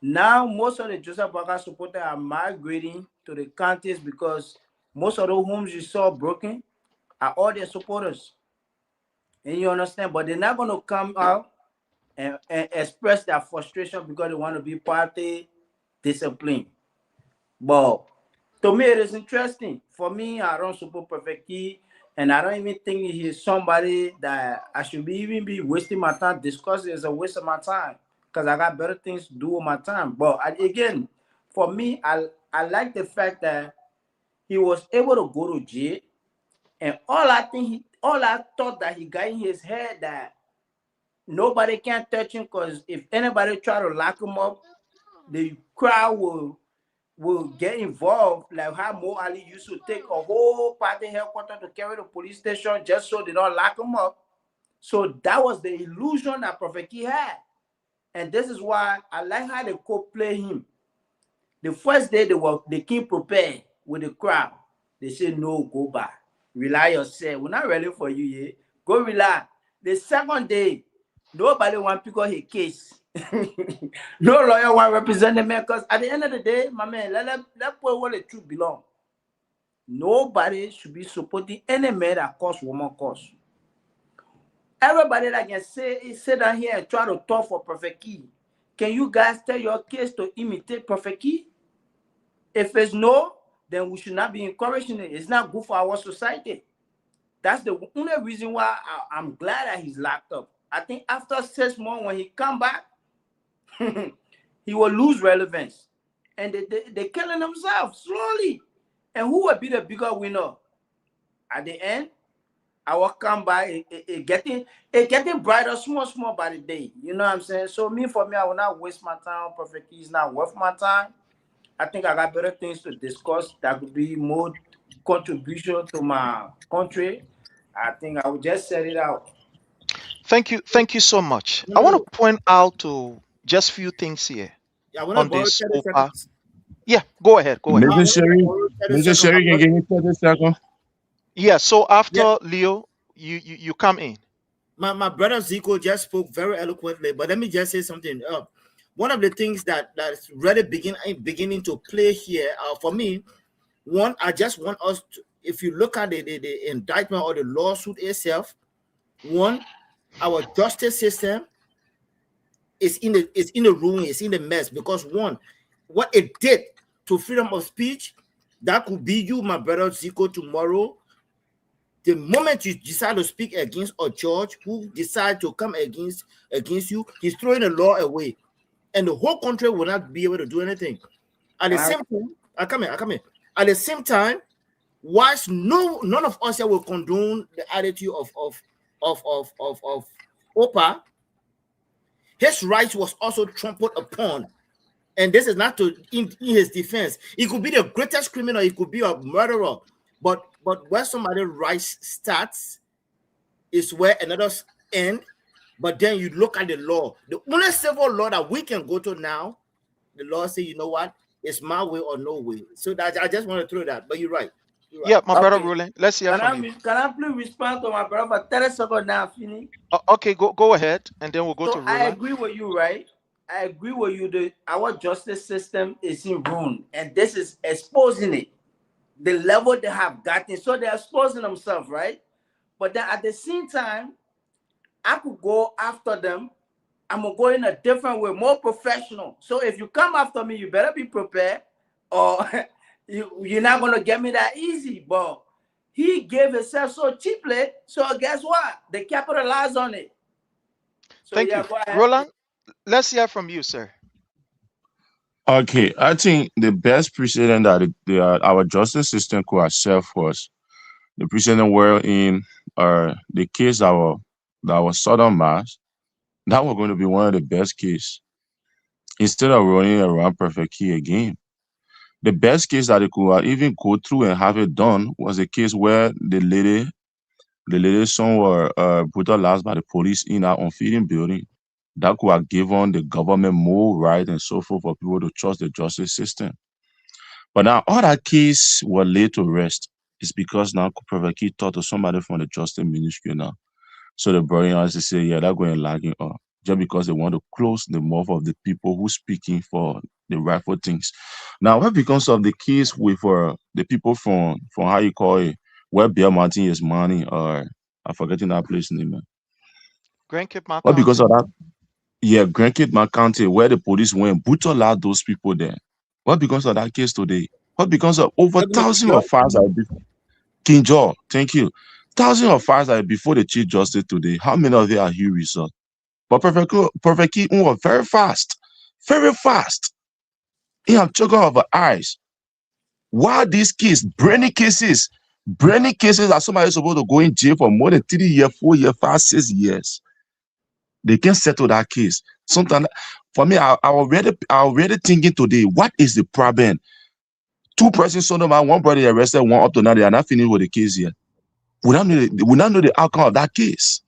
Now, most of the Joseph Boakai supporters are migrating to the counties because most of the homes you saw broken are all their supporters. And you understand? But they're not going to come out and express their frustration because they want to be party discipline. But to me, it is interesting. For me, I don't support Prophet Key, and I don't even think he's somebody that I should even be wasting my time discussing. It's a waste of my time because I got better things to do with my time. But again, for me, I like the fact that he was able to go to jail, and all I thought that he got in his head that nobody can touch him because if anybody try to lock him up, the crowd will get involved, like how Mo Ali used to take a whole party headquarters to carry the police station just so they don't lock him up. So that was the illusion that Prophet Key had. And this is why I like how they co-play him. The first day they came prepared with the crowd. They said, no, go back. Rely yourself. We're not ready for you yet. Go relax. The second day, nobody want to pick up his case. No lawyer want to represent the man because at the end of the day, my man, let put where the truth belong. Nobody should be supporting any man that cause woman cause. Everybody that can sit down here and try to talk for Prophet Key. Can you guys tell your case to imitate Prophet Key? If it's no, then we should not be encouraging it. It's not good for our society. That's the only reason why I'm glad that he's locked up. I think after 6 months, when he come back, he will lose relevance. And they're killing themselves slowly. And who will be the bigger winner? At the end, I will come by, it getting brighter, small by the day. You know what I'm saying? So for me, I will not waste my time. Prophet Key is not worth my time. I think I got better things to discuss that could be more contribution to my country. I think I will just set it out. Thank you so much. I want to point out to just few things here on this OPA. Yeah, go ahead. Mr. Sherry can give me 30 seconds. Yeah, so after Leo, you come in. My brother Zico just spoke very eloquently, but let me just say something. One of the things that's really beginning to play here, for me, one, I just want us to, if you look at the indictment or the lawsuit itself, one, our justice system is in the ruin, it's in the mess, because one, what it did to freedom of speech, that could be you, my brother Zico, tomorrow. The moment you decide to speak against a judge who decide to come against you, he's throwing the law away, and the whole country will not be able to do anything. At the same time, I come in. At the same time, whilst none of us here will condone the attitude of OPA, his rights was also trampled upon. And this is not to in his defense. He could be the greatest criminal, he could be a murderer, but where somebody's rights starts is where another end. But then you look at the law. The only civil law that we can go to now, the law say, you know what, it's my way or no way. So that I just want to throw that. But you're right. Yeah, my brother Roland. Let's hear from you. Can I please respond to my brother for 30 seconds now, Fini? Okay, go ahead, and then we'll go to Roland. I agree with you, right? I agree with you. Our justice system is in ruin, and this is exposing it. The level they have gotten, so they're exposing themselves, right? But then at the same time, I could go after them. I'm gonna go in a different way, more professional. So if you come after me, you better be prepared, or you're not gonna get me that easy. But he gave himself so cheaply, so guess what? They capitalized on it. So Thank you, Roland. Let's hear from you, sir. Okay, I think the best precedent that our justice system could have served was the precedent wherein the case that was Southern Mass, that was going to be one of the best cases. Instead of running around Perfect Key again, the best case that they could even go through and have it done was a case where the lady's son were brutalized by the police in our unfeeding building. That could have given the government more right and so forth for people to trust the justice system. But now all that case were laid to rest. It's because now Perfect Key talked to somebody from the justice ministry now. So the brother has to say, yeah, they're going lagging up. Just because they want to close the mouth of the people who speaking for the rightful things. Now, what becomes of the case with the people from how you call it, where Bear Mountain is money, or I'm forgetting that place name, man. Grand Cape County. What because of that? Yeah, Grand Cape County, where the police went brutalized those people there. What becomes of that case today? What becomes of over thousands of fires King George, thank you. Thousands of fires are before the Chief Justice today. How many of them are here result? But Perfect Key was very fast. Very fast. He had choker of eyes. Why these cases, brainy cases that somebody is supposed to go in jail for more than 3 years, 4 years, 5, 6 years. They can't settle that case. Sometimes for me, I already thinking today, what is the problem? 2 persons, one brother arrested, one up to now, they are not finished with the case yet. We don't know the outcome of that case.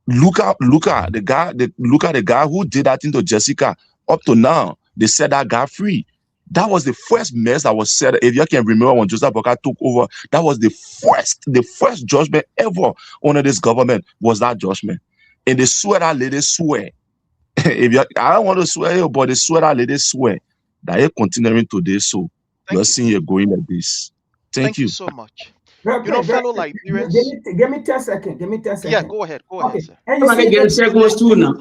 Look at the guy who did that thing to Jessica. Up to now, they set that guy free. That was the first mess that was set. If you can remember when Joseph Boka took over, that was the first judgment ever under this government was that judgment. And they swear that lady swear. I don't want to swear here, but they swear that lady swear that you're continuing today. So you're seeing you're going like this. Thank you so much. Fellow Liberians. Give me 10 seconds. Give me 10 seconds. Yeah, go ahead. Go ahead, sir. And you see, get seconds too now.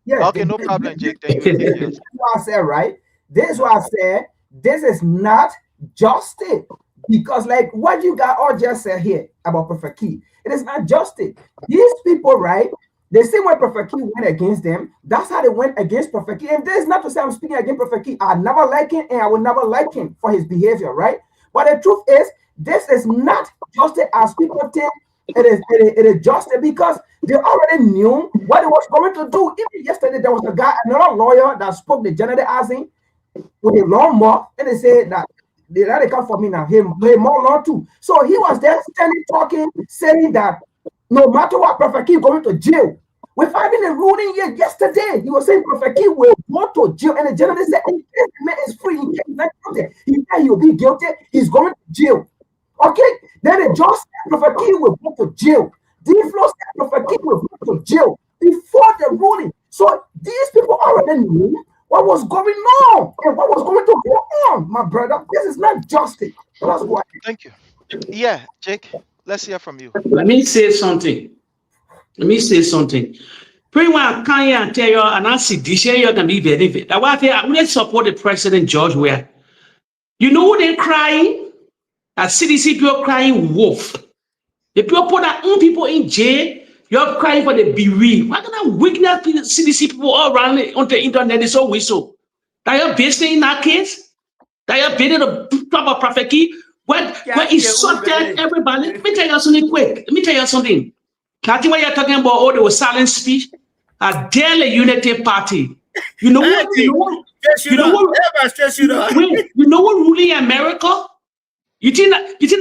Yeah. Okay, no problem, Jake. Then you take This is what I said, right? This is what I said. This is not justice. Because like what you got all just said here about Perfect Key, it is not justice. These people, right? The same way Perfect Key went against them, that's how they went against Perfect Key. And this is not to say I'm speaking against Perfect Key. I never like him and I will never like him for his behavior, right? But the truth is, this is not justice as people think it is justice because they already knew what it was going to do. Even yesterday, there was another lawyer that spoke the general asking with a lawnmower, and they said that they come for me now. He more law too. So he was there standing talking, saying that no matter what, Perfect Key going to jail. We're finding a ruling here yesterday. He was saying Perfect Key will go to jail, and the general said, "In case the man is free, he is not guilty. He said he will be guilty. He's going to jail." Okay, then the judge said Perfect Key will go to jail. The floor said Perfect Key will go to jail before the ruling. So these people already knew what was going on and what was going to go on, my brother. This is not justice. That's why. Thank you. Yeah, Jake, let's hear from you. Let me say something. Pretty well, can you tell you, and I see this year you're going to be very, very. That's why I wouldn't support the President George where, you know, they're crying. At CDC, people crying wolf. The people put their own people in jail. You're crying for the bereaved. Why can't witness CDC people all around on the internet is so whistle? That you're based in that case? That you're based in the proper Perfect Key? When he sorted everybody. Let me tell you something quick. Let me tell you something. I think what you're talking about, oh, there was silent speech. a daily unity party. You know what? You know what? You know what? Wait, you know what ruling America? You think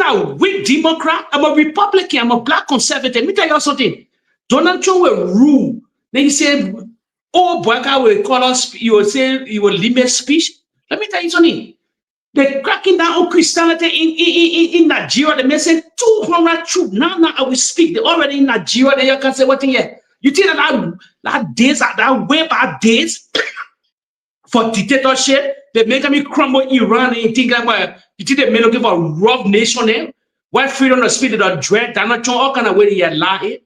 I'm a weak Democrat? I'm a Republican. I'm a black conservative. Let me tell you something. Donald Trump will rule. Then he said, "Oh, Boyka will call us." You will say you will limit speech. Let me tell you something. They're cracking down on Christianity in Nigeria. They may say 200 troops. Now I will speak. They're already in Nigeria. Then you can say what thing here. You think that days are that way bad days for dictatorship? They make me crumble Iran and think like you think they may looking for a rough nation there? Why freedom of speech or dread? They're not all kind of way you lie.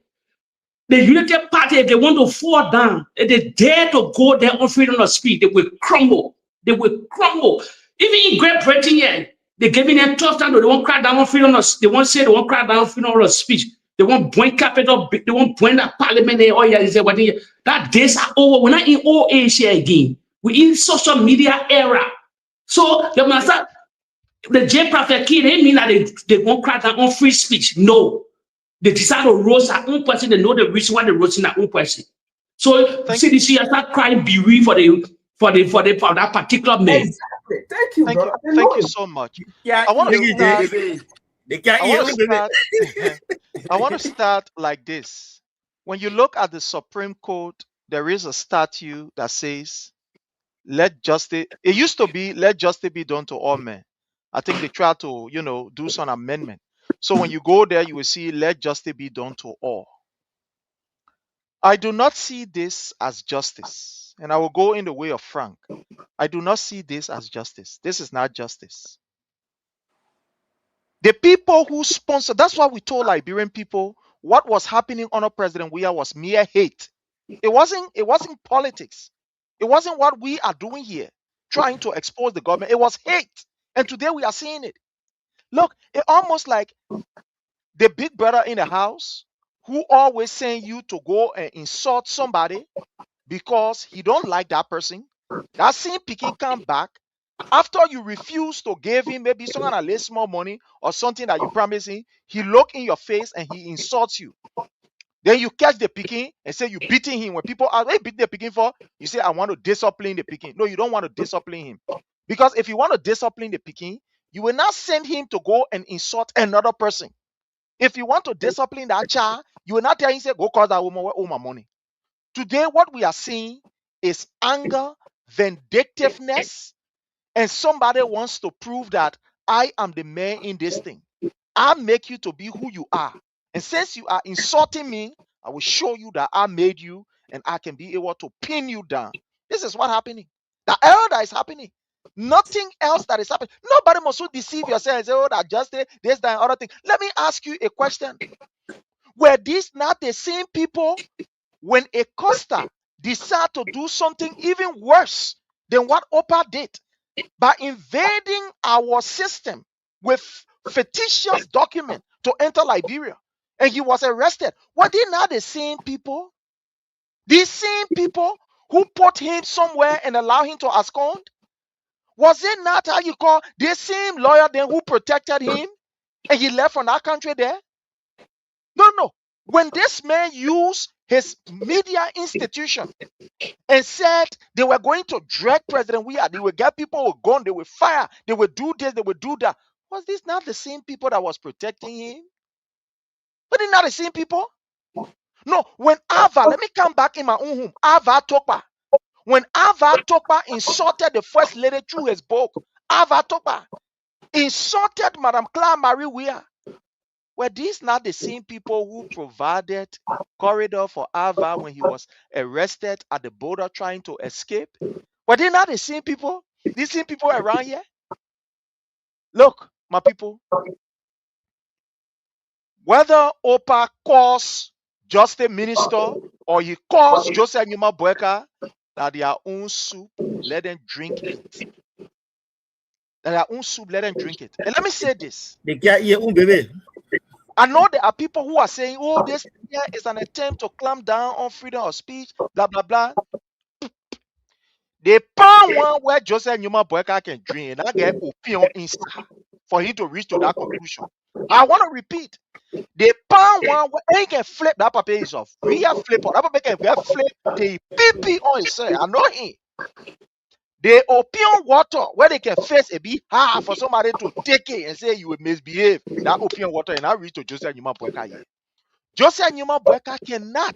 The Unity Party, if they want to fall down, if they dare to go there on freedom of speech, they will crumble. They will crumble. Even in Great Britain, yeah, they're giving them tough time. They won't crack down on freedom of speech. They won't say they won't crack down on freedom of speech. They won't bring capital. They won't bring that parliament there. Oh, yeah, they say, what that days are over. We're not in old age here again. We're in social media era. So the master, the J Prophet Kid, they mean that they won't crack down on free speech. No. They decide to roast their own person. They know the reason why they're roasting their own person. So CDC has start crying bereaved for that particular man. Exactly. Thank you, brother. Thank you so much. Yeah, I want to start like this. When you look at the Supreme Court, there is a statute that says, "Let justice." It used to be, "Let justice be done to all men." I think they try to, do some amendment. So when you go there, you will see, "Let justice be done to all." I do not see this as justice. And I will go in the way of Frank. I do not see this as justice. This is not justice. The people who sponsor, that's why we told Liberian people what was happening under President Weah was mere hate. It wasn't politics. It wasn't what we are doing here, trying to expose the government. It was hate. And today we are seeing it. Look, it almost like the big brother in the house who always saying you to go and insult somebody because he don't like that person. That same picking come back after you refuse to give him maybe some kind of less small money or something that you promise him. He look in your face and he insults you. Then you catch the picking and say you beating him. When people ask, "What you beat the picking for?" You say, "I want to discipline the picking." No, you don't want to discipline him. Because if you want to discipline the picking, you will not send him to go and insult another person. If you want to discipline that child, you will not tell him, say, "Go cause that woman all my money." Today, what we are seeing is anger, vindictiveness, and somebody wants to prove that I am the man in this thing. I make you to be who you are. And since you are insulting me, I will show you that I made you and I can be able to pin you down. This is what's happening. The error that is happening. Nothing else that is happening. Nobody must deceive yourself and say, "Oh, that just this, that, and other thing." Let me ask you a question. Were these not the same people when a Costa decided to do something even worse than what Opa did by invading our system with fictitious document to enter Liberia, and he was arrested? Were they not the same people? These same people who put him somewhere and allow him to abscond? Was it not how you call the same lawyer then who protected him and he left from that country there? No. When this man used his media institution and said they were going to drag President Weah, they would get people with guns, they would fire, they would do this, they would do that. Was this not the same people that was protecting him? Were they not the same people? No, when Ava, let me come back in my own home, Ava Topa. When Ava Topa insulted the First Lady through his book, Ava Topa insulted Madame Claire Marie Weah. Were these not the same people who provided corridor for Ava when he was arrested at the border trying to escape? Were they not the same people? These same people around here? Look, my people, whether Opa calls just a minister or he calls Joseph Nyuma Boyka, that their own soup, let them drink it. Their own soup, let them drink it. And let me say this. I know there are people who are saying, "Oh, this here is an attempt to clamp down on freedom of speech, blah, blah, blah." They found one where Joseph Nyuma Boyka can drink and I get opinion inside for him to reach to that conclusion. I want to repeat. The pan one where he can flip that paper is off. Real flip or that paper can get flip the PP on his say. I know him. The opium water where they can face a bit hard for somebody to take it and say you will misbehave. That opium water and I reach to Joseph Numa Boyka here. Joseph Numa Boyka cannot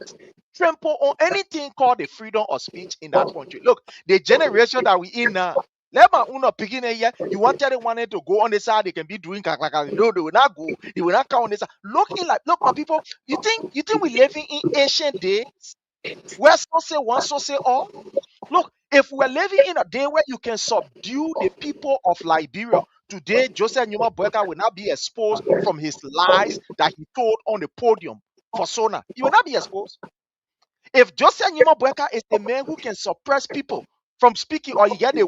trample on anything called the freedom of speech in that country. Look, the generation that we in now. Let my uno begin here. You wanted one to go on the side, they can be doing kakaka. No, they will not go. They will not come on the side. Look, my people. You think we living in ancient days where so say one, so say all? Look, if we're living in a day where you can subdue the people of Liberia, today Joseph Numa Boyka will not be exposed from his lies that he told on the podium for Sona. He will not be exposed. If Joseph Numa Boyka is the man who can suppress people from speaking, or even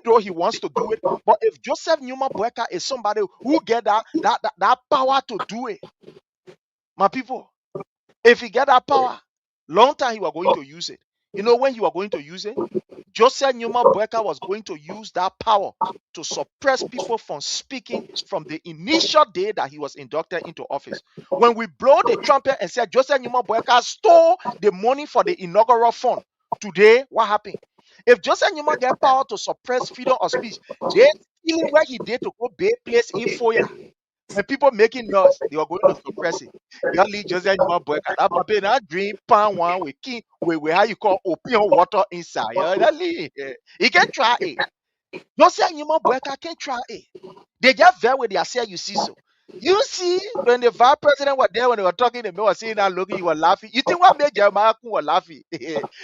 though he wants to do it, but if Joseph Numa Boyka is somebody who get that power to do it, my people, if he get that power, long time he was going to use it. You know when he was going to use it? Joseph Numa Boyka was going to use that power to suppress people from speaking from the initial day that he was inducted into office. When we blow the trumpet and said Joseph Numa Boyka stole the money for the inaugural fund, today what happened? If Joseph Numa get power to suppress freedom of speech, they stealing where he did to go Bay Place in Foya. When people making noise, they are going to suppress it. You leave Joseph Numa Boyka. That papa that drink pan one with king with how you call opium water inside. That leave. He can try it. Joseph Numa Boyka can try it. They just very with their say you see so. You see, when the vice president was there, when they were talking, they were saying that looking, you were laughing. You think what made Jeremiah Kun was laughing?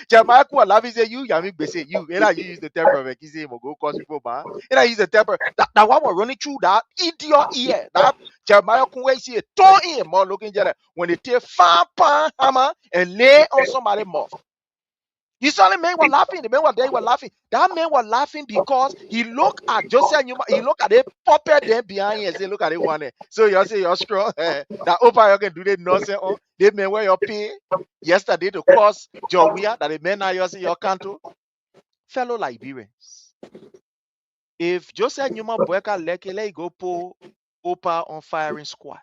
Jeremiah Kun was laughing, say, you, Yami Bese, you, and I use the temper, he say, go cause people, man. And I use the temper. That one was running through that idiot ear. That Jeremiah Kun, where he see a torn in more looking at when they take fire pan hammer and lay on somebody's mouth. You saw the man was laughing. The man was there, he was laughing. That man was laughing because he looked at Joseph Numa, he looked at the puppet there behind him and say, look at it one there. So you say you're strong. That Opa you can do the nonsense on. They men where you pay yesterday to cause Jowia that the men are your canto. Fellow Liberians. If Joseph Numa Boyka let he go pull Opa on firing squad.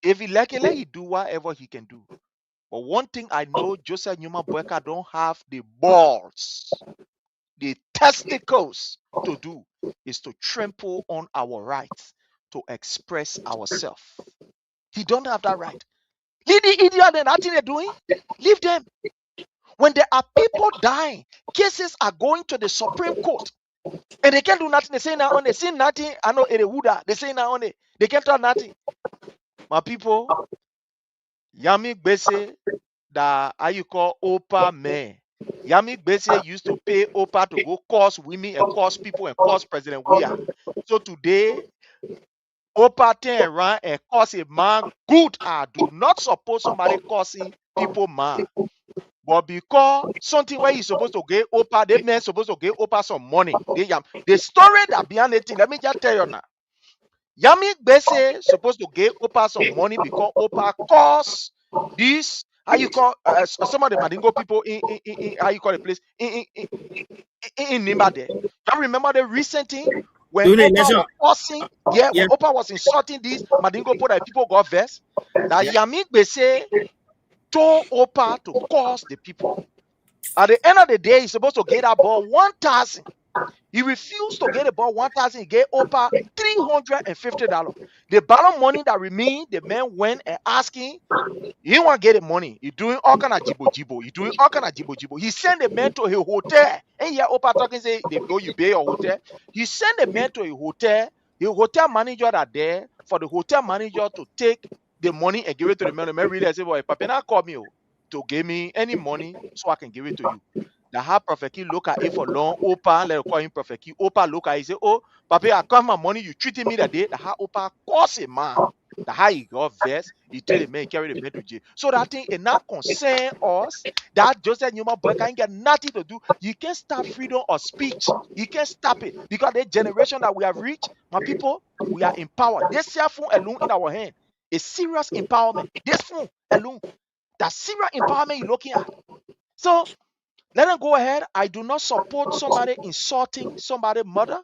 If he let he do whatever he can do. But one thing I know, Joseph Numa Boyka don't have the balls, the testicles to do is to trample on our rights to express ourselves. He don't have that right. Leave the idiot and nothing they're doing. Leave them. When there are people dying, cases are going to the Supreme Court. And they can't do nothing. They say now on they say nothing. I know it would. They say now on it. They can't do nothing. My people, Yami Bese, that how you call Opa man. Yami Bese used to pay Opa to go cause women and cause people and cause President Weah. So today, Opa turn around and cause a man good. I do not suppose somebody causing people man. But because something where he's supposed to get Opa, they men supposed to get Opa some money. The story that behind the thing, let me just tell you now. Yami Bese supposed to get Opa some money because Opa caused this. How you call some of the Madingo people in how you call the place in Nimba there? You remember the recent thing when Opa was causing, when Opa was insulting these Madingo people that people got vexed. That Yami Bese told Opa to cause the people. At the end of the day, he's supposed to get that ball 1,000. He refused to get the ball 1,000. He gave Opa $350. The ballot money that remained, the man went and asking. He didn't want to get the money. He doing all kind of jibo. He doing all kind of jibo. He sent the man to a hotel. And yeah, Opa talking say, they go, you pay your hotel. He sent the man to a hotel. The hotel manager are there for the hotel manager to take the money and give it to the man. The man really say, boy, Papa, now call me to give me any money so I can give it to you. The how Prophet Key look at it for long. Opa, let call him Prophet Key. Opa look at it, say, oh, Papa, I got my money. You treated me that day. The how Opa calls a man. The how he got vexed. He tell the man, carry the man to jail. So that thing it not concern us. That Joseph Numa Boyka ain't got nothing to do. You can't stop freedom of speech. You can't stop it. Because the generation that we have reached, my people, we are empowered. This cell phone alone in our hand is serious empowerment. This phone alone. That serious empowerment you're looking at. So let them go ahead. I do not support somebody insulting somebody's mother.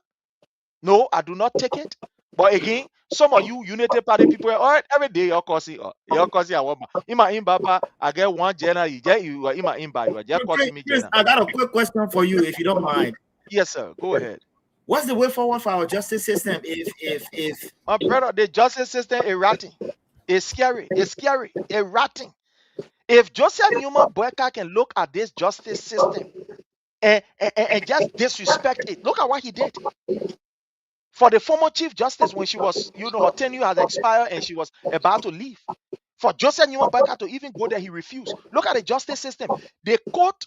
No, I do not take it. But again, some of you Unity Party people, all right, every day you're causing I want my imbaba. I get one general, you are in my imba, you are just causing me Chris, general. I got a quick question for you, if you don't mind. Yes, sir. Go ahead. What's the way forward for our justice system? If My brother, the justice system is rotting. It's scary. It's scary. It's rotting. If Joseph Newman Boyka can look at this justice system and just disrespect it, look at what he did. For the former Chief Justice, when she was, her tenure has expired and she was about to leave. For Joseph Newman Boyka to even go there, he refused. Look at the justice system. The court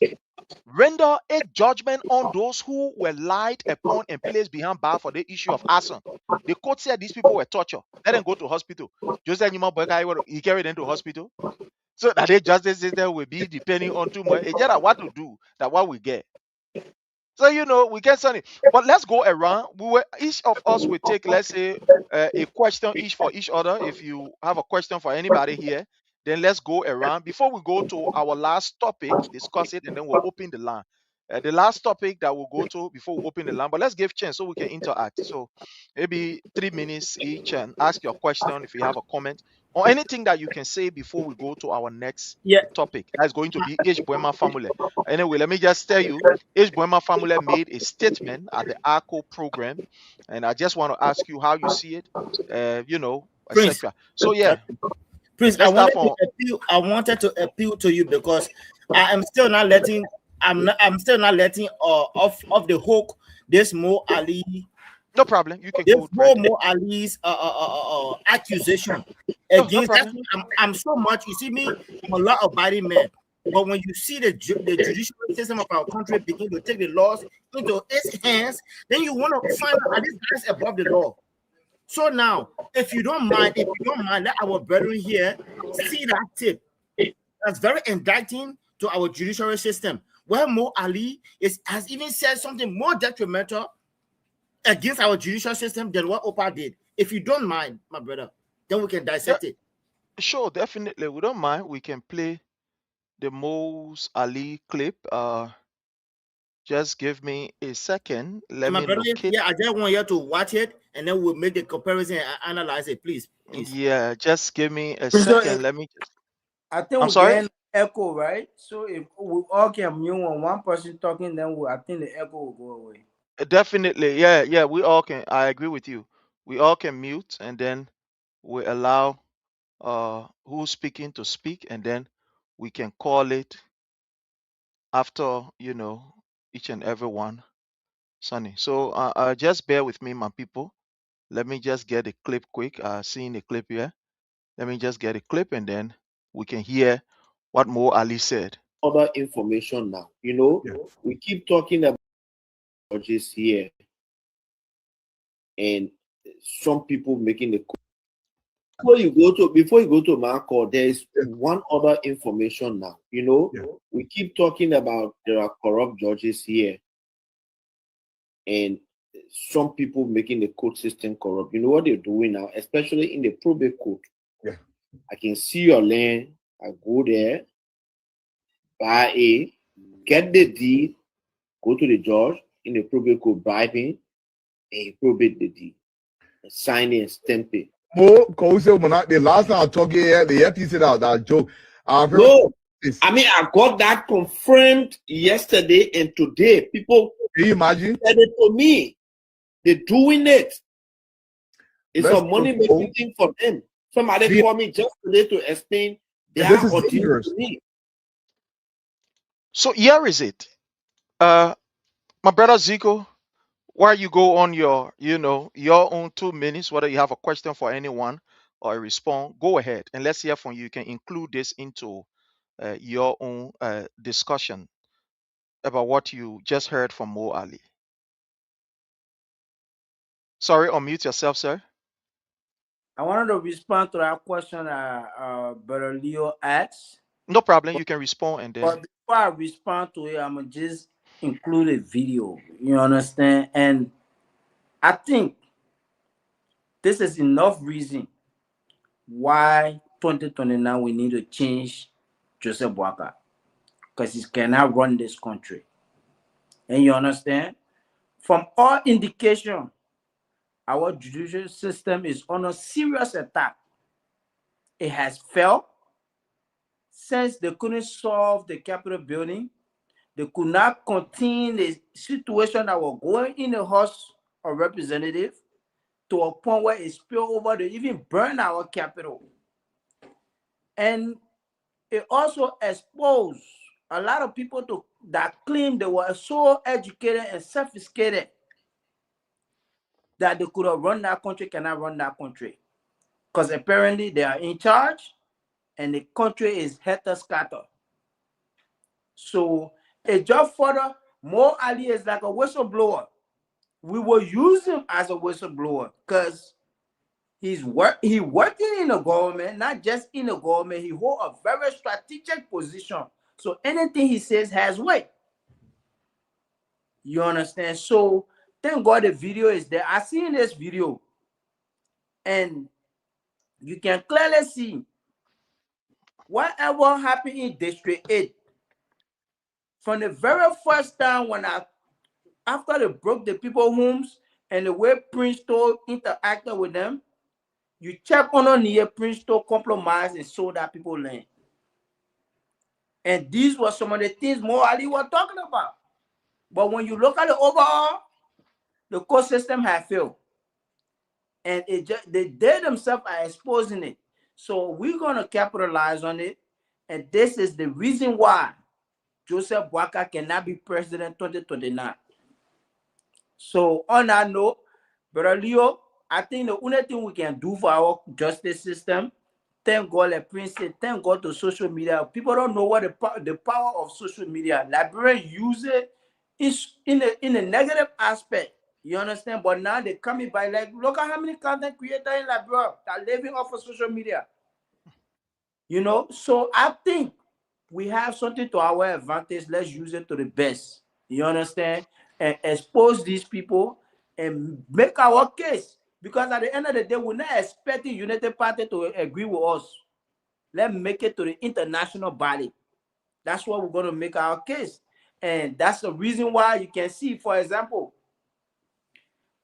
render a judgment on those who were lied upon and placed behind bar for the issue of arson. The court said these people were tortured. Let them go to hospital. Joseph Newman Boyka, he carried them to hospital. So that the justice system will be depending on too much. It's just what to do, that what we get. So we get something. But let's go around. Each of us will take, let's say, a question each for each other. If you have a question for anybody here, then let's go around. Before we go to our last topic, discuss it, and then we'll open the line. The last topic that we'll go to before we open the line, but let's give chance so we can interact. So maybe 3 minutes each, and ask your question if you have a comment or anything that you can say before we go to our next topic. That's going to be H. Boema family. Anyway, let me just tell you, H. Boema family made a statement at the ARCO program, and I just want to ask you how you see it, Prince, etc. So yeah, Prince, let's start from. I wanted to appeal to you because I am still not letting. I'm still not letting off the hook this Mo Ali. No problem. You can go. Right. Mo Ali's accusation No against. problem. I'm so much. You see me, I'm a law-abiding man. But when you see the judicial system of our country begin to take the laws into its hands, then you want to find out, are these guys above the law? So now, if you don't mind, let our brethren here see that tip. That's very indicting to our judicial system, where Mo Ali has even said something more detrimental against our judicial system than what Opa did. If you don't mind, my brother, then we can dissect it. Sure, definitely. We don't mind. We can play the Mos Ali clip. Just give me a second. Let me locate. Yeah, I just want you to watch it, and then we'll make the comparison and analyze it, please. Yeah, just give me a second. Let me. I think I'm sorry. Getting echo, right? So if we all can mute when one person talking, then I think the echo will go away. Definitely, yeah. We all can. I agree with you. We all can mute, and then we allow who's speaking to speak, and then we can call it after each and every one. Sonny. So just bear with me, my people. Let me just get a clip quick. Seeing the clip here. Let me just get a clip, and then we can hear what Mo Ali said. Other information now. We keep talking about judges here, and some people making the. Before you go to Marco, there is one other information now. We keep talking about there are corrupt judges here, and some people making the court system corrupt. You know what they're doing now, especially in the probate court. Yeah. I can see your land. I go there, buy it, get the deed, go to the judge in the probate court, bribe him, and he probate the deed, and sign it and stamp it. The last time I talked here, the FTC said that joke. No, I mean, I got that confirmed yesterday and today. People, can you imagine? Said it to me. They're doing it. It's a money making thing for them. Somebody called me just today to explain their ordeal to me. So here is it. My brother Zico, while you go on your own 2 minutes, whether you have a question for anyone or a response, go ahead and let's hear from you. You can include this into your own discussion about what you just heard from Mo Ali. Sorry, unmute yourself, sir. I wanted to respond to that question Brother Leo asked. No problem. You can respond, and then. But before I respond to it, I'm gonna just include a video. You understand? And I think this is enough reason why 2029 we need to change Joseph Boakai, because he cannot run this country. And you understand? From all indication, our judicial system is under serious attack. It has failed since they couldn't solve the Capitol building. They could not contain the situation that was going in the House of Representatives to a point where it spilled over to even burn our Capitol. And it also exposed a lot of people that claimed they were so educated and sophisticated that they could have run that country, cannot run that country. Because apparently they are in charge and the country is helter-skelter. So it just further, Mo Ali is like a whistleblower. We will use him as a whistleblower because he working in the government, not just in the government. He hold a very strategic position. So anything he says has weight. You understand? So thank God the video is there. I seen this video and you can clearly see whatever happened in District 8. From the very first time after they broke the people's homes and the way Prince Toll interacted with them, you check on the Prince Toll compromised and sold that people land. And these were some of the things Mo Ali was talking about. But when you look at the overall, the court system had failed. And they themselves are exposing it. So we're going to capitalize on it. And this is the reason why Joseph Boakai cannot be president 2029. So on that note, Brother Leo, I think the only thing we can do for our justice system, thank God, like Prince said, thank God to social media. People don't know what the power of social media. Liberians use it in a negative aspect. You understand? But now they coming by like, look at how many content creators in Liberia that are living off of social media. You know, so I think we have something to our advantage. Let's use it to the best. You understand? And expose these people and make our case. Because at the end of the day, we're not expecting United Party to agree with us. Let's make it to the international body. That's what we're going to make our case. And that's the reason why you can see, for example,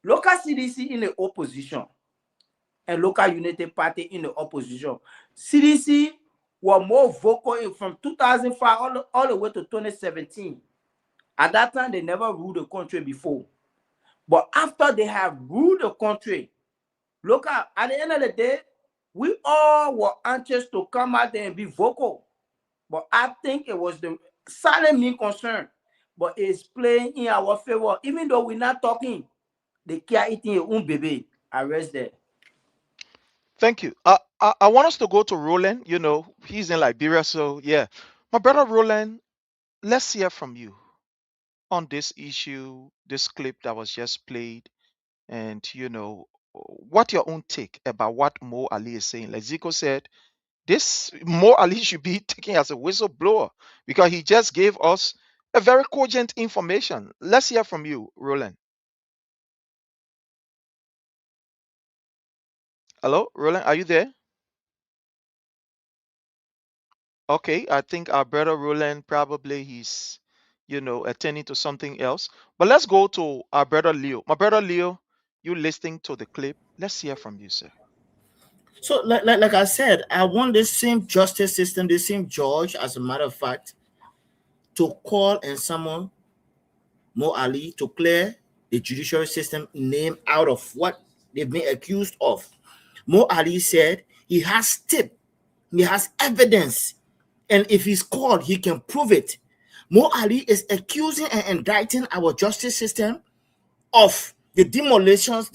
local CDC in the opposition and local United Party in the opposition. CDC were more vocal from 2005 all the way to 2017. At that time, they never ruled the country before. But after they have ruled the country, look at the end of the day, we all were anxious to come out there and be vocal. But I think it was the silent mean concern. But it's playing in our favor. Even though we're not talking, they care eating your own baby. I rest there. Thank you. I want us to go to Roland. You know, he's in Liberia. So, yeah. My brother Roland, let's hear from you on this issue, this clip that was just played, and, you know, what your own take about what Mo Ali is saying. Like Zico said, this Mo Ali should be taken as a whistleblower because he just gave us a very cogent information. Let's hear from you, Roland. Hello, Roland, are you there? Okay, I think our brother Roland probably he's, you know, attending to something else. But let's go to our brother Leo. My brother Leo, you listening to the clip? Let's hear from you, sir. So, like I said, I want the same justice system, the same judge, as a matter of fact, to call and summon Mo Ali to clear the judicial system name out of what they've been accused of. Mo Ali said he has tip, he has evidence, and if he's called, he can prove it. Mo Ali is accusing and indicting our justice system of the demolitions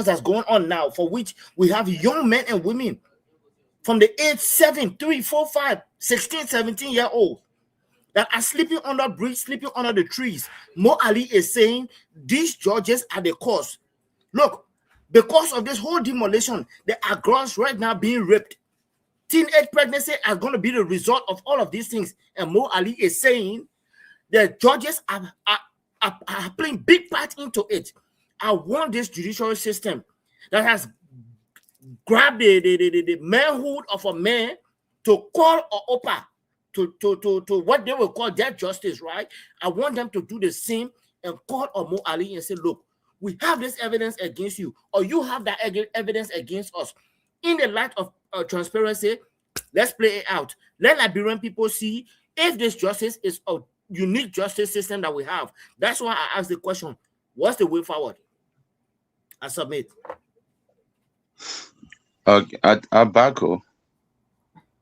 that's going on now, for which we have young men and women from the age 7, 3, 4, 5, 16, 17-year-old that are sleeping under bridges, sleeping under the trees. Mo Ali is saying these judges are the cause. Look, because of this whole demolition, there are girls right now being raped. Teenage pregnancy are going to be the result of all of these things. And Mo Ali is saying that judges are playing big part into it. I want this judicial system that has grabbed the manhood of a man to call or opa to what they will call their justice, right? I want them to do the same and call Mo Ali and say, look, we have this evidence against you, or you have that evidence against us. In the light of transparency, let's play it out. Let Liberian people see if this justice is a unique justice system that we have. That's why I asked the question, what's the way forward? I submit. Abako.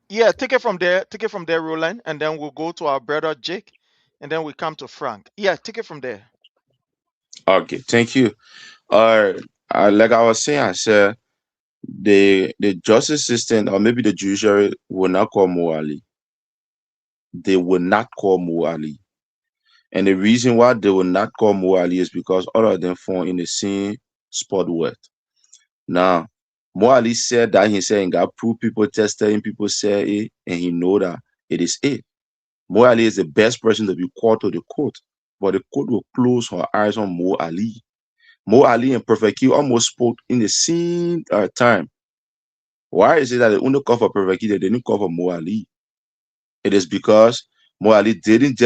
Yeah, take it from there, Roland, and then we'll go to our brother Jake, and then we come to Frank. Yeah, take it from there. Okay, thank you. Like I was saying, I said the justice system, or maybe the judiciary, will not call Mo Ali. They will not call Mo Ali. And the reason why they will not call Mo Ali is because all of them fall in the same spot worth. Now, Mo Ali said that he said he got proof, people tested him, people say it, and he know that it is it. Mo Ali is the best person to be called to the court, but the court will close her eyes on Mo Ali. Mo Ali and Perfect Key almost spoke in the same time. Why is it that they only call for Perfect Key, they didn't call for Mo Ali? It is because Mo Ali didn't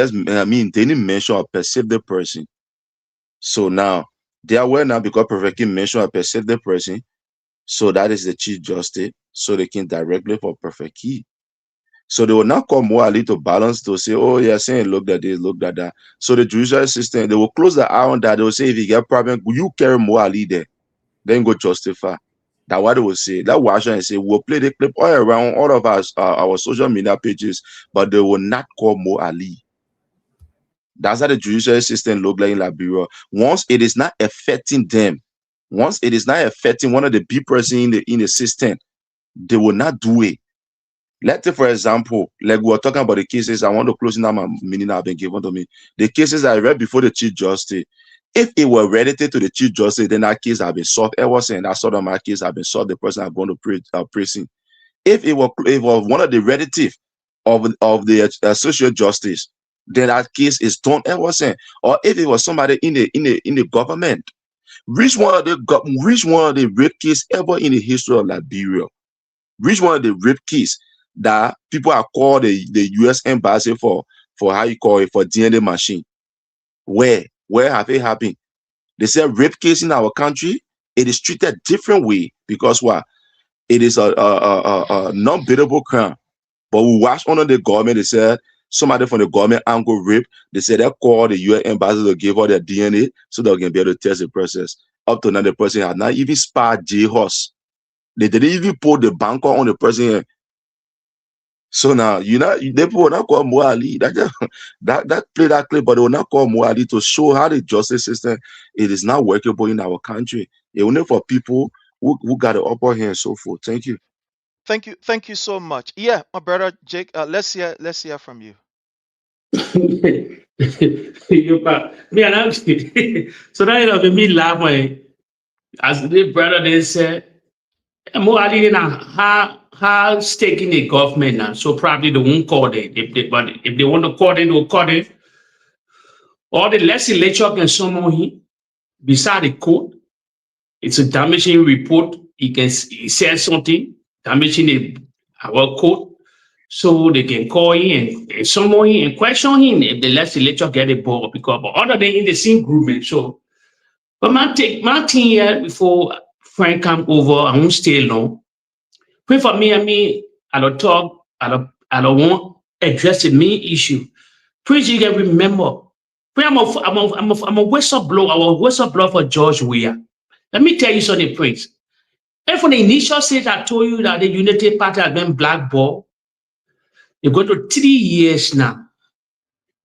mention or perceive the person. So now, they are aware now because Perfect Key mentioned or perceive the person, so that is the Chief Justice, so they can directly for Perfect Key. So they will not call Mo Ali to balance to say, oh, yeah, saying look at this, look at that. So the judicial system, they will close the eye on that. They will say, if you get a problem, you carry Mo Ali there. Then go justify. That's what they will say. That watch and say, we'll play the clip all around all of us, our social media pages, but they will not call Mo Ali. That's how the judicial system look like in Liberia. Once it is not affecting them, once it is not affecting one of the big person in the system, they will not do it. Let's say, for example, like we were talking about the cases, I want to close in my meaning have been given to me. The cases I read before the Chief Justice, if it were related to the Chief Justice, then that case have been solved. I was saying that sort of my case have been solved. The person have gone to prison. If it was one of the relative of the social justice, then that case is done. I was saying, or if it was somebody in the government, which one of the rape case ever in the history of Liberia? Which one of the rape case that people are called the U.S. embassy for how you call it, for DNA machine? Where have it happened? They say rape case in our country, it is treated different way because what? It is a non-biddable crime. But we watch under the government, they said somebody from the government angle rape. They said they call the U.S. embassy to give her their DNA so they can be able to test the process. Up to now, the person had not even spared J-Horse. They didn't even put the banker on the person. So now, they will not call Mo Ali. That play that clip, but they will not call Mo Ali to show how the justice system, it is not workable in our country. It only for people who got the upper hand and so forth. Thank you. Thank you so much. Yeah, my brother Jake, let's hear from you. Me and I'm so now me laugh when as the brother they said, Mo Ali now how stake in the government now, so probably they won't call it. But if they want to call it, they'll call it. Or the legislature can summon him beside the court. It's a damaging report. He says something damaging our court. So they can call him and summon him and question him if the legislature get a ball because but other than in the same grouping. So but my thing here before Frank come over, I won't stay long. Pray for me, I don't talk, I don't want address the main issue. Please you can remember. I'm a whistleblower, I was a whistleblower for George Weah. Let me tell you something, Prince. And from the initial stage I told you that the Unity Party has been blackballed, you go to 3 years now.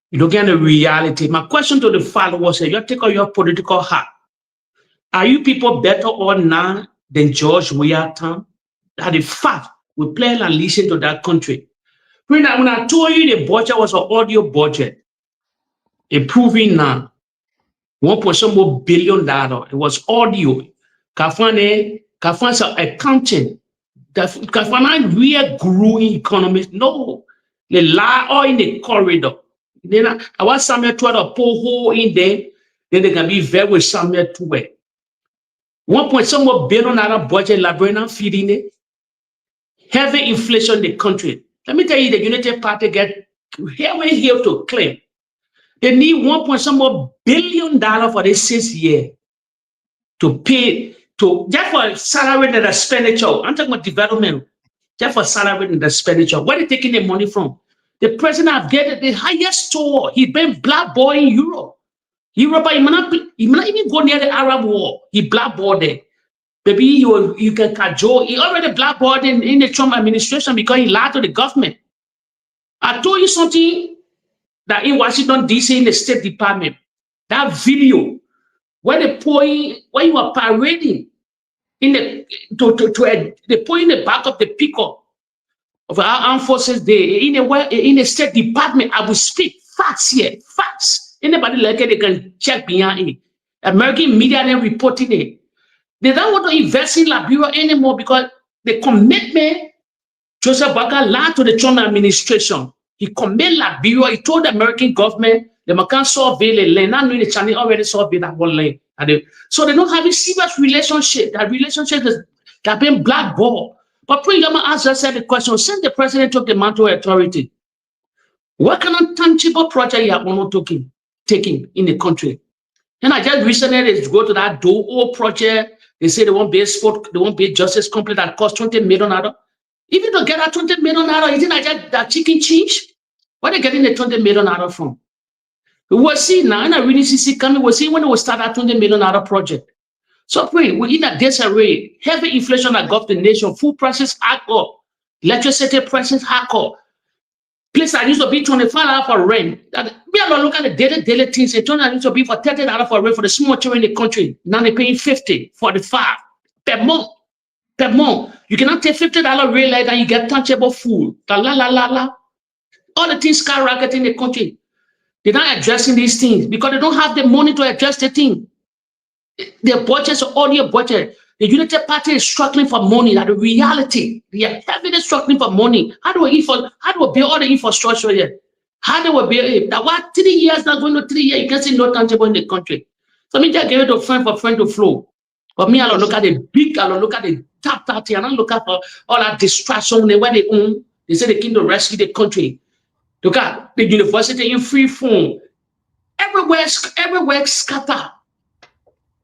You look at the reality. My question to the followers is, you take on your political hat. Are you people better or now than George Weah time? That the fact we plan and listen to that country. When I told you the budget was an audio budget, improving now, $1.some billion. It was audio. Kafan's accounting. Kafana real growing economy. No, the lie all in the corridor. Then I want somewhere to a hole in there. Then they can be very somewhere to it. $1.some billion budget Liberian feeding it. Heavy inflation in the country. Let me tell you, the United Party get here to claim. They need $1.some billion for this 6 years. to pay, to just for salary and expenditure. I'm talking about development, just for salary and expenditure. Where are they taking the money from? The president have get the highest tour. He been blackballed in Europe. Europe, he may not even go near the Arab war. He blackballed there. Maybe you can cajole. He already blackballed in the Trump administration because he lied to the government. I told you something that in Washington, D.C., in the State Department, that video where they point, when you are parading in the they point in the back of the pickup of our armed forces day in the State Department. I will speak facts here, facts. Anybody like it, they can check behind it. American media then reporting it. They don't want to invest in Liberia anymore because the commitment Joseph Boakai lied to the Trump administration. He committed Liberia. He told the American government they can't survey the land. Not knowing the Chinese already surveyed that one land. So they don't have a serious relationship. That relationship is that been blackballed. But President asked us the question: since the president took the mantle of authority, what kind of tangible project you have taking in the country? And I just recently go to that DOO project. They say they won't be sport, they won't be justice company that cost $20 million. Even to get that $20 million, isn't that chicken cheese? Where are they getting the $20 million from? We will see now, and I really see coming, we'll see when they will start that $20 million project. So we're in a disarray, heavy inflation that got the nation, food prices high up, electricity prices high up. Place that used to be $25 for rent. We are not looking at the daily things. It turned out used to be for $30 for rent for the small children in the country. Now they're paying $50, $45 per month. Per month. You cannot take $50 real life and you get tangible food. All the things skyrocket in the country. They're not addressing these things because they don't have the money to address the thing. Their budgets are all your budget. The United Party is struggling for money. That's the reality. They are heavily struggling for money. How do we build all the infrastructure here? How do we build it? That what 3 years, not going to 3 years, you can see no tangible in the country. So me just give it to friend for friend to flow. But me, I don't look at the big, I don't look at the top 30, I don't look at all that distraction where they own. They say they came to rescue the country. Look at the university in free form. Everywhere scatter.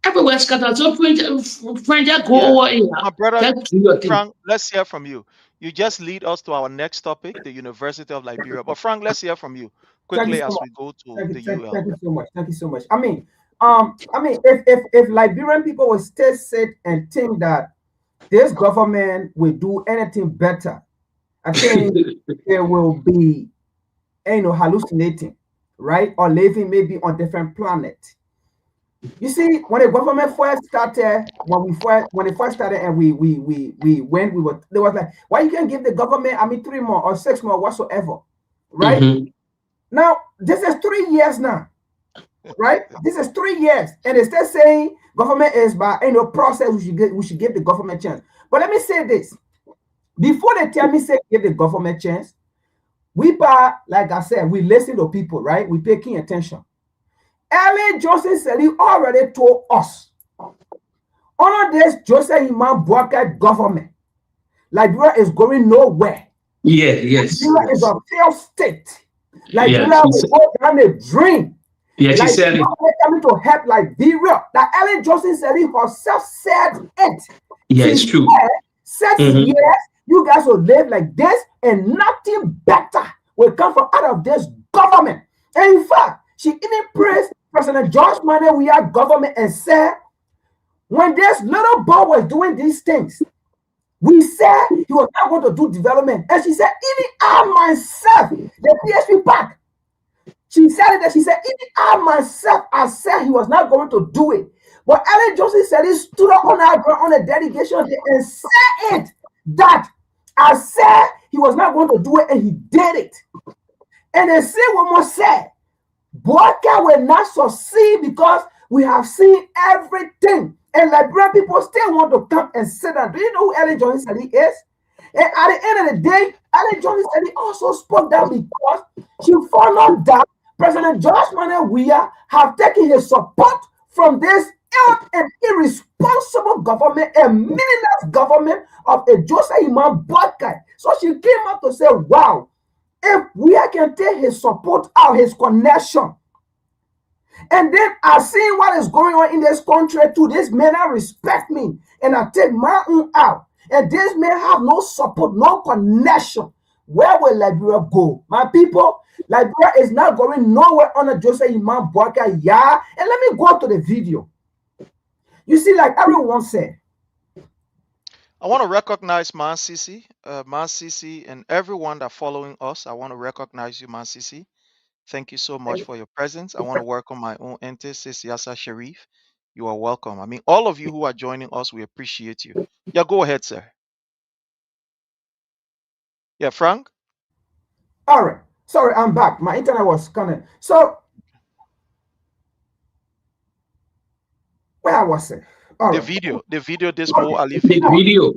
Everywhere scattered. So friend, just go over here. My brother Frank, let's hear from you. You just lead us to our next topic, the University of Liberia. But Frank, let's hear from you quickly as we go to the UL. Thank you so much. Thank you so much. I mean, if Liberian people will stay sit and think that this government will do anything better, I think they will be, hallucinating, right? Or living maybe on different planets. You see, when the government first started, when it first started, and we they was like, why you can't give the government 3 more or 6 more whatsoever, right? Mm-hmm. Now this is 3 years now, right? This is 3 years, and they still saying government is by process. We should give the government chance. But let me say this: before they tell me say give the government chance, we like I said, we listen to people, right? We pay keen attention. Ellen Johnson said he already told us under this Joseph Imam Boakai government, Liberia is going nowhere. Yes. Liberia is a failed state. Liberia will go down a drain. Yeah, she said it. Coming to help Liberia. That Ellen Johnson said he herself said it. Yeah, it's true. 6 years, you guys will live like this, and nothing better will come from out of this government. And in fact, she even praised President George Manneh, we are government, and said, when this little boy was doing these things, we said he was not going to do development. And she said, even I myself, the PSP Park, she said that, she said, even I myself, I said he was not going to do it. But Ellen Johnson said he stood up on the delegation and said it, that I said he was not going to do it, and he did it. And they say one more said, Boakai will not succeed because we have seen everything. And Liberian people still want to come and sit down. Do you know who Ellen Johnson said he is? And at the end of the day, Ellen Johnson said he also spoke down because she followed that President George Manneh have taken his support from this ill and irresponsible government, a meaningless government of a Joseph Imam Boakai. So she came up to say, wow, if we can take his support out, his connection, And then I see what is going on in this country too. This men I respect me and I take my own out. And this men have no support, no connection. Where will Liberia go? My people, Liberia is not going nowhere under Joseph Imam Boaka. Yeah. And let me go to the video. You see, like everyone said, I want to recognize Man Sisi, and everyone that following us. I want to recognize you, Man Sisi. Thank you so much for your presence. I want to welcome my own auntie, Sis Yasa Sharif. You are welcome. I mean, all of you who are joining us, we appreciate you. Yeah, go ahead, sir. Yeah, Frank? all right, sorry, I'm back. My internet was connected. So, where I was saying, all The right. video, this Mo Ali The video. video.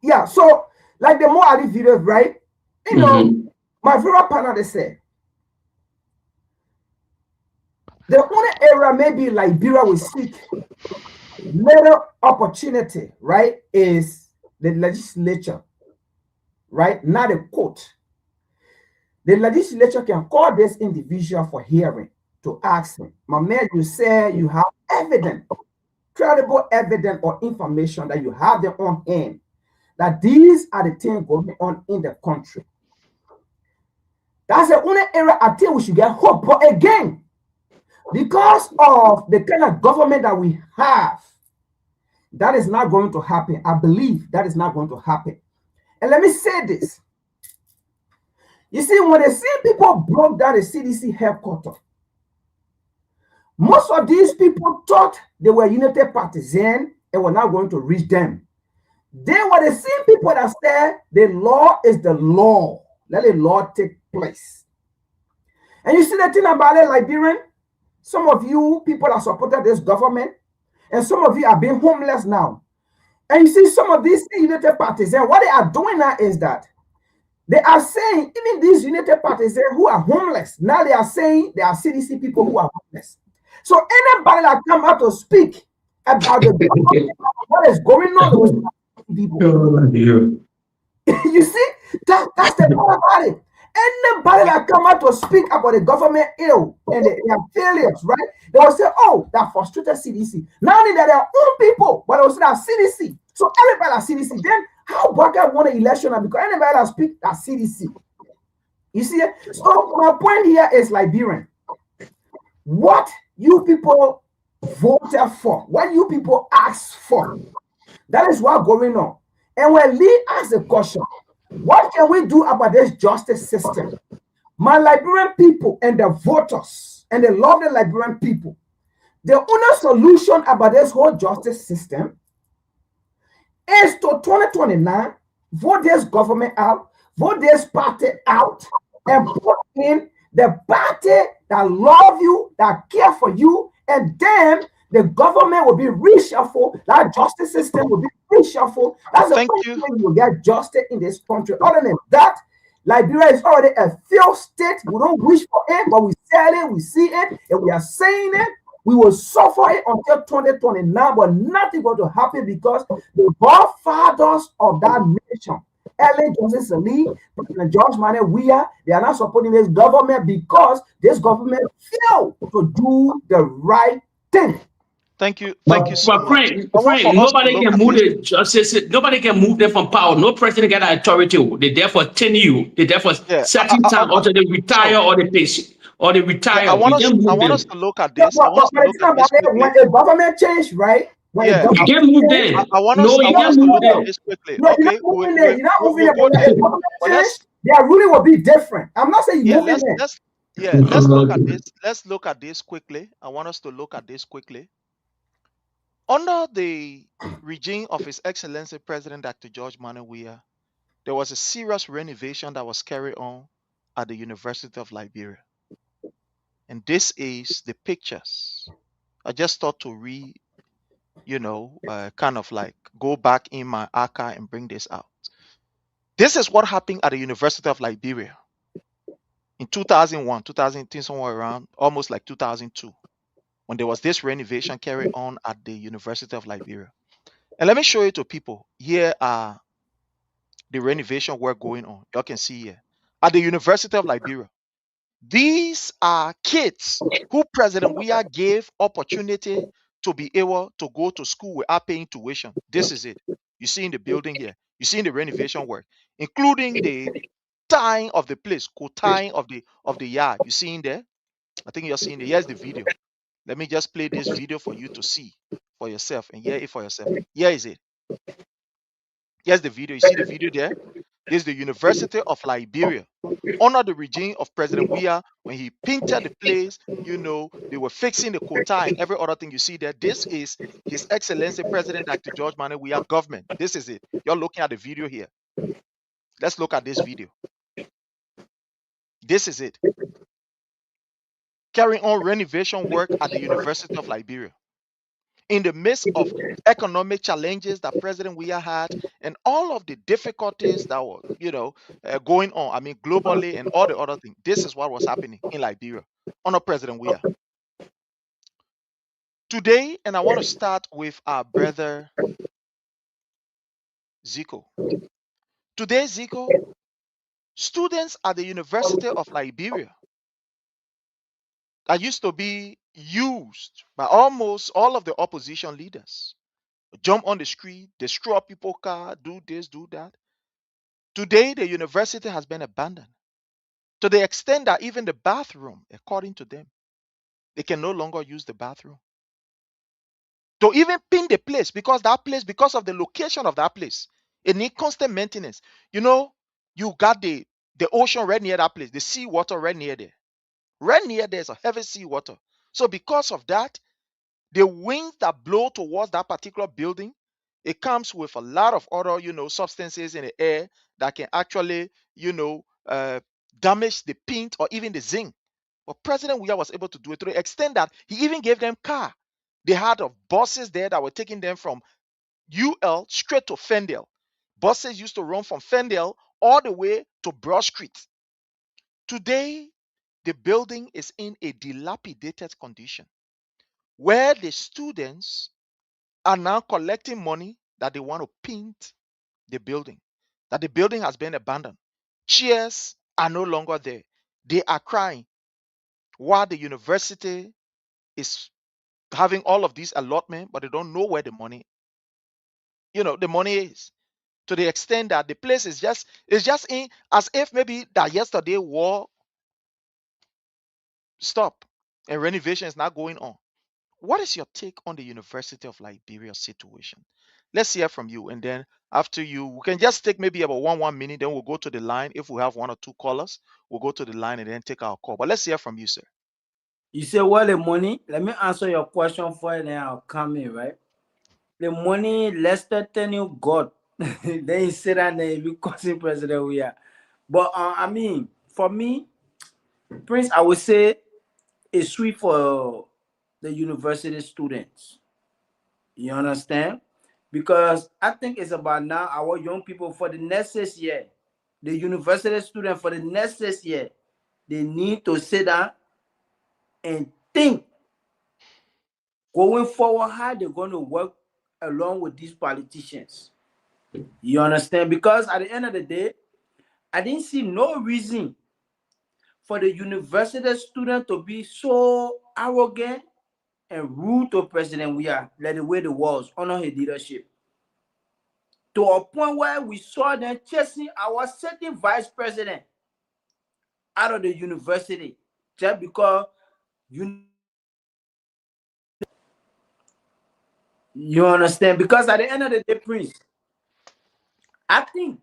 Yeah, so like the more I did videos, right? You know, my favorite partner they said the only area maybe Liberia will seek better opportunity, right, is the legislature, right? Not the court. The legislature can call this individual for hearing to ask him, my man, you say you have evidence, credible evidence or information that you have them on hand, that these are the things going on in the country. That's the only area I think we should get hope. But again, because of the kind of government that we have, that is not going to happen. I believe that is not going to happen. And let me say this. You see, when the same people broke down the CDC headquarters, most of these people thought they were United Partisan and were not going to reach them. They were the same people that said the law is the law. Let the law take place. And you see the thing about it, Liberian, some of you people that supported this government, and some of you are being homeless now. And you see some of these United Partisans, what they are doing now is that they are saying, even these United Partisans who are homeless, now they are saying they are CDC people who are homeless. So anybody that come out to speak about the government, what is going on with people. You see, that's the part about it. Anybody that come out to speak about the government ill and their failures, right? They will say, oh, that frustrated CDC. Not only that they are own people, but they will say that CDC. So everybody that CDC. Then how Baka won an election because anybody that speak that CDC. You see it? So my point here is Liberian. What you people voted for, what you people asked for, that is what going on. And when Lee asked the question, what can we do about this justice system? My Liberian people and the voters and the lovely Liberian people, the only solution about this whole justice system is to 2029 vote this government out, vote this party out, and put in the party that love you, that care for you, and then the government will be reshuffled. That justice system will be reshuffled. That's the only way you will get justice in this country. Other than that, Liberia is already a failed state. We don't wish for it, but we say it, we see it, and we are saying it. We will suffer it until 2029, but nothing going to happen because the godfathers of that nation, Ellen Johnson Lee, President George Manuel Weah, they are not supporting this government because this government failed to do the right thing. Thank you so much. Frank, nobody can move the justice. Nobody can move them from power. No president get authority. They there for 10 years. They there for certain time until they retire or they pay or they retire. Yeah, I want us to look at this. When the government change, right? You can't move them. No, you can't move them. No, okay, you're not moving them. When the government change, their ruling will be different. I'm not saying moving them. Let's look at this. Let's look at this quickly. I want us to look at this quickly. Under the regime of His Excellency President Dr. George Manuel Weah, there was a serious renovation that was carried on at the University of Liberia. And this is the pictures. I just thought to kind of like go back in my archive and bring this out. This is what happened at the University of Liberia in 2001, 2010, somewhere around, almost like 2002, when there was this renovation carried on at the University of Liberia. And let me show you to people. Here are the renovation work going on. Y'all can see here at the University of Liberia. These are kids who President Weah gave opportunity to be able to go to school without paying tuition. This is it. You see in the building here. You see in the renovation work, including the tying of the place, co-tying of the yard. You see in there? I think you're seeing it. Here's the video. Let me just play this video for you to see for yourself and hear it for yourself. Here is it. Here's the video. You see the video there? This is the University of Liberia. Under the regime of President Weah, when he painted the place, they were fixing the quota and every other thing you see there. This is His Excellency President Dr. George Manuel Weah government. This is it. You're looking at the video here. Let's look at this video. This is it. Carrying on renovation work at the University of Liberia. In the midst of economic challenges that President Weah had and all of the difficulties that were, going on, I mean, globally and all the other things, this is what was happening in Liberia under President Weah. Today, and I want to start with our brother Zico. Today, Zico, students at the University of Liberia that used to be used by almost all of the opposition leaders, jump on the street, destroy people's car, do this, do that. Today, the university has been abandoned to the extent that even the bathroom, according to them, they can no longer use the bathroom. To even pin the place, because of the location of that place, it needs constant maintenance. You got the ocean right near that place, the sea water right near there. Right near there is a heavy sea water. So because of that, the winds that blow towards that particular building, it comes with a lot of other, substances in the air that can actually, damage the paint or even the zinc. But President Weah was able to do it to the extent that he even gave them car. They had buses there that were taking them from UL straight to Fendale. Buses used to run from Fendale all the way to Broad Street. Today, the building is in a dilapidated condition where the students are now collecting money that they want to paint the building, that the building has been abandoned. Chairs are no longer there. They are crying while the university is having all of these allotment, but they don't know where the money, the money is. To the extent that the place is just in as if maybe that yesterday war stopped and renovation is not going on. What is your take on the University of Liberia situation? Let's hear from you, and then after you, we can just take maybe about 1 minute, then we'll go to the line. If we have 1 or 2 callers, we'll go to the line and then take our call. But let's hear from you, sir. You say, well, the money, let me answer your question for you, then I'll come in, right? The money, Lester tell you God. Then you say that name because President we are. But I mean, for me, Prince, I would say it's sweet for the university students. You understand? Because I think it's about now our young people for the next 6 years, the university student for the next 6 years, they need to sit down and think going forward how they're going to work along with these politicians. You understand? Because at the end of the day, I didn't see no reason for the university student to be so arrogant and rude to President Weah, like the way the was under his leadership. To a point where we saw them chasing our sitting vice president out of the university just because you understand? Because at the end of the day, Prince, I think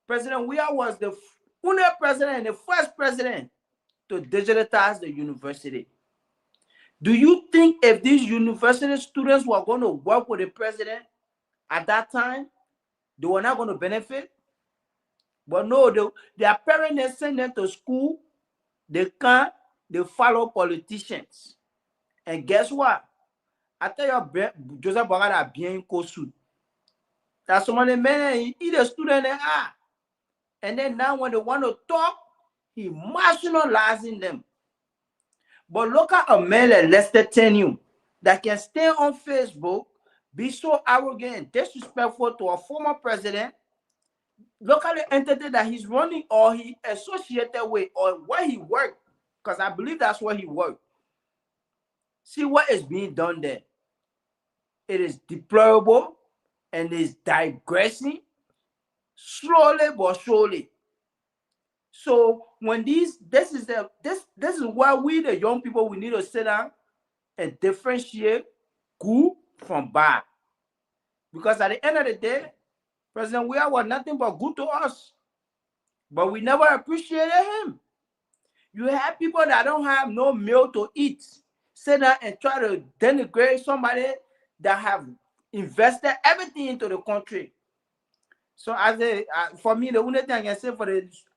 President Weah was the only president and the first president to digitize the university. Do you think if these university students were going to work with the president at that time, they were not going to benefit? But no, their parents send them to school, they follow politicians. And guess what? I tell you, Joseph Bagada bien kosu. That's some of the men, he the student they are. And then now when they want to talk, he marginalizing them. But look at a man like Lester Tenue that can stay on Facebook, be so arrogant and disrespectful to a former president, local entity that he's running or he associated with or where he worked, because I believe that's where he worked. See what is being done there. It is deplorable and is digressing slowly but surely. So when this is why we the young people, we need to sit down and differentiate good from bad. Because at the end of the day, President Weah was nothing but good to us, but we never appreciated him. You have people that don't have no meal to eat, sit down and try to denigrate somebody that have invested everything into the country. So as for me, the only thing I can say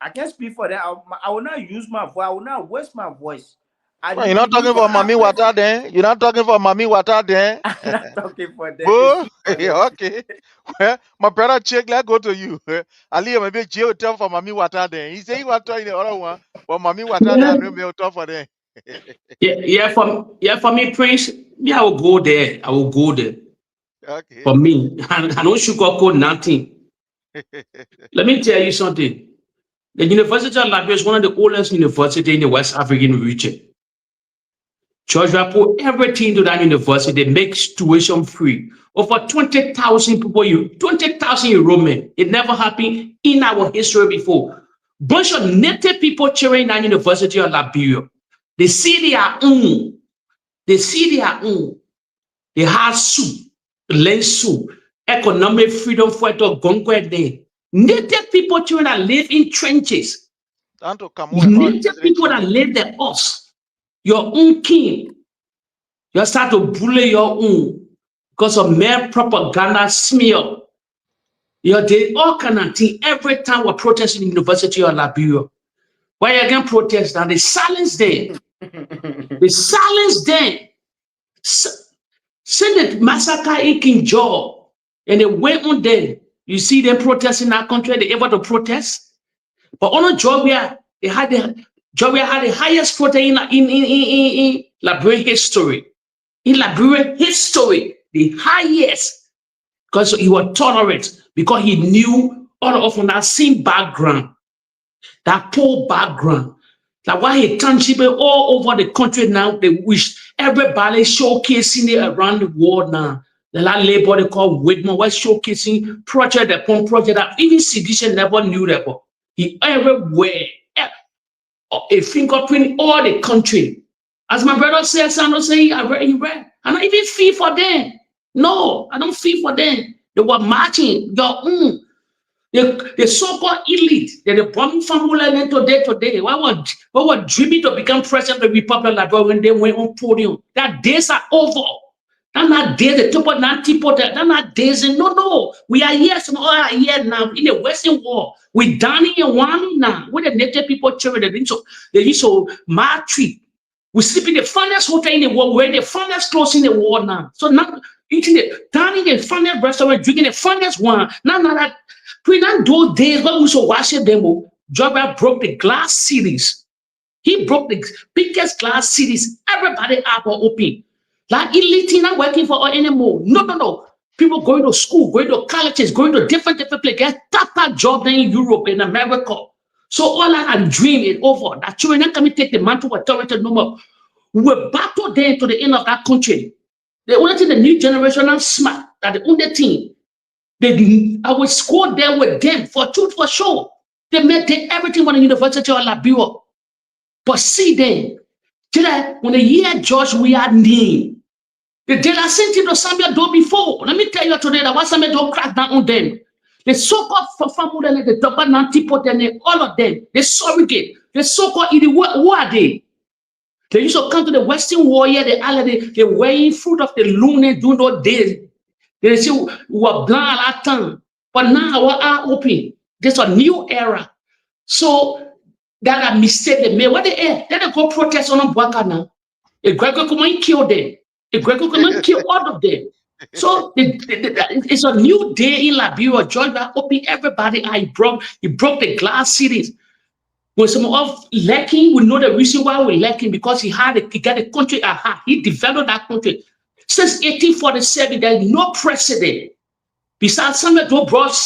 I can't speak for them. I will not use my voice. I will not waste my voice. Well, you're not talking for Mami Wata then. You're not talking for Mami Wata then. I'm not talking for them. Oh, okay. Well, my brother check. Let's go to you. Ali, maybe jail tell for Mami Wata then. He say he want to in the other one, but Mami Wata then no me talk for them. For me, Prince, me, I will go there. I will go there. Okay. For me, I don't sugarcoat nothing. Let me tell you something. The University of Liberia is one of the oldest universities in the West African region. Georgia put everything to that university. They make tuition free. Over 20,000 people, 20,000 enrollment. It never happened in our history before. Bunch of native people cheering that University of Liberia. They see their own. They see their own. They have soup, land soup, economic freedom for it to conquer there. Native people cheering that live in trenches. Native people that live there, us. Your own king. You start to bully your own because of mere propaganda smear. You did all kind of thing every time we're protesting in the University of Liberia. Why you again protest now? They silence them. They silence them. Send the massacre in King George and they went on there. You see them protesting in our country, they able to protest. But on Georgia, Georgia had the highest protest in Liberian history. In Liberian history, the highest, because he was tolerant, because he knew all of that same background, that poor background. Like why he turned people all over the country now, they wish everybody showcasing it around the world now. The labor they call Whitman was showcasing project upon project that even Sedition never knew that. But he everywhere, a fingerprint all the country. As my brother said, I don't say I read. I don't even feel for them. No, I don't feel for them. They were marching your own. The so-called elite, the bombing family today. What were dreaming to become president of the Republic of Liberia when they went on podium? That days are over. That's not days, the top of 90 people, that's not days. No. We are here, some all are here now in the Western world. We're down in Wami now. With the native people children, they used to maltreat. We sleep in the finest hotel in the world. We're in the finest clothes in the world now. So now eating dining in the finest restaurant, drinking the finest wine. Now that pre-not those days when we used to worship them, Jobber broke the glass cities. He broke the biggest glass cities. Everybody up or open. Like elite not working for us anymore. No. People going to school, going to colleges, going to different places, get top job in Europe, in America. So all that dream is over. That children not coming take the mantle of authority no more. We will battle them to the end of that country. The only thing the new generation are smart. That the only thing I will score there with them for truth for sure. They made everything from the University of Liberia. But see them. Today, when the year George we had name. The dealer sent him to Samuel Doe before. Let me tell you today that once Samuel Doe cracked down on them. The so-called family, the double nanti-pot, and all of them, the surrogate, the so-called idiot, who are they? They used to come to the Western warrior, they're wearing fruit of the lunar during those days. They say we were blind at that time. But now we are open. There's a new era. So that a mistake they made. What they are? Then they go protest on Bwaka now. A Gregor come and kill them. A Gregor come and kill all of them. So it's a new day in Liberia. Georgia opened everybody. He broke the glass cities. When some of lacking, we know the reason why we're lacking because he got the country at heart. He developed that country. Since 1847, there's no precedent. Besides, some of those brought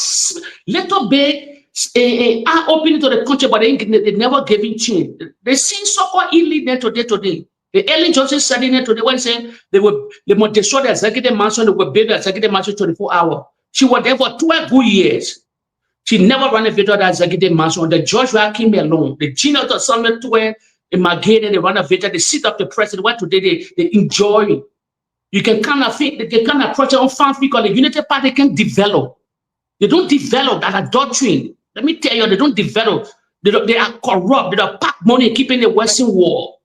little bit eye opening to the country, but they never gave in change. They see so-called illegal today. The Ellen Johnson said in it today when saying they must destroy the executive mansion, they will build the executive mansion 24 hours. She was there for 12 good years. She never renovated that executive mansion. The judge came alone. The genius of Summit 12 in Magade, they renovated the seat of the president. What today they enjoy. You can kind of think, they can kind of approach it on fan because the Unity Party can develop. They don't develop that doctrine. Let me tell you, they don't develop. They are corrupt. They are pack money keeping the Western war.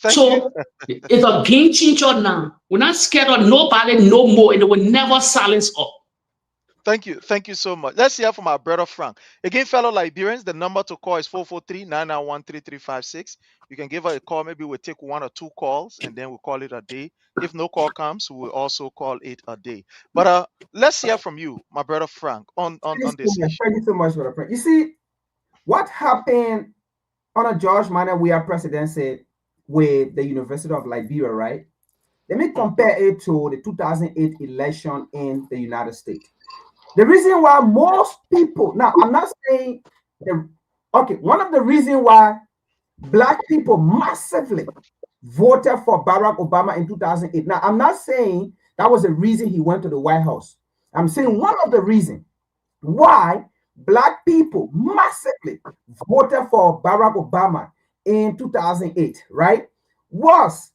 So it's a game changer now. We're not scared of nobody no more, and they will never silence us. Thank you so much. Let's hear from our brother Frank. Again, fellow Liberians, the number to call is 443-991-3356. You can give us a call. Maybe we'll take 1 or 2 calls, and then we'll call it a day. If no call comes, we'll also call it a day. But let's hear from you, my brother Frank, on this issue. Thank you so much, brother Frank. You see, what happened on a George Minor we are presidency with the University of Liberia, right? Let me compare it to the 2008 election in the United States. The reason why most people, now I'm not saying, one of the reasons why Black people massively voted for Barack Obama in 2008. Now, I'm not saying that was the reason he went to the White House. I'm saying one of the reasons why Black people massively voted for Barack Obama in 2008, right, it was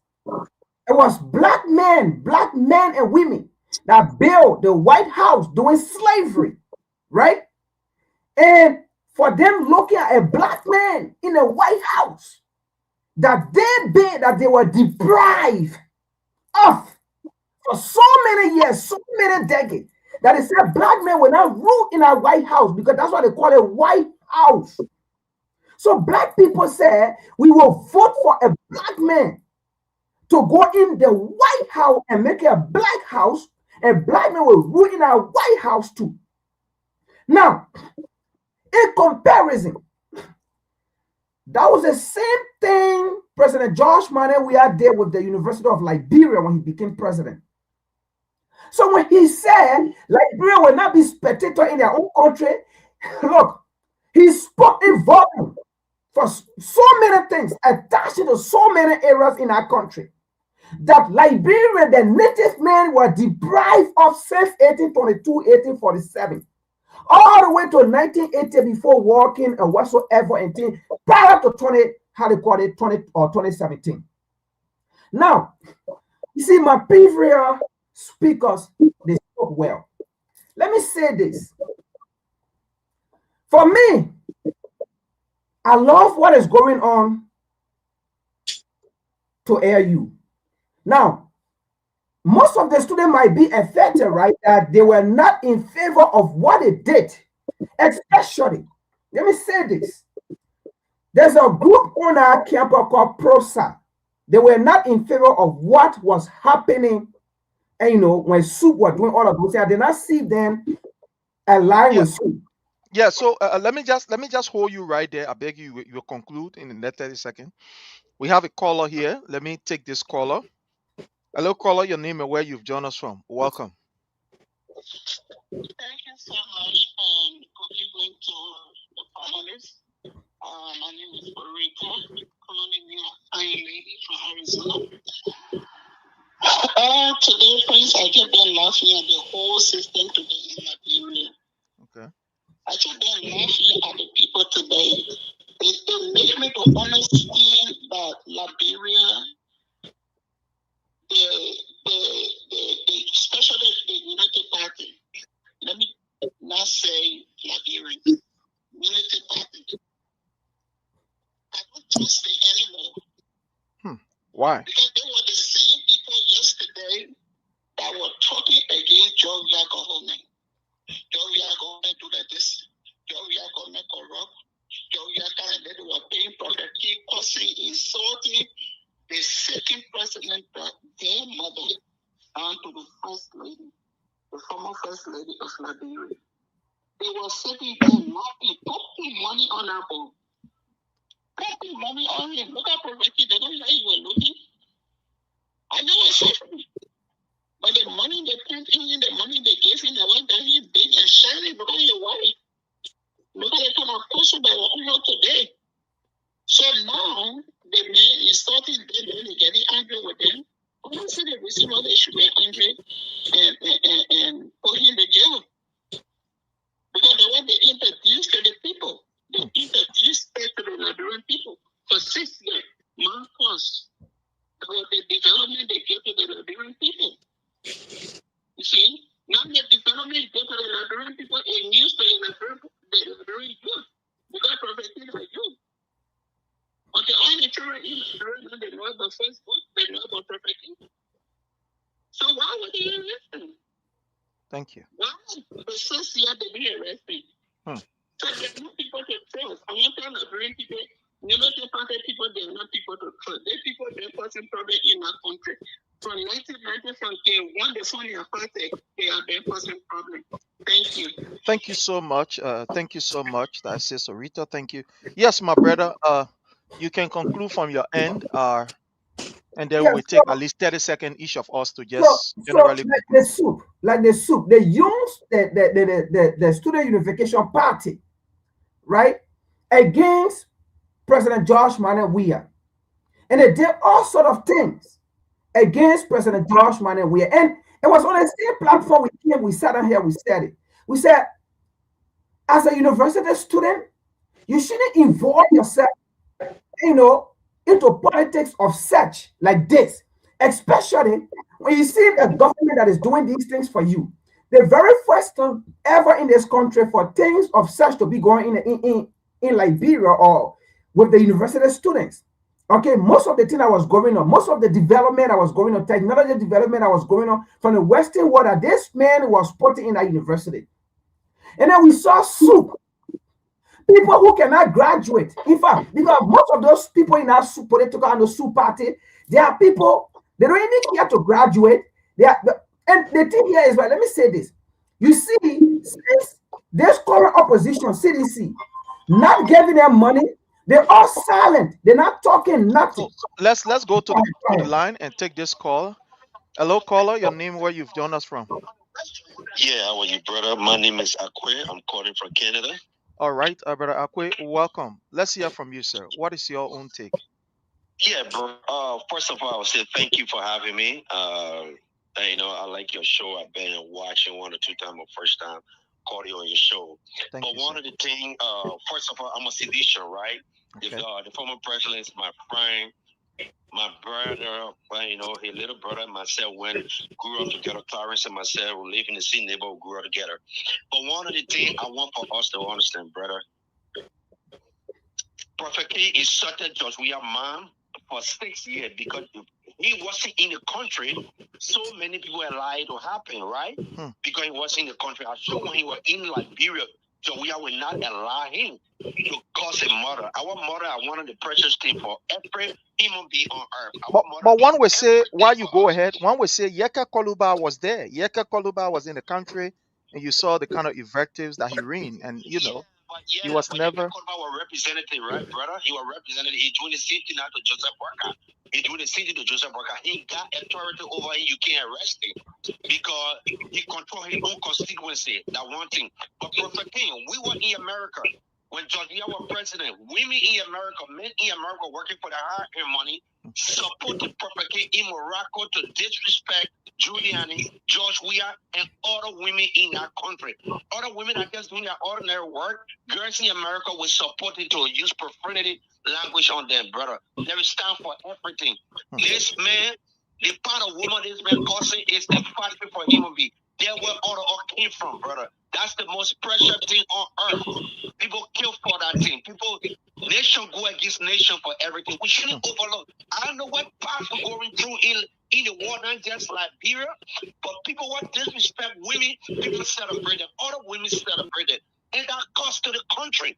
black men and women that built the White House during slavery, right? And for them looking at a Black man in the White House that they were deprived of for so many years, so many decades, that they said Black men will not rule in our White House because that's what they call a White House. So Black people said we will vote for a Black man to go in the White House and make it a Black house, and Black men will rule in our White House too. Now, in comparison, that was the same thing President George Manneh we had there with the University of Liberia when he became president. So when he said Liberia will not be spectator in their own country, look, he spoke in volume for so many things, attached to so many areas in our country, that Liberia, the native men, were deprived of since 1822, 1847, all the way to 1980 before walking and whatsoever until prior to 2017. Now, you see, my previous speakers, they spoke well. Let me say this. For me, I love what is going on to AU. Now, most of the students might be affected, right? That they were not in favor of what it did. Especially, let me say this. There's a group on our campus called PROSA. They were not in favor of what was happening. And when Soup were doing all of those, I did not see them align with Soup. Yeah, so let me just hold you right there. I beg you, you will conclude in the next 30 seconds. We have a caller here. Let me take this caller. Hello, caller, your name and where you've joined us from. Welcome. Thank you so much. Good evening to the panelists. My name is Rita, calling me a fine lady from Arizona. Today, friends, I kept on laughing at the whole system today in Liberia. Okay. I kept on laughing at the people today. It makes me to understand that Liberia, especially the Unity Party, let me not say Liberian, Unity Party, I don't trust it anymore. Why? Because they were the same people yesterday that were talking against Georgia government. Georgia government do like this. Georgia government corrupt. Georgia kind they were paying profit, keep cussing, insulting the second president, their mother, and to the first lady, the former first lady of Liberia. They were sitting there laughing, putting money on our boat. Putting money on him. Look at poverty, they don't know you were looking. I know it's suffering. But But the money they put in, the money they give him, the one that he big and shiny because he white. Look at the kind of person that we're on today. So now the man is starting getting angry with them. I don't see the reason why they should get angry and put him in jail. Because they want to introduce to the people. They introduce to the Liberian people for 6 years. Marcos, about the development they give to the Liberian people. You see, now the development give to the Liberian people is news to the Liberian youth. Because prophecy is youth. Okay, all the children in Liberia, they know about Facebook, they know about prophecy. So why would they arrest them? Thank you. Why? The 6 years they be arrested. So there's no people to trust. I want to tell Liberian people, you know, the people, they're not people to trust. They're people they're causing problem in our country. From 1990, from day one, the Sunni Apartheid, they have been causing problem. Thank you. Thank you so much. Thank you so much. That's Sister Rita. Thank you. Yes, my brother. You can conclude from your end. And then Yeah, we'll take at least 30 seconds each of us to so just generally conclude. like the soup, the Student Unification Party, right, against President Josh Manuel Weah, and they did all sort of things against President Josh Manuel Weah, and it was on the same platform we came. We sat down here. We said it. We said, as a university student, you shouldn't involve yourself, you know, into politics of such like this, especially when you see a government that is doing these things for you. The very first time ever in this country for things of such to be going in Liberia or with the university students. Okay, most of the thing that was going on, most of the development that was going on, technology development that was going on from the Western world that this man was putting in that university. And then we saw soup. People who cannot graduate. In fact, because most of those people in our political and the soup party, they are people, they don't even care to graduate. And the thing here is, well, let me say this. You see, since this current opposition, CDC, not giving them money, they're all silent. They're not talking nothing. So let's go to the line and take this call. Hello, caller. Your name, where you've joined us from? Yeah, how are you, brother? My name is Akwe. I'm calling from Canada. All right, brother Akwe, welcome. Let's hear from you, sir. What is your own take? Yeah, bro. First of all, I will say thank you for having me. You know, I like your show. I've been watching 1 or 2 times, or first time called you on your show. Thank you, one sir. of the things, first of all, I'm a seditious, right? Okay. The former president is my friend, my brother, you know, his little brother and myself grew up together. Clarence and myself we live in the same neighborhood, grew up together. But one of the things I want for us to understand, brother, Prophet K is such a judge. We are mom for 6 years because he wasn't in the country. So many people allowed it to happen, right? Because he wasn't in the country. I sure when he was in Liberia, so we will not allow him to cause a murder. Our mother are one of the precious things for every human being on earth. But one would say, while you go ahead, one would say Yeka Koluba was there. Yeka Koluba was in the country, and you saw the kind of invectives that he ran, and you know, he was never. Yeka Koluba was representative, right, brother? He was representative. He doing the same thing now to Joseph Parker. He doing the same thing to Joseph Parker. He got authority over him. You can't arrest him because he control his own constituency. That one thing. But Prophet King, we were in America. When Georgia was president, women in America, men in America working for the hard-earned money, supported Prophet King in Morocco to disrespect Giuliani, George Weah, and other women in that country. Other women are just doing their ordinary work. Girls in America will support it to use profanity language on them, brother. There is time for everything. This man, the part of woman this man causing is a factory for human being. There where all came from, brother. That's the most precious thing on earth. People kill for that thing. People, nation go against nation for everything. We shouldn't overlook. I don't know what path we're going through in the war, not just Liberia, but people want disrespect women, people celebrate them. Other women celebrate it. And that cost to the country.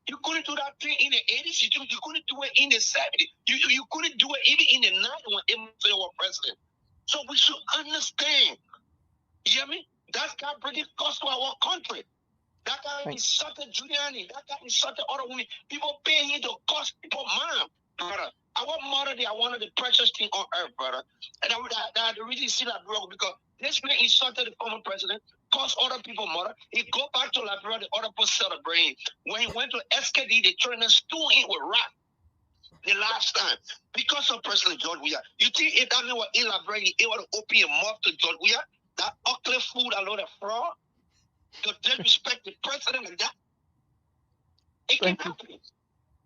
You couldn't do that thing in the 80s. You couldn't do it in the 70s. You couldn't do it even in the 90s when Eminem was president. So we should understand. You hear me? That's got bringing cost to our country. That guy insulted Giuliani. That guy insulted other women. People paying him to cost people mom, brother. Our mother, they are one of the precious things on earth, brother. And that the reason you see Liberia because this man insulted the former president, caused other people murder. He go back to Liberia, the other people celebrating. When he went to SKD, they turned and stole him with rap the last time because of President George Weah. You think if that man was in Liberia, he able to open a mouth to George Weah, that ugly food, a lot of fraud, to disrespect the president and that? It can happen.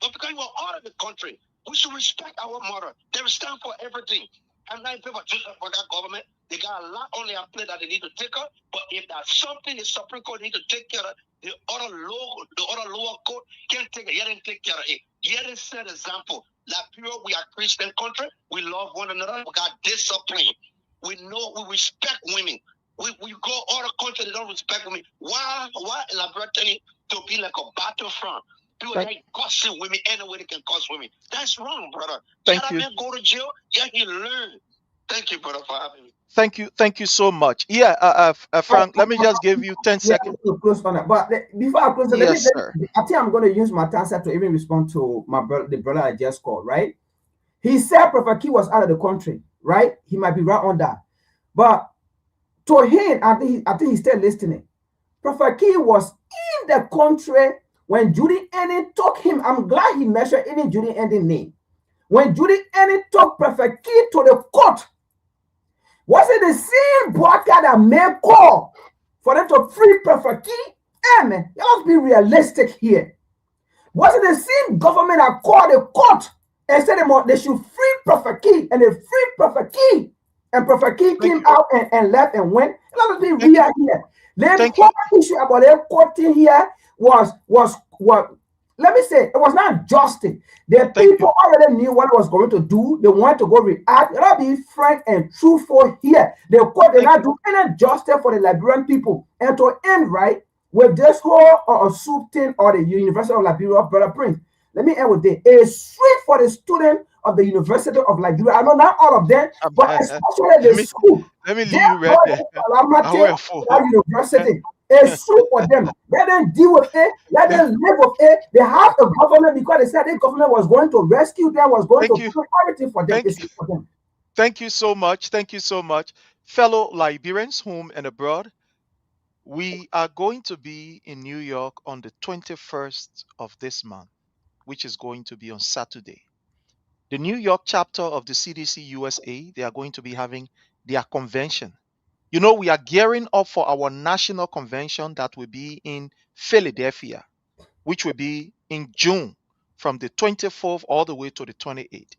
But because we're out of the country, we should respect our mother. They stand for everything. I'm not in favor for that government. They got a lot on their plate that they need to take up. But if that's something the Supreme Court need to take care of, the other lower court can't take it. You didn't take care of it. You didn't set example. Liberia, we are Christian country. We love one another. We got discipline. We know we respect women. We go other countries that don't respect women. Why in Liberia to be like a battlefront? People that cussing women anyway they can cuss women. That's wrong, brother. Thank you. Man go to jail. Yeah, he learn. Thank you, brother, for having me. Thank you so much. Yeah, Frank, let me just give you 10 seconds. To close on that. But before I close, sir. I think I'm going to use my time to even respond to the brother I just called, right? He said Prophet Key was out of the country, right? He might be right on that. But to him, I think he's still listening. Prophet Key was in the country when Judy Ending took him. I'm glad he mentioned any Judy Ending name. When Judy Ending took Prophet Key to the court, was it the same broadcast that made call for them to free Prophet Key? Hey, man, let's be realistic here. Was it the same government that called the court and said they should free Prophet Key, and they freed Prophet Key, and Prophet Key came out and left and went? Let's be real here. The whole issue about their court thing here was what. Let me say, it was not justice. The people already knew what it was going to do. They wanted to go react. Let's be frank and truthful here. The court did not do any justice for the Liberian people. And to end right with this whole soup thing or the University of Liberia, Brother Prince, let me end with this. It's sweet for the student of the University of Liberia. I know not all of them, but especially the school. Let me leave you right there. That university. It's true for them. Let them deal with it. Let them live with it. They have a government because they said the government was going to rescue them, was going to do everything for them. It's for them. Thank you so much. Thank you so much. Fellow Liberians, home and abroad, we are going to be in New York on the 21st of this month, which is going to be on Saturday. The New York chapter of the CDC USA, they are going to be having their convention. You know, we are gearing up for our national convention that will be in Philadelphia, which will be in June from the 24th all the way to the 28th.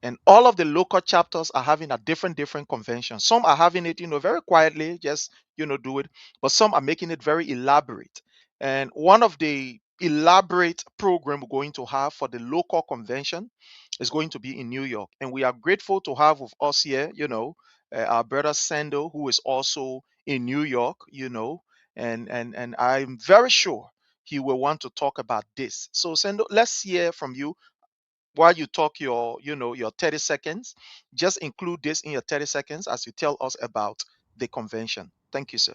And all of the local chapters are having a different convention. Some are having it, very quietly, just, do it. But some are making it very elaborate. And one of the elaborate program we're going to have for the local convention is going to be in New York. And we are grateful to have with us here, our brother Sando, who is also in New York, and I'm very sure he will want to talk about this. So Sando, let's hear from you. While you talk your 30 seconds, just include this in your 30 seconds as you tell us about the convention. Thank you, sir.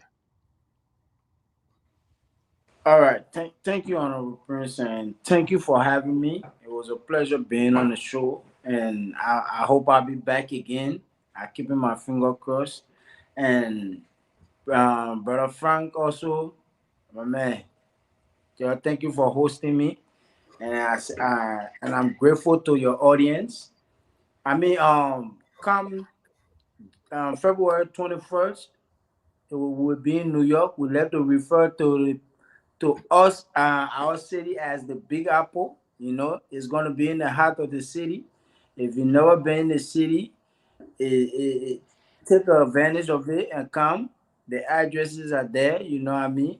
All right. Thank you, Honorable Prince, and thank you for having me. It was a pleasure being on the show, and I hope I'll be back again. I'm keeping my finger crossed. And Brother Frank also, my man, thank you for hosting me. And I'm grateful to your audience. I mean, come February 21st, we will be in New York. We'll have to refer to us, our city, as the Big Apple. It's going to be in the heart of the city. If you've never been in the city, take advantage of it and come. The addresses are there, you know what I mean?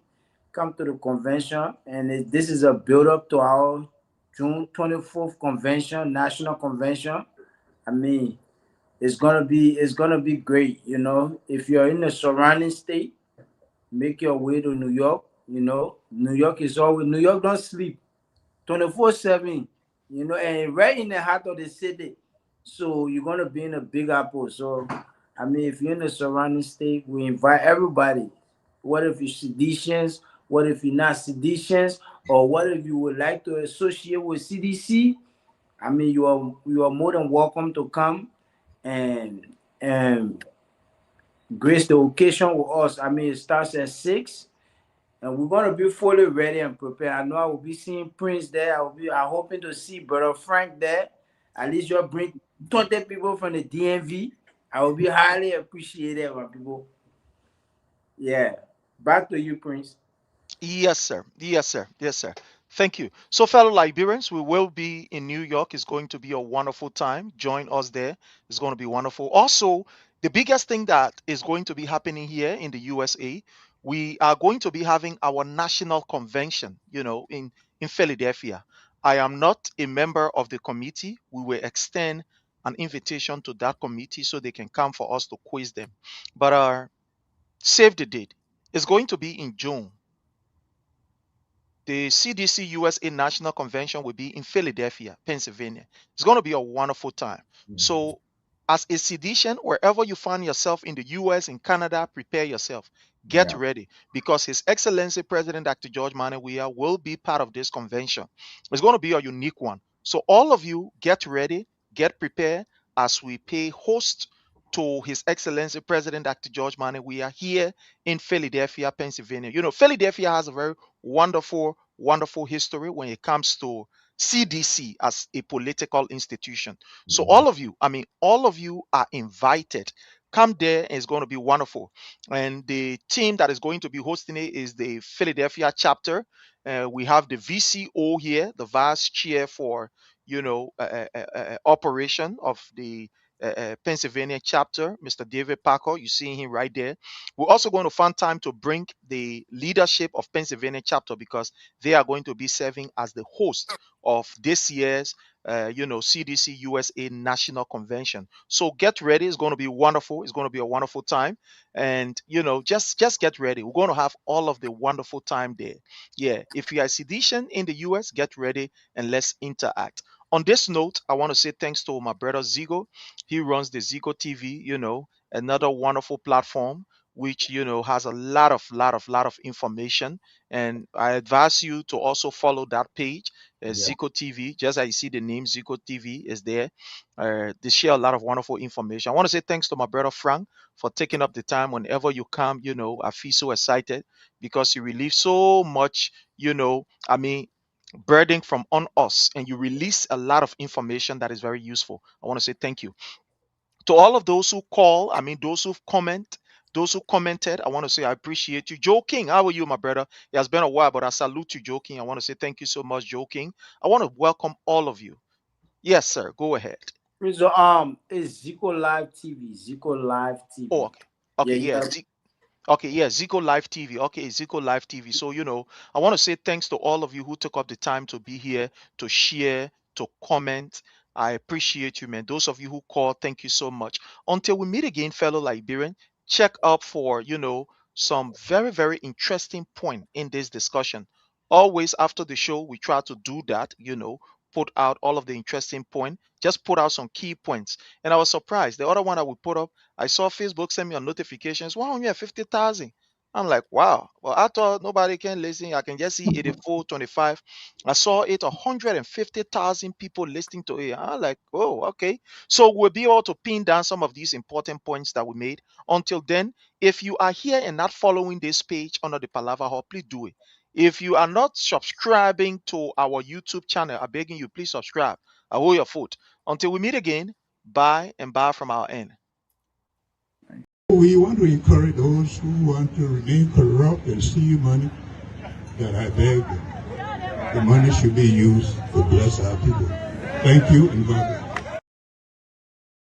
Come to the convention, and this is a build-up to our June 24th convention, national convention. I mean, it's gonna be great. If you're in the surrounding state, make your way to New York. New York don't sleep 24/7. And right in the heart of the city. So you're gonna be in a Big Apple. So I mean, if you're in the surrounding state, we invite everybody. What if you're seditious? What if you're not seditious? Or what if you would like to associate with CDC? I mean, you are more than welcome to come and grace the occasion with us. I mean, it starts at 6, and we're gonna be fully ready and prepared. I know I will be seeing Prince there. I'm hoping to see Brother Frank there. At least you'll bring 20 people from the DMV. I will be highly appreciated, my people. Yeah. Back to you, Prince. Yes, sir. Yes, sir. Yes, sir. Thank you. So, fellow Liberians, we will be in New York. It's going to be a wonderful time. Join us there. It's going to be wonderful. Also, the biggest thing that is going to be happening here in the USA, we are going to be having our national convention, in Philadelphia. I am not a member of the committee. We will extend an invitation to that committee so they can come for us to quiz them. But save the date. It's going to be in June. The CDC USA National Convention will be in Philadelphia, Pennsylvania. It's going to be a wonderful time. So, as a citizen, wherever you find yourself in the US, in Canada, prepare yourself. Get ready, because His Excellency President Dr. George Weah will be part of this convention. It's going to be a unique one. So, all of you get ready, get prepared as we pay host to His Excellency President Dr. George Weah here in Philadelphia, Pennsylvania. Philadelphia has a very wonderful history when it comes to CDC as a political institution. So all of you are invited. Come there, and it's going to be wonderful. And the team that is going to be hosting it is the Philadelphia chapter. We have the VCO here, the vice chair for operation of the Pennsylvania chapter, Mr. David Parker. You see him right there. We're also going to find time to bring the leadership of Pennsylvania chapter, because they are going to be serving as the host of this year's CDC USA National Convention. So get ready. It's going to be wonderful. It's going to be a wonderful time. And just get ready. We're going to have all of the wonderful time there. Yeah. If you are a citizen in the US, get ready and let's interact. On this note, I want to say thanks to my brother Zigo. He runs the Zigo TV, another wonderful platform which has a lot of information. And I advise you to also follow that page, Zico TV. Just as you see the name Zico TV is there. They share a lot of wonderful information. I want to say thanks to my brother Frank for taking up the time. Whenever you come, I feel so excited because you relieve so much, burden from on us, and you release a lot of information that is very useful. I want to say thank you to all of those who call. Those who comment, those who commented. I want to say I appreciate you. Joe King, how are you, my brother? It has been a while, but I salute you, Joe King. I want to say thank you so much, Joe King. I want to welcome all of you. Yes, sir. Go ahead. So, it's Zico Live TV. Zico Live TV. Oh, okay. Okay, yeah. Okay, yeah, Zico Live TV. Okay, Zico Live TV. So, I want to say thanks to all of you who took up the time to be here, to share, to comment. I appreciate you, man. Those of you who called, thank you so much. Until we meet again, fellow Liberian, check up for, some very, very interesting point in this discussion. Always after the show, we try to do that, put out all of the interesting point, just put out some key points. And I was surprised. The other one I would put up, I saw Facebook send me a notification. It's 150,000. I'm like, wow. Well, I thought nobody can listen. I can just see 8425. I saw it 150,000 people listening to it. I'm like, oh, okay. So we'll be able to pin down some of these important points that we made. Until then, if you are here and not following this page under the Palava Hall, please do it. If you are not subscribing to our YouTube channel, I'm begging you, please subscribe. I hold your foot. Until we meet again, bye and bye from our end. We want to encourage those who want to remain corrupt and steal money, that I beg them. The money should be used to bless our people. Thank you and God bless.